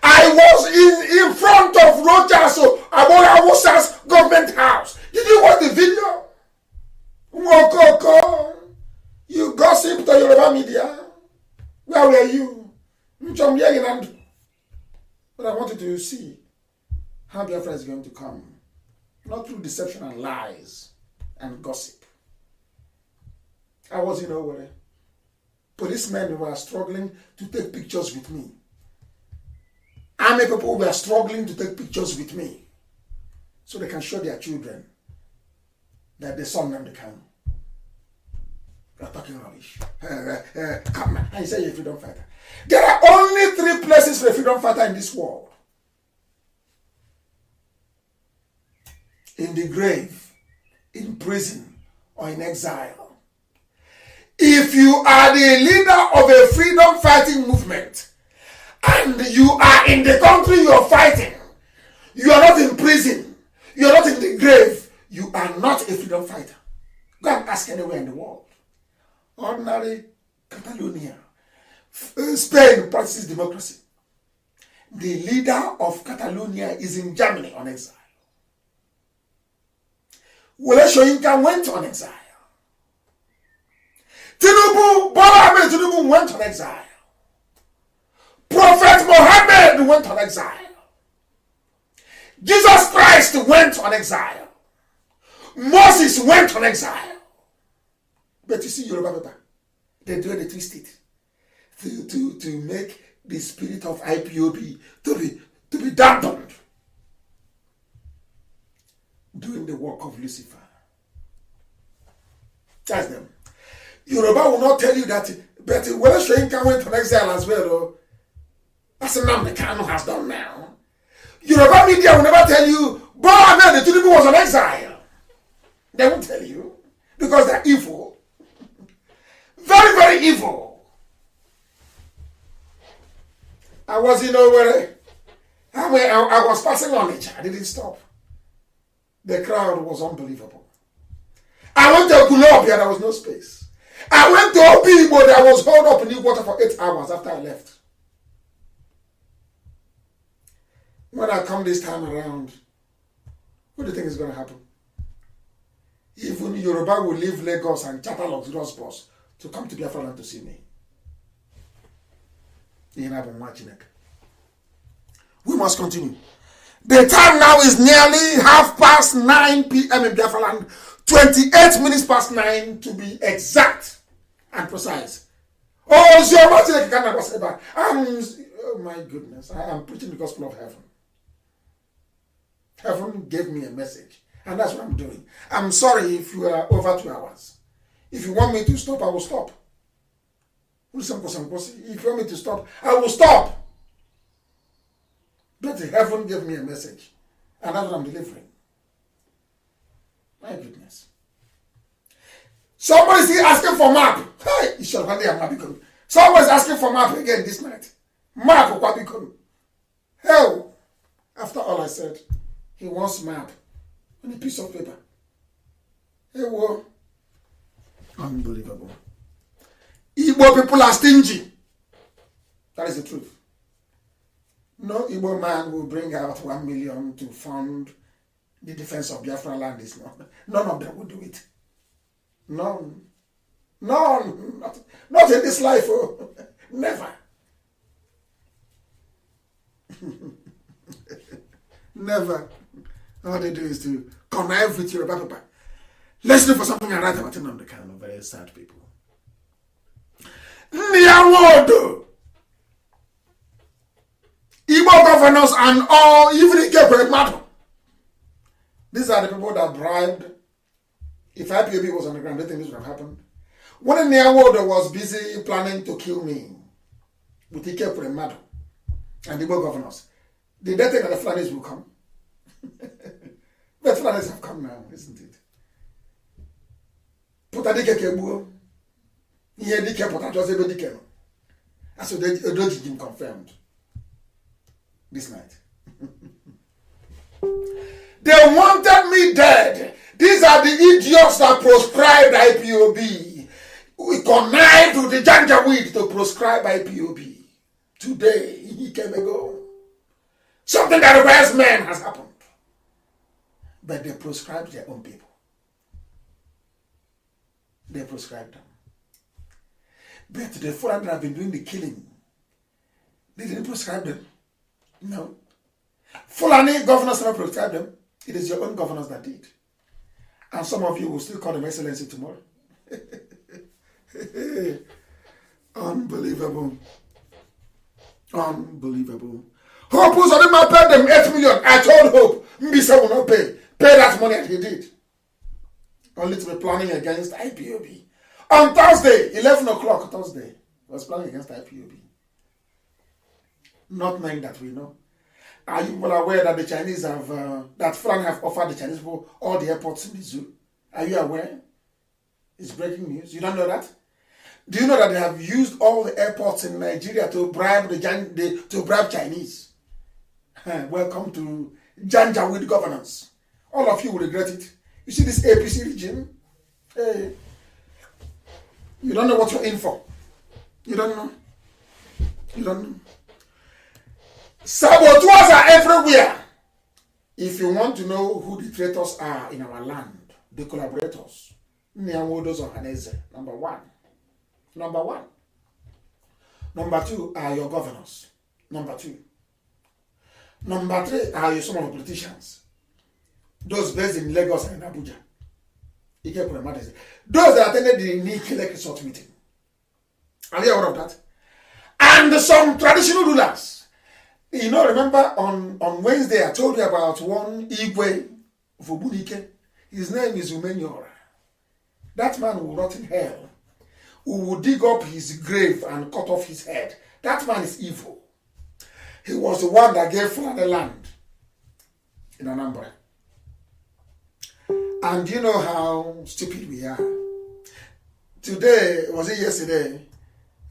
Speaker 1: I was in front of Rochaso, Abola Wusa's government house. Did you watch the video? You gossip to Yoruba media. Where were you? But I wanted to see how Biafra is going to come. Not through deception and lies and gossip. I was in Owerri. Policemen were struggling to take pictures with me. Army people were struggling to take pictures with me so they can show their children that they saw Nnamdi Kanu. They are talking rubbish. Come on. I say you're a freedom fighter. There are only 3 places for a freedom fighter in this world. In the grave, in prison, or in exile. If you are the leader of a freedom fighting movement, and you are in the country you are fighting, you are not in prison, you are not in the grave, you are not a freedom fighter. Go and ask anywhere in the world. Ordinary Catalonia, Spain practices democracy. The leader of Catalonia is in Germany on exile. Wole Soyinka went on exile. Bola Ahmed Tinubu went on exile. Prophet Muhammad went on exile. Jesus Christ went on exile. Moses went on exile. But you see, Yoruba people, they do the twist it to make the spirit of IPOB to be dampened, doing the work of Lucifer. That's them. Yoruba will not tell you that, but when Shoyinka went on exile as well, though, that's a Nnamdi Kanu has done now. Yoruba media will never tell you, Bola Ahmed Tinubu was on exile. They won't tell you, because they're evil. Very, very evil. I was in Owerri. I was passing on it. I didn't stop. The crowd was unbelievable. I went to Kulobia, there was no space. I went to Obibo, I was held up in the water for 8 hours after I left. When I come this time around, what do you think is going to happen? Even Yoruba will leave Lagos and charter luxurious bus to come to Biafra land to see me. We must continue. The time now is nearly 9:30 p.m. in Biafra land. 28 minutes past 9 to be exact and precise. Oh my goodness. I am preaching the gospel of heaven. Heaven gave me a message. And that's what I'm doing. I'm sorry if you are over 2 hours. If you want me to stop, I will stop. If you want me to stop, I will stop. But heaven gave me a message. And that's what I'm delivering. My goodness. Somebody is asking for map. Hey, somebody is asking for map again this night. Map. Hell, after all I said, he wants map on a piece of paper. Hey, whoa. Unbelievable. Igbo people are stingy. That is the truth. No Igbo man will bring out 1 million to fund the defense of Biafra land. Is none of them will do it. None. None. Not in this life. Oh. Never. Never. All they do is to connive with your Yoruba. Let's look for something I write about Nnamdi Kanu. Very sad people. Niawodo. Igbo governors and all, even Ike. These are the people that bribed. If IPOB was on the ground, they think this would have happened. When Niawodo was busy planning to kill me with Ike and the Igbo governors, did they think that the Fulanis will come? But Fulanis have come now, isn't it? Putadike Kebuo. Here Dike Potatos Ebedike. That's what Odojijim confirmed this night. They wanted me dead. These are the idiots that proscribed IPOB. We connived with the Janjaweed to proscribe IPOB. Today, he came ago. Something that requires men has happened. But they proscribed their own people. They proscribed them. But the foreign that have been doing the killing, they didn't proscribe them. No. Fulani governors never proscribed them. It is your own governors that did. And some of you will still call them excellency tomorrow. Unbelievable. Unbelievable. Hope was on him, paid them 8 million. I told Hope, Mbisa will not pay. Pay that money, and he did. Only to be planning against IPOB. On Thursday, 11 o'clock Thursday, he was planning against IPOB. Not knowing that we know. Are you well aware that the Chinese have, that France have offered the Chinese people all the airports in the zoo? Are you aware? It's breaking news. You don't know that? Do you know that they have used all the airports in Nigeria to bribe to bribe Chinese? Welcome to Janjaweed governance. All of you will regret it. You see this APC regime? Hey, you don't know what you're in for. You don't know. You don't know. Saboteurs are everywhere. If you want to know who the traitors are in our land, the collaborators, Niawodos or Haneze, number 1. Number one. Number two are your governors. Number two. Number three are some of the politicians. Those based in Lagos and Abuja. Those that attended the Nike Lake Resort meeting. Are you aware of that? And some traditional rulers. You know, remember on Wednesday I told you about one Igwe of Obunike. His name is Umenyora. That man will rot in hell. Who will dig up his grave and cut off his head. That man is evil. He was the one that gave Fulani land in Anambra. And you know how stupid we are. Today, was it yesterday,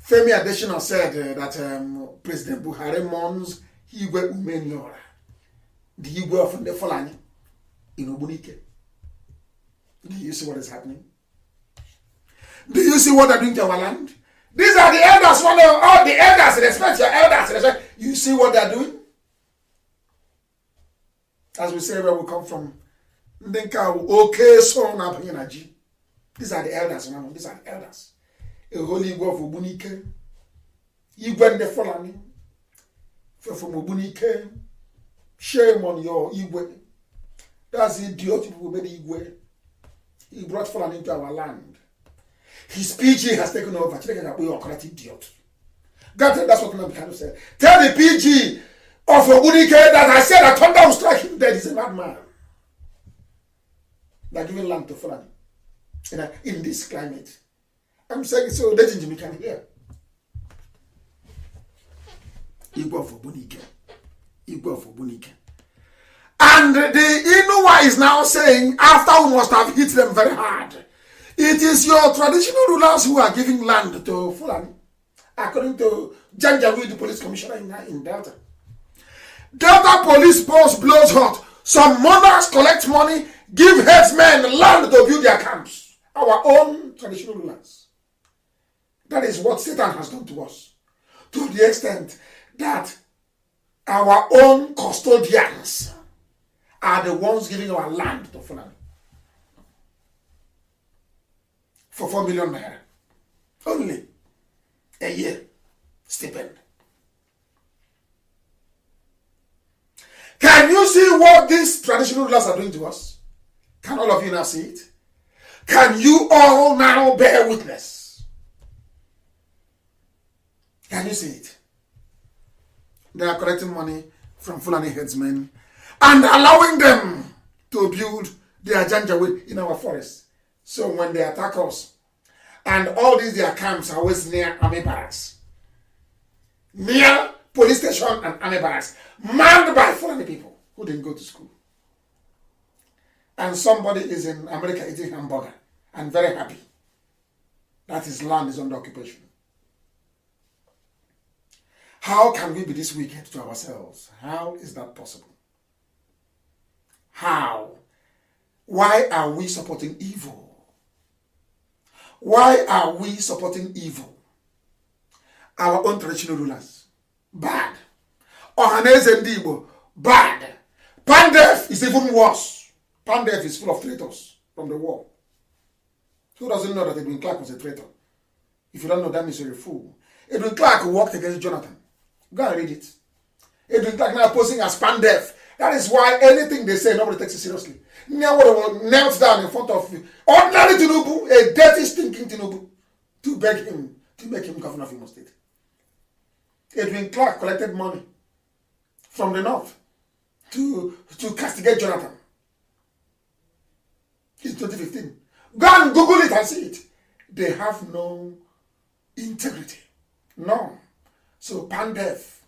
Speaker 1: Femi Adesina said that President Buhari mourns Igwe Umenyora, the Igwe of the Fulani in Obunike. Do you see what is happening? Do you see what they're doing to our land? These are the elders. All the elders, respect your elders. You see what they're doing? As we say where we come from. These are the elders. These are the elders. A holy Igwe of Obunike. Igwe and the Fulani. From Obunike. Shame on your Igwe. That's the idiotic people made Igwe. He brought Fulani into our land. His PG has taken over. Idiot. That's what Nnamdi Kanu said. Tell the PG of Obunike that I said that thunder will strike him dead. He's a madman. They're giving land to Fulani in this climate. I'm saying so that Jimmy can hear. Igwe of Obunike. Igwe of Obunike. And the Inuwa is now saying, after we must have hit them very hard, it is your traditional rulers who are giving land to Fulani, according to Janjaweed, the police commissioner in Delta. Delta police post blows hot. Some monarchs collect money, give headsmen land to build their camps. Our own traditional rulers. That is what Satan has done to us. To the extent that our own custodians are the ones giving our land to Fulani. For 4 million naira. Only a year stipend. Can you see what these traditional rulers are doing to us? Can all of you now see it? Can you all now bear witness? Can you see it? They are collecting money from Fulani headsmen and allowing them to build their janjaweed in our forests. So when they attack us, and all these their camps are always near army barracks, near police station and army barracks, manned by Fulani people who didn't go to school. And somebody is in America eating hamburger and very happy that his land is under occupation. How can we be this wicked to ourselves? How is that possible? How? Why are we supporting evil? Why are we supporting evil? Our own traditional rulers. Bad. Ohaneze Ndigbo. Bad. Pandef is even worse. Pandef is full of traitors from the war. Who doesn't know that Edwin Clark was a traitor? If you don't know, that means you're a fool. Edwin Clark worked against Jonathan. Go and read it. Edwin Clark now posing as Pandef. That is why anything they say, nobody takes it seriously. Nobody knelt down in front of ordinary Tinubu, a dirty, stinking Tinubu, to beg him to make him governor of Imo State. Edwin Clark collected money from the north to castigate Jonathan. It's 2015. Go and Google it and see it. They have no integrity. No. So Pandef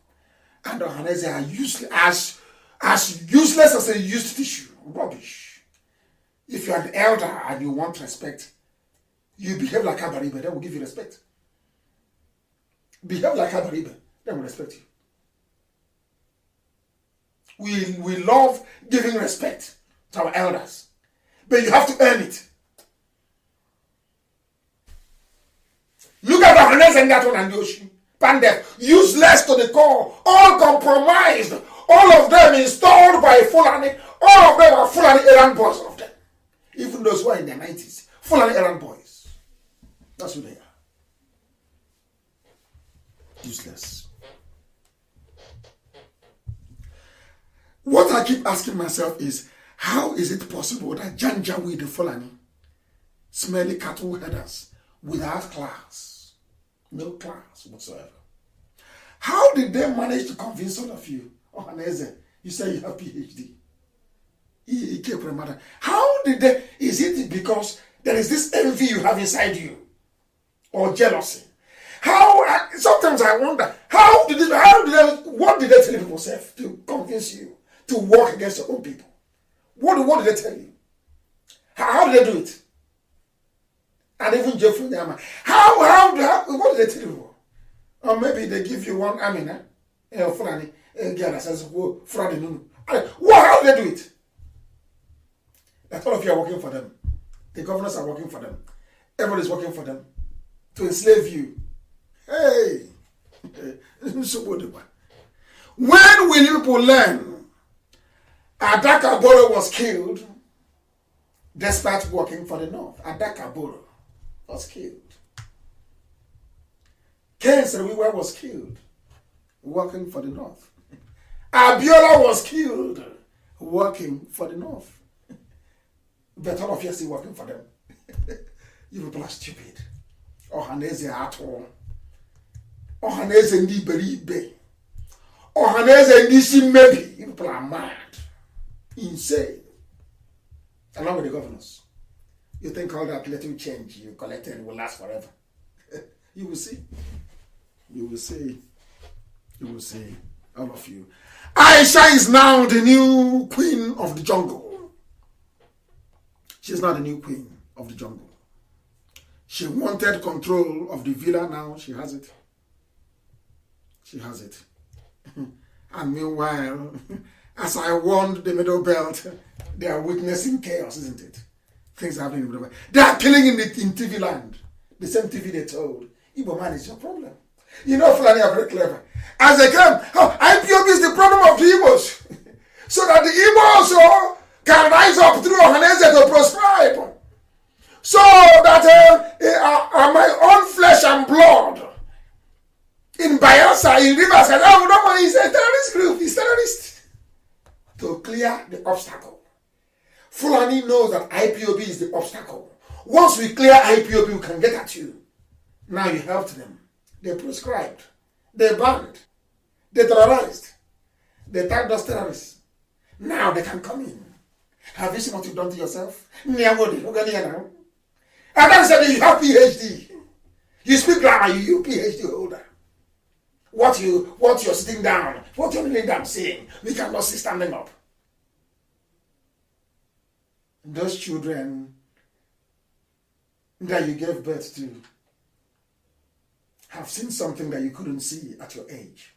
Speaker 1: and Ohaneze are useless, as useless as a used tissue. Rubbish. If you're an elder and you want respect, you behave like Abaribe, then we'll give you respect. Behave like Abaribe, then we'll respect you. We love giving respect to our elders, but you have to earn it. Look at the Hannes and that one and Yoshi. Pandef, useless to the core, all compromised, all of them installed by Fulani, all of them are Fulani errand boys of them. Even those who are in their 90s, Fulani errand boys. That's who they are. Useless. What I keep asking myself is, how is it possible that Janjaweed the Fulani, smelly cattle headers, without class, no class whatsoever, how did they manage to convince all of you? Oh, Haneze, you say you have PhD. How did they? Is it because there is this envy you have inside you, or jealousy? How? Sometimes I wonder, what did they tell people to convince you to work against your own people? What did they tell you? How did they do it? And even Jeffrey Nyama, what did they tell you? Or maybe they give you one Amina, Fulani, girl that says, Friday noon. How did they do it? That all of you are working for them. The governors are working for them. Everybody's working for them to enslave you. Hey! When will you people learn? Adaka Boro was killed despite working for the North. Adaka Boro was killed. Ken Seriwe was killed working for the North. Abiola was killed working for the North. But all of you are still working for them. You people are stupid. Ohaneze ato. Ohaneze ndi beribe. Ohaneze ndi simebi. You people are mad. Insane. Along with the governors. You think all that little change you collected will last forever. You will see. You will see. You will see. All of you. Aisha is now the new queen of the jungle. She's not the new queen of the jungle. She wanted control of the villa, now she has it. She has it. And meanwhile, as I warned the Middle Belt, they are witnessing chaos, isn't it? Things are happening everywhere. They are killing in TV land. The same TV they told. Igbo man is your problem. You know, Fulani are very clever. As they come, IPOB is the problem of the Igbos. So that the Igbo also can rise up through Ohaneze to proscribe. So that my own flesh and blood in Bayelsa, in Rivers, and no, he's a terrorist group, he's terrorist. To clear the obstacle. Fulani knows that IPOB is the obstacle. Once we clear IPOB, we can get at you. Now you helped them. They prescribed. They banned. They terrorized. They tagged us terrorists. Now they can come in. Have you seen what you've done to yourself? And then said you have PhD. You speak grammar, you PhD holder. What you're sitting down, what you're kneeling down saying, we cannot see standing up. Those children that you gave birth to have seen something that you couldn't see at your age.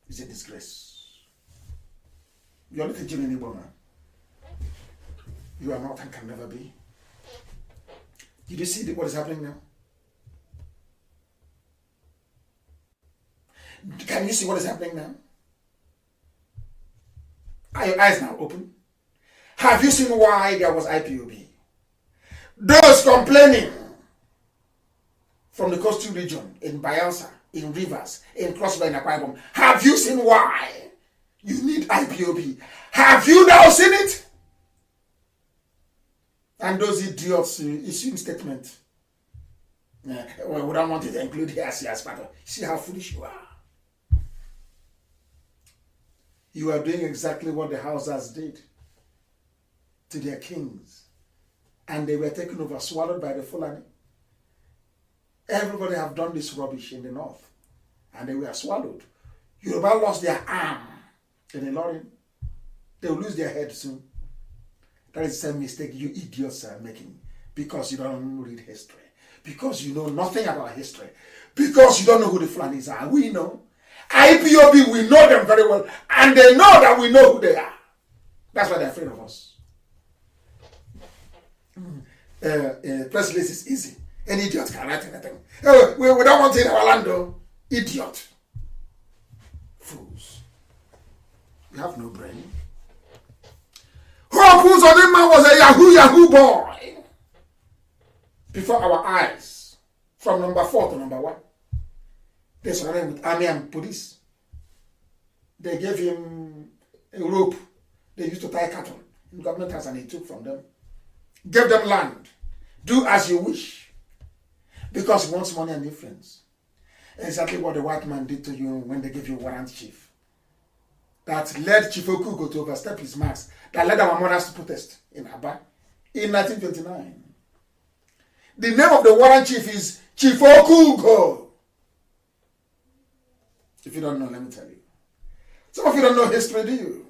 Speaker 1: It's a disgrace. You're not a genuine woman. You are not and can never be. Did you see what is happening now? Can you see what is happening now? Are your eyes now open? Have you seen why there was IPOB? Those complaining from the coastal region, in Bayelsa, in Rivers, in Crossriver, in Akwa Ibom, have you seen why you need IPOB? Have you now seen it? And those idiots issuing statement. Well, we don't want it to include here as part of. See how foolish you are. You are doing exactly what the Hausas did to their kings. And they were taken over, swallowed by the Fulani. Everybody have done this rubbish in the north. And they were swallowed. Yoruba lost their arm in the Ilorin. They will lose their head soon. That is the same mistake you idiots are making. Because you don't read history. Because you know nothing about history. Because you don't know who the Fulanis are. We know. IPOB, we know them very well. And they know that we know who they are. That's why they're afraid of us. Press release is easy. Any idiot can write anything. We don't want it in our land though. Idiot. Fools. You have no brain. Hope Uzodinma was a Yahoo boy. Before our eyes. From number 4 to number 1. They surrounded him with army and police. They gave him a rope they used to tie cattle in government house, and he took from them. Gave them land. Do as you wish. Because he wants money and influence. Exactly what the white man did to you when they gave you warrant chief. That led Chief Okugo to overstep his marks. That led our mothers to protest in Aba in 1929. The name of the warrant chief is Chief Okugo. If you don't know, let me tell you. Some of you don't know history, do you?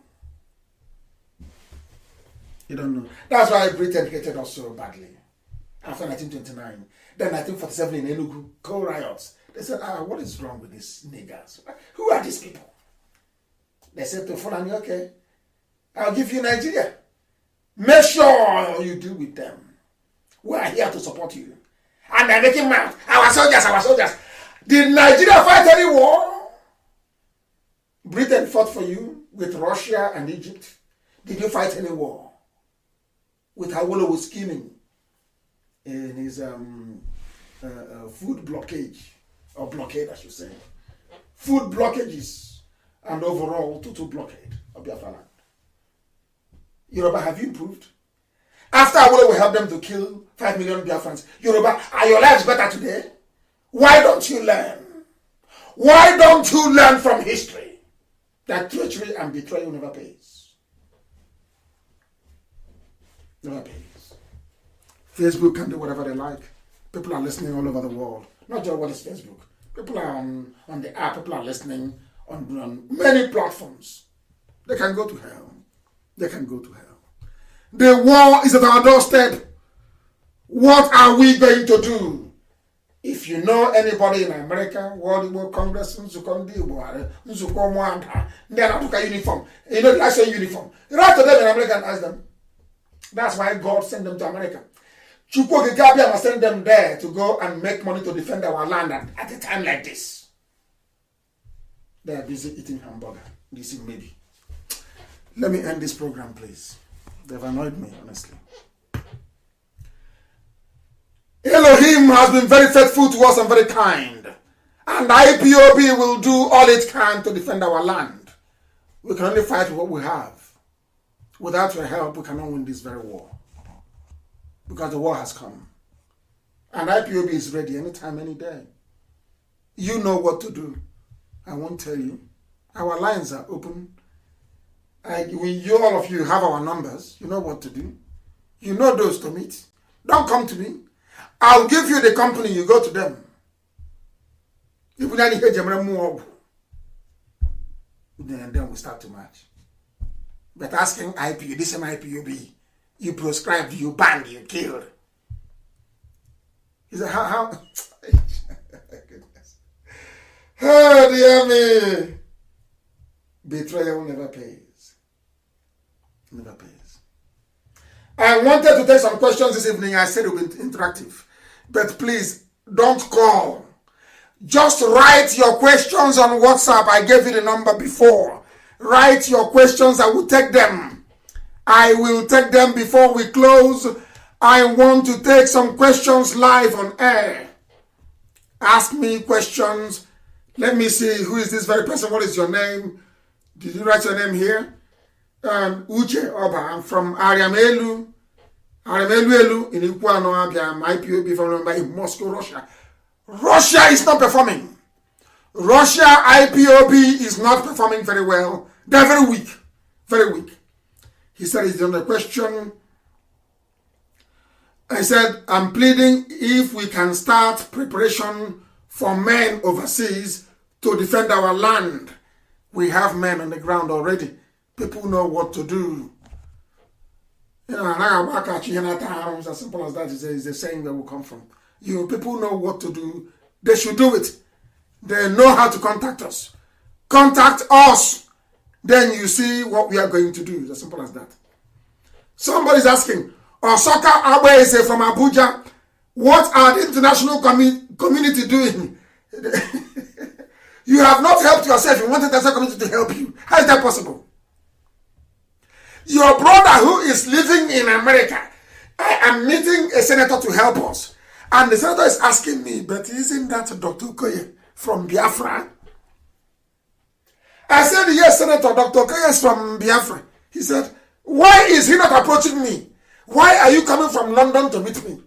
Speaker 1: You don't know. That's why Britain hated us so badly. After 1929. Then 1947 in Enugu, co-riots. They said, what is wrong with these niggers? Who are these people? They said to Fulani, okay, I'll give you Nigeria. Make sure you deal with them. We are here to support you. And they're making mad. Our soldiers. Did Nigeria fight any war? Britain fought for you with Russia and Egypt. Did you fight any war? With Awolowo scheming in his food blockade, or blockade I should say. Food blockages and overall total blockade of Biafra land. Yoruba, have you improved? After Awolowo helped them to kill 5 million Biafrans, Yoruba, are your lives better today? Why don't you learn? Why don't you learn from history that treachery and betrayal never pays? Never pays. Facebook can do whatever they like. People are listening all over the world. Not just what is Facebook. People are on the app. People are listening on many platforms. They can go to hell. They can go to hell. The war is at our doorstep. What are we going to do? If you know anybody in America, World War Congress, Nzukondi, Nzuko Mwanda, they are not uniform. You know, I say uniform. Write to them in America and ask them. That's why God sent them to America. Chukwu Gigabia must send them there to go and make money to defend our land at a time like this. They are busy eating hamburger. This is maybe. Let me end this program, please. They've annoyed me, honestly. Elohim has been very faithful to us and very kind. And IPOB will do all it can to defend our land. We can only fight with what we have. Without your help, we cannot win this very war. Because the war has come. And IPOB is ready anytime, any day. You know what to do. I won't tell you. Our lines are open. All of you have our numbers. You know what to do. You know those to meet. Don't come to me. I'll give you the company. You go to them. Then we start to match. But asking IPOB, this is IPOB. You proscribed, you banned, you killed. He said, how? Goodness. Oh, dear me. Betrayal never pays. Never pays. I wanted to take some questions this evening. I said it would be interactive. But please, don't call. Just write your questions on WhatsApp. I gave you the number before. Write your questions. I will take them. I will take them before we close. I want to take some questions live on air. Ask me questions. Let me see, who is this very person? What is your name? Did you write your name here? Uche Oba. I'm from Ariamelu. Ariamelu in Iguano, Abiam, IPOB from in Moscow, Russia. Russia is not performing. Russia, IPOB is not performing very well. They're very weak. Very weak. He said it's on the question. I said, I'm pleading if we can start preparation for men overseas to defend our land. We have men on the ground already. People know what to do. You know, as simple as that is a saying that will come from. You people know what to do. They should do it. They know how to contact us. Contact us. Then you see what we are going to do. It's as simple as that. Somebody's asking, Osaka Abese from Abuja, what are the international community doing? You have not helped yourself. You want the international community to help you. How is that possible? Your brother who is living in America, I am meeting a senator to help us. And the senator is asking me, but isn't that Dr. Okoye from Biafra? I said, yes, Senator Dr. K is from Biafra. He said, why is he not approaching me? Why are you coming from London to meet me?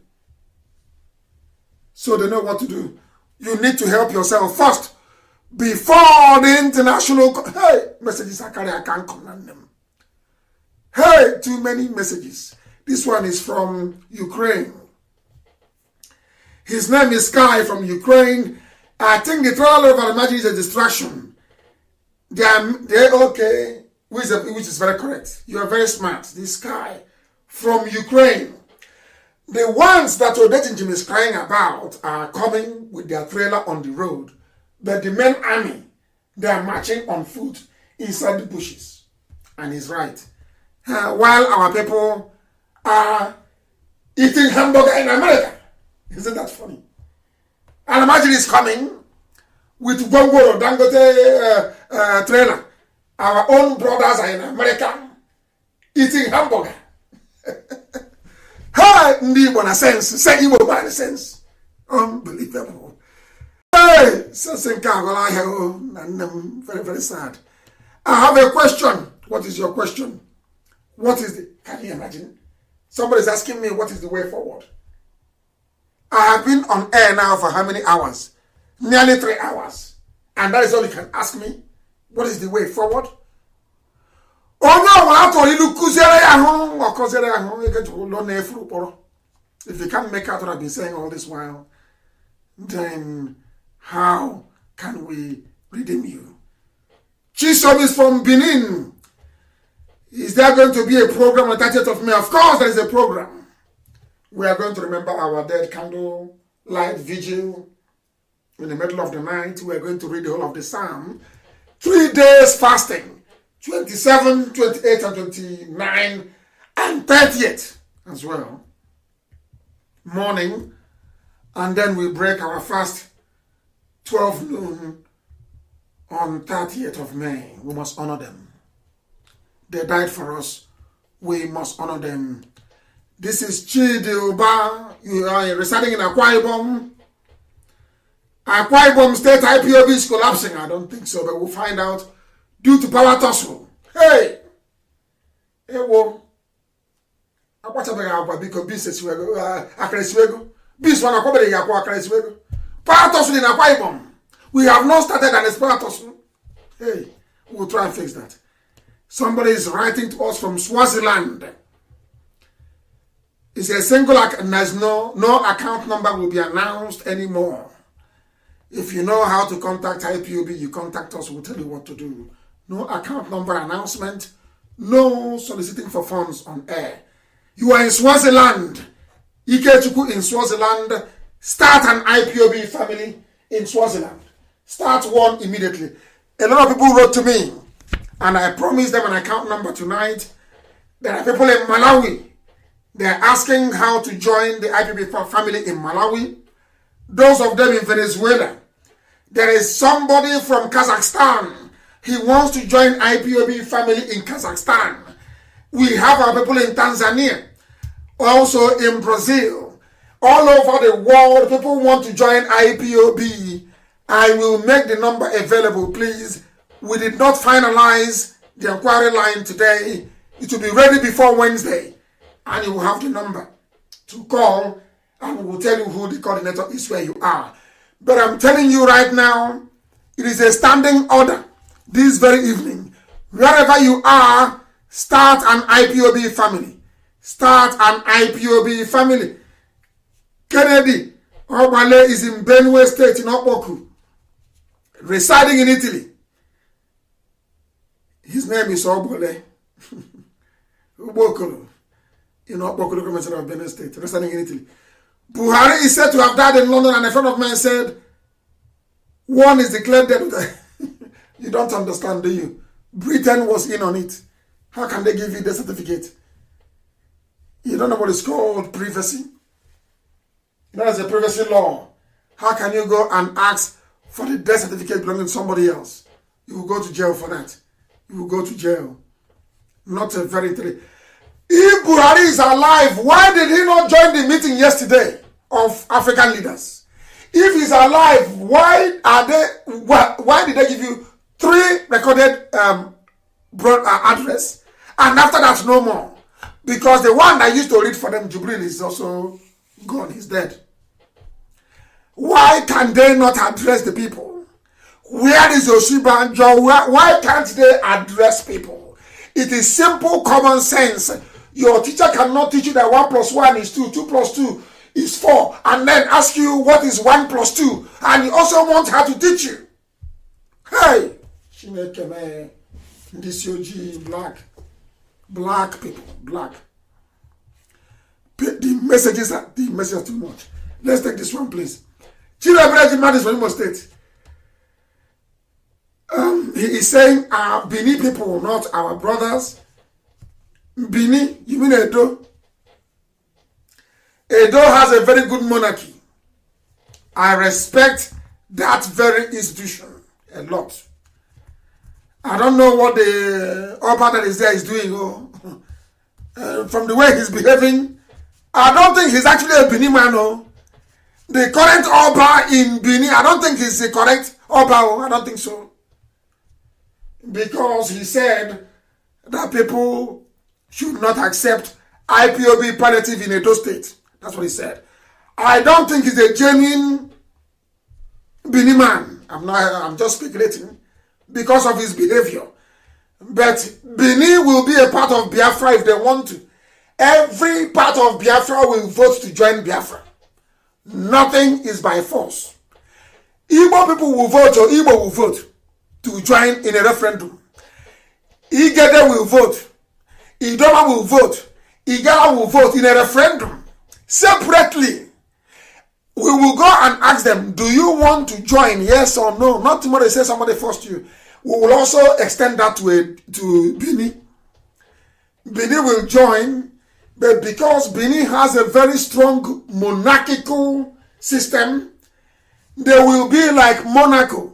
Speaker 1: So they know what to do. You need to help yourself first before the international... Hey, messages I carry, I can't command them. Hey, too many messages. This one is from Ukraine. His name is Sky from Ukraine. I think the trial over imagine is a distraction. They're okay, which is very correct. You are very smart. This Sky from Ukraine. The ones that Odetinjim is crying about are coming with their trailer on the road. But the main army, they are marching on foot inside the bushes. And he's right. While our people are eating hamburger in America. Isn't that funny? And imagine he's coming with Gongoro Dangote trailer. Our own brothers are in America eating hamburger. Hey, Ndibo na sense. Say Igbo by the sense. Unbelievable. Hey, very, very sad. I have a question. What is your question? What is the... Can you imagine? Somebody's asking me what is the way forward. I have been on air now for how many hours? Nearly 3 hours. And that is all you can ask me. What is the way forward? If you can't make out what I've been saying all this while, then how can we redeem you? Chisom is from Benin. Is there going to be a program on the 30th of May? Of course there is a program. We are going to remember our dead candle light vigil. In the middle of the night, we are going to read the whole of the Psalm. 3 days fasting. 27, 28, and 29, and 30th as well. Morning. And then we break our fast 12 noon on 30th of May. We must honor them. They died for us. We must honor them. This is Chidilba. You are residing in Akwa Ibom. Akwa Ibom State IPOB is collapsing. I don't think so, but we'll find out due to power tussle. Hey! Hey, wo. Akwachabe because business wego. Akreswego. This one akobere yakwa akreswego. Power tussle in Akwa Ibom. We have not started an power tussle. Hey, we'll try and fix that. Somebody is writing to us from Swaziland. It's a single account. There's no account number will be announced anymore. If you know how to contact IPOB, you contact us. We'll tell you what to do. No account number announcement. No soliciting for funds on air. You are in Swaziland. Ikechuku in Swaziland. Start an IPOB family in Swaziland. Start one immediately. A lot of people wrote to me, and I promised them an account number tonight. There are people in Malawi. They are asking how to join the IPOB family in Malawi. Those of them in Venezuela. There is somebody from Kazakhstan. He wants to join IPOB family in Kazakhstan. We have our people in Tanzania. Also in Brazil. All over the world, people want to join IPOB. I will make the number available, please. We did not finalize the inquiry line today. It will be ready before Wednesday. And you will have the number to call, and we will tell you who the coordinator is where you are. But I'm telling you right now, it is a standing order this very evening. Wherever you are, start an IPOB family. Start an IPOB family. Kennedy Obale is in Benue State in Okpoku, residing in Italy. His name is Obale. Ubokolo. In Okpoku, Commissioner of Benue State, residing in Italy. Buhari is said to have died in London, and a friend of mine said, one is declared dead. You don't understand, do you? Britain was in on it. How can they give you the certificate? You don't know what it's called privacy? That is a privacy law. How can you go and ask for the death certificate belonging to somebody else? You will go to jail for that. You will go to jail. Not a very... If Buhari is alive, why did he not join the meeting yesterday of African leaders? If he's alive, why did they give you 3 recorded address, and after that no more? Because the one that used to read for them, Jubril, is also gone. He's dead. Why can they not address the people? Where is Oshibanjo? Why can't they address people? It is simple common sense. Your teacher cannot teach you that 1 + 1 is 2, 2 + 2 is 4, and then ask you what is 1 + 2, and you also want her to teach you. Hey, this OG black people, black. The messages are too much. Let's take this one, please. Chilebregi man is from Imo State. He is saying our Bini people, not our brothers. Bini, you mean Edo? Edo has a very good monarchy. I respect that very institution a lot. I don't know what the Oba that is there is doing. From the way he's behaving, I don't think he's actually a Bini man. The current Oba in Bini, I don't think he's the correct Oba. I don't think so. Because he said that people should not accept IPOB palliative in Edo State. That's what he said. I don't think he's a genuine Bini man. I'm just speculating because of his behavior. But Bini will be a part of Biafra if they want to. Every part of Biafra will vote to join Biafra. Nothing is by force. Igbo people will vote, or Igbo will vote to join in a referendum. Igede will vote. Idoma will vote. Igala will vote in a referendum. Separately, we will go and ask them, do you want to join, yes or no? Not tomorrow they say somebody forced you. We will also extend that to Bini. Bini will join, but because Bini has a very strong monarchical system, they will be like Monaco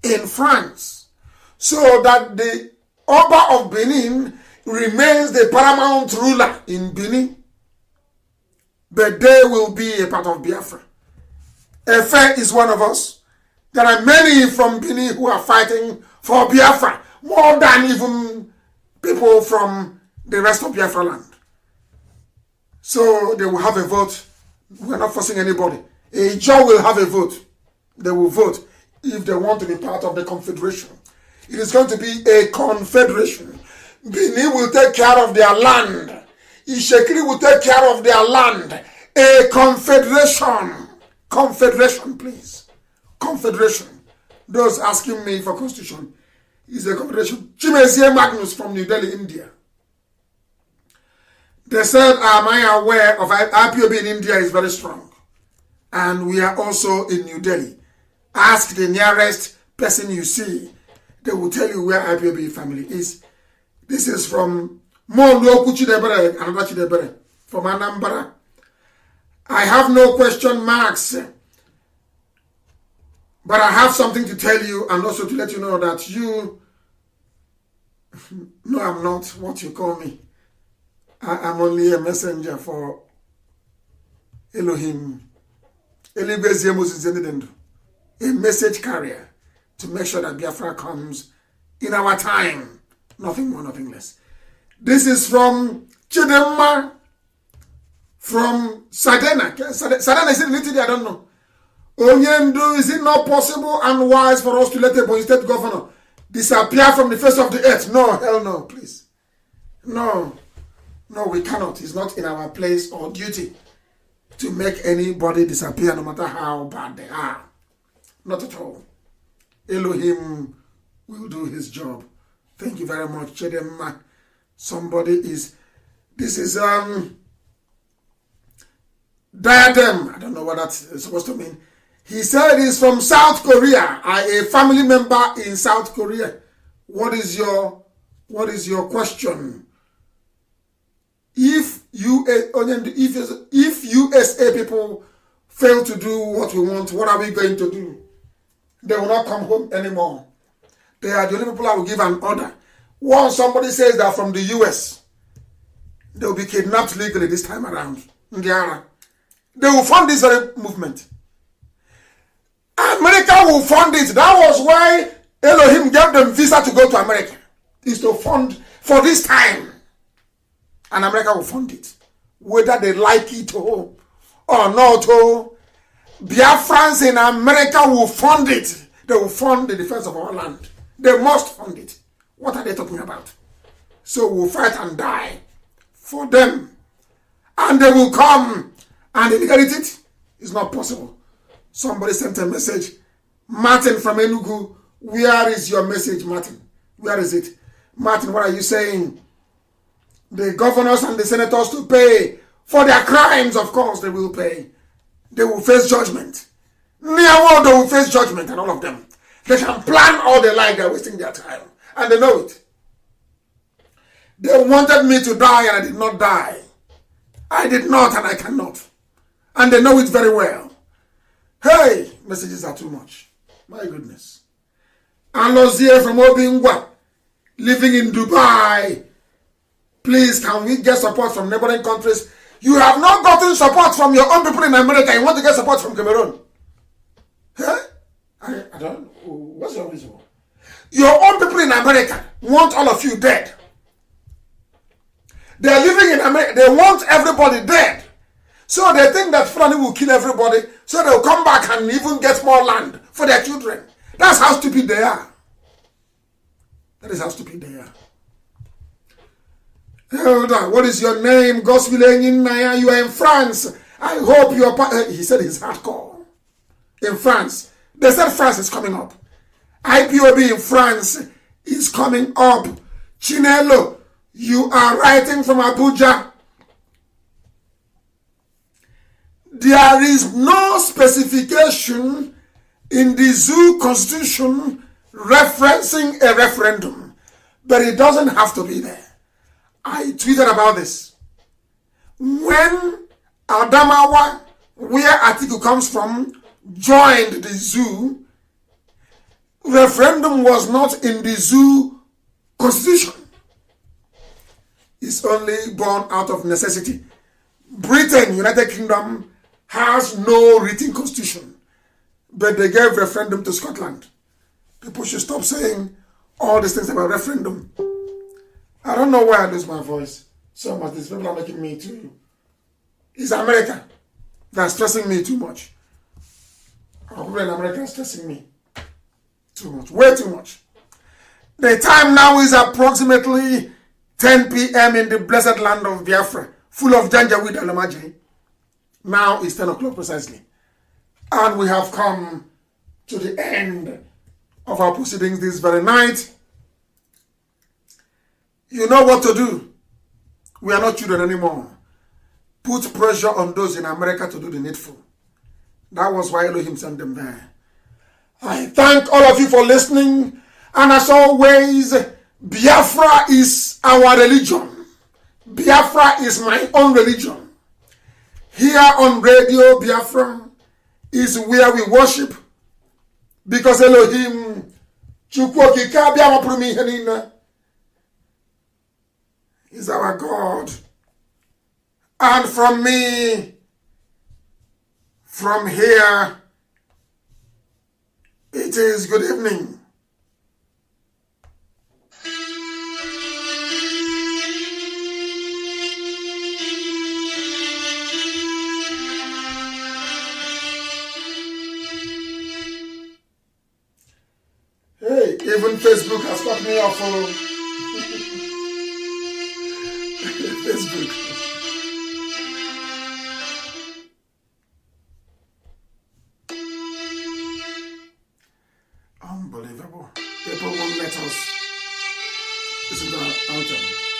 Speaker 1: in France, so that the Oba of Benin remains the paramount ruler in Benin, but they will be a part of Biafra. Efe is one of us. There are many from Benin who are fighting for Biafra, more than even people from the rest of Biafra land. So they will have a vote. We're not forcing anybody. A Joe will have a vote. They will vote if they want to be part of the confederation. It is going to be a confederation. Benin will take care of their land. Ishekiri will take care of their land. A confederation. Confederation, please. Confederation. Those asking me for constitution is a confederation. Chimezie Magnus from New Delhi, India. They said, am I aware of IPOB in India is very strong. And we are also in New Delhi. Ask the nearest person you see. They will tell you where IPOB family is. This is from Moloku Chidebere, another Chidebere, from Anambra. I have no question marks, but I have something to tell you and also to let you know that you, no, I'm not what you call me. I am only a messenger for Elohim. A message carrier to make sure that Biafra comes in our time. Nothing more, nothing less. This is from Chidemma, from Sadena. Sadena is in Italy, I don't know. Onyendu, is it not possible and wise for us to let a Ebonyi State governor disappear from the face of the earth? No, hell no, please. No, we cannot. It's not in our place or duty to make anybody disappear, no matter how bad they are. Not at all. Elohim will do his job. Thank you very much, Chidemma. Somebody is, this is diadem. I don't know what that's supposed to mean. He said he's from South Korea. A family member in South Korea. What is your question? If USA people fail to do what we want, what are we going to do? They will not come home anymore. They are the only people I will give an order. Once somebody says that from the US, they will be kidnapped legally this time around. They will fund this very movement. America will fund it. That was why Elohim gave them visa to go to America. Is to fund for this time. And America will fund it. Whether they like it or not. Biafrans in America will fund it. They will fund the defense of our land. They must fund it. What are they talking about? So we'll fight and die for them. And they will come and inherit it. It's not possible. Somebody sent a message. Martin from Enugu, where is your message, Martin? Where is it? Martin, what are you saying? The governors and the senators to pay for their crimes, of course they will pay. They will face judgment. Near world, they will face judgment, and all of them. They can plan all they like, they're wasting their time. And they know it. They wanted me to die, and I did not die. I did not, and I cannot. And they know it very well. Hey, messages are too much. My goodness. Alozie from Obingwa, living in Dubai. Please, can we get support from neighboring countries? You have not gotten support from your own people in America. You want to get support from Cameroon? Huh? I don't. What's your reason? Your own people in America want all of you dead. They are living in America. They want everybody dead. So they think that Fulani will kill everybody. So they'll come back and even get more land for their children. That's how stupid they are. That is how stupid they are. Elder, what is your name? Gospel Naya, you are in France. I hope you are. He said he's hardcore. In France. They said France is coming up. IPOB in France is coming up. Chinelo, you are writing from Abuja. There is no specification in the zoo constitution referencing a referendum, but it doesn't have to be there. I tweeted about this. When Adamawa, where Atiku comes from, joined the zoo, referendum was not in the zoo constitution. It's only born out of necessity. Britain, United Kingdom, has no written constitution, but they gave referendum to Scotland. People should stop saying all these things about referendum. I don't know why I lose my voice so much. These people are making me too. It's America that's stressing me too much. Our people in America are stressing me too much, way too much. The time now is approximately 10 p.m. in the blessed land of Biafra, full of Janjaweed and Lamaji. Now it's 10 o'clock precisely. And we have come to the end of our proceedings this very night. You know what to do. We are not children anymore. Put pressure on those in America to do the needful. That was why Elohim sent them there. I thank all of you for listening. And as always, Biafra is our religion. Biafra is my own religion. Here on Radio Biafra is where we worship. Because Elohim is our God. And from me, from here, it is good evening. Hey, even Facebook has cut me off. Facebook. Unbelievable. People won't let us listen to our anthem.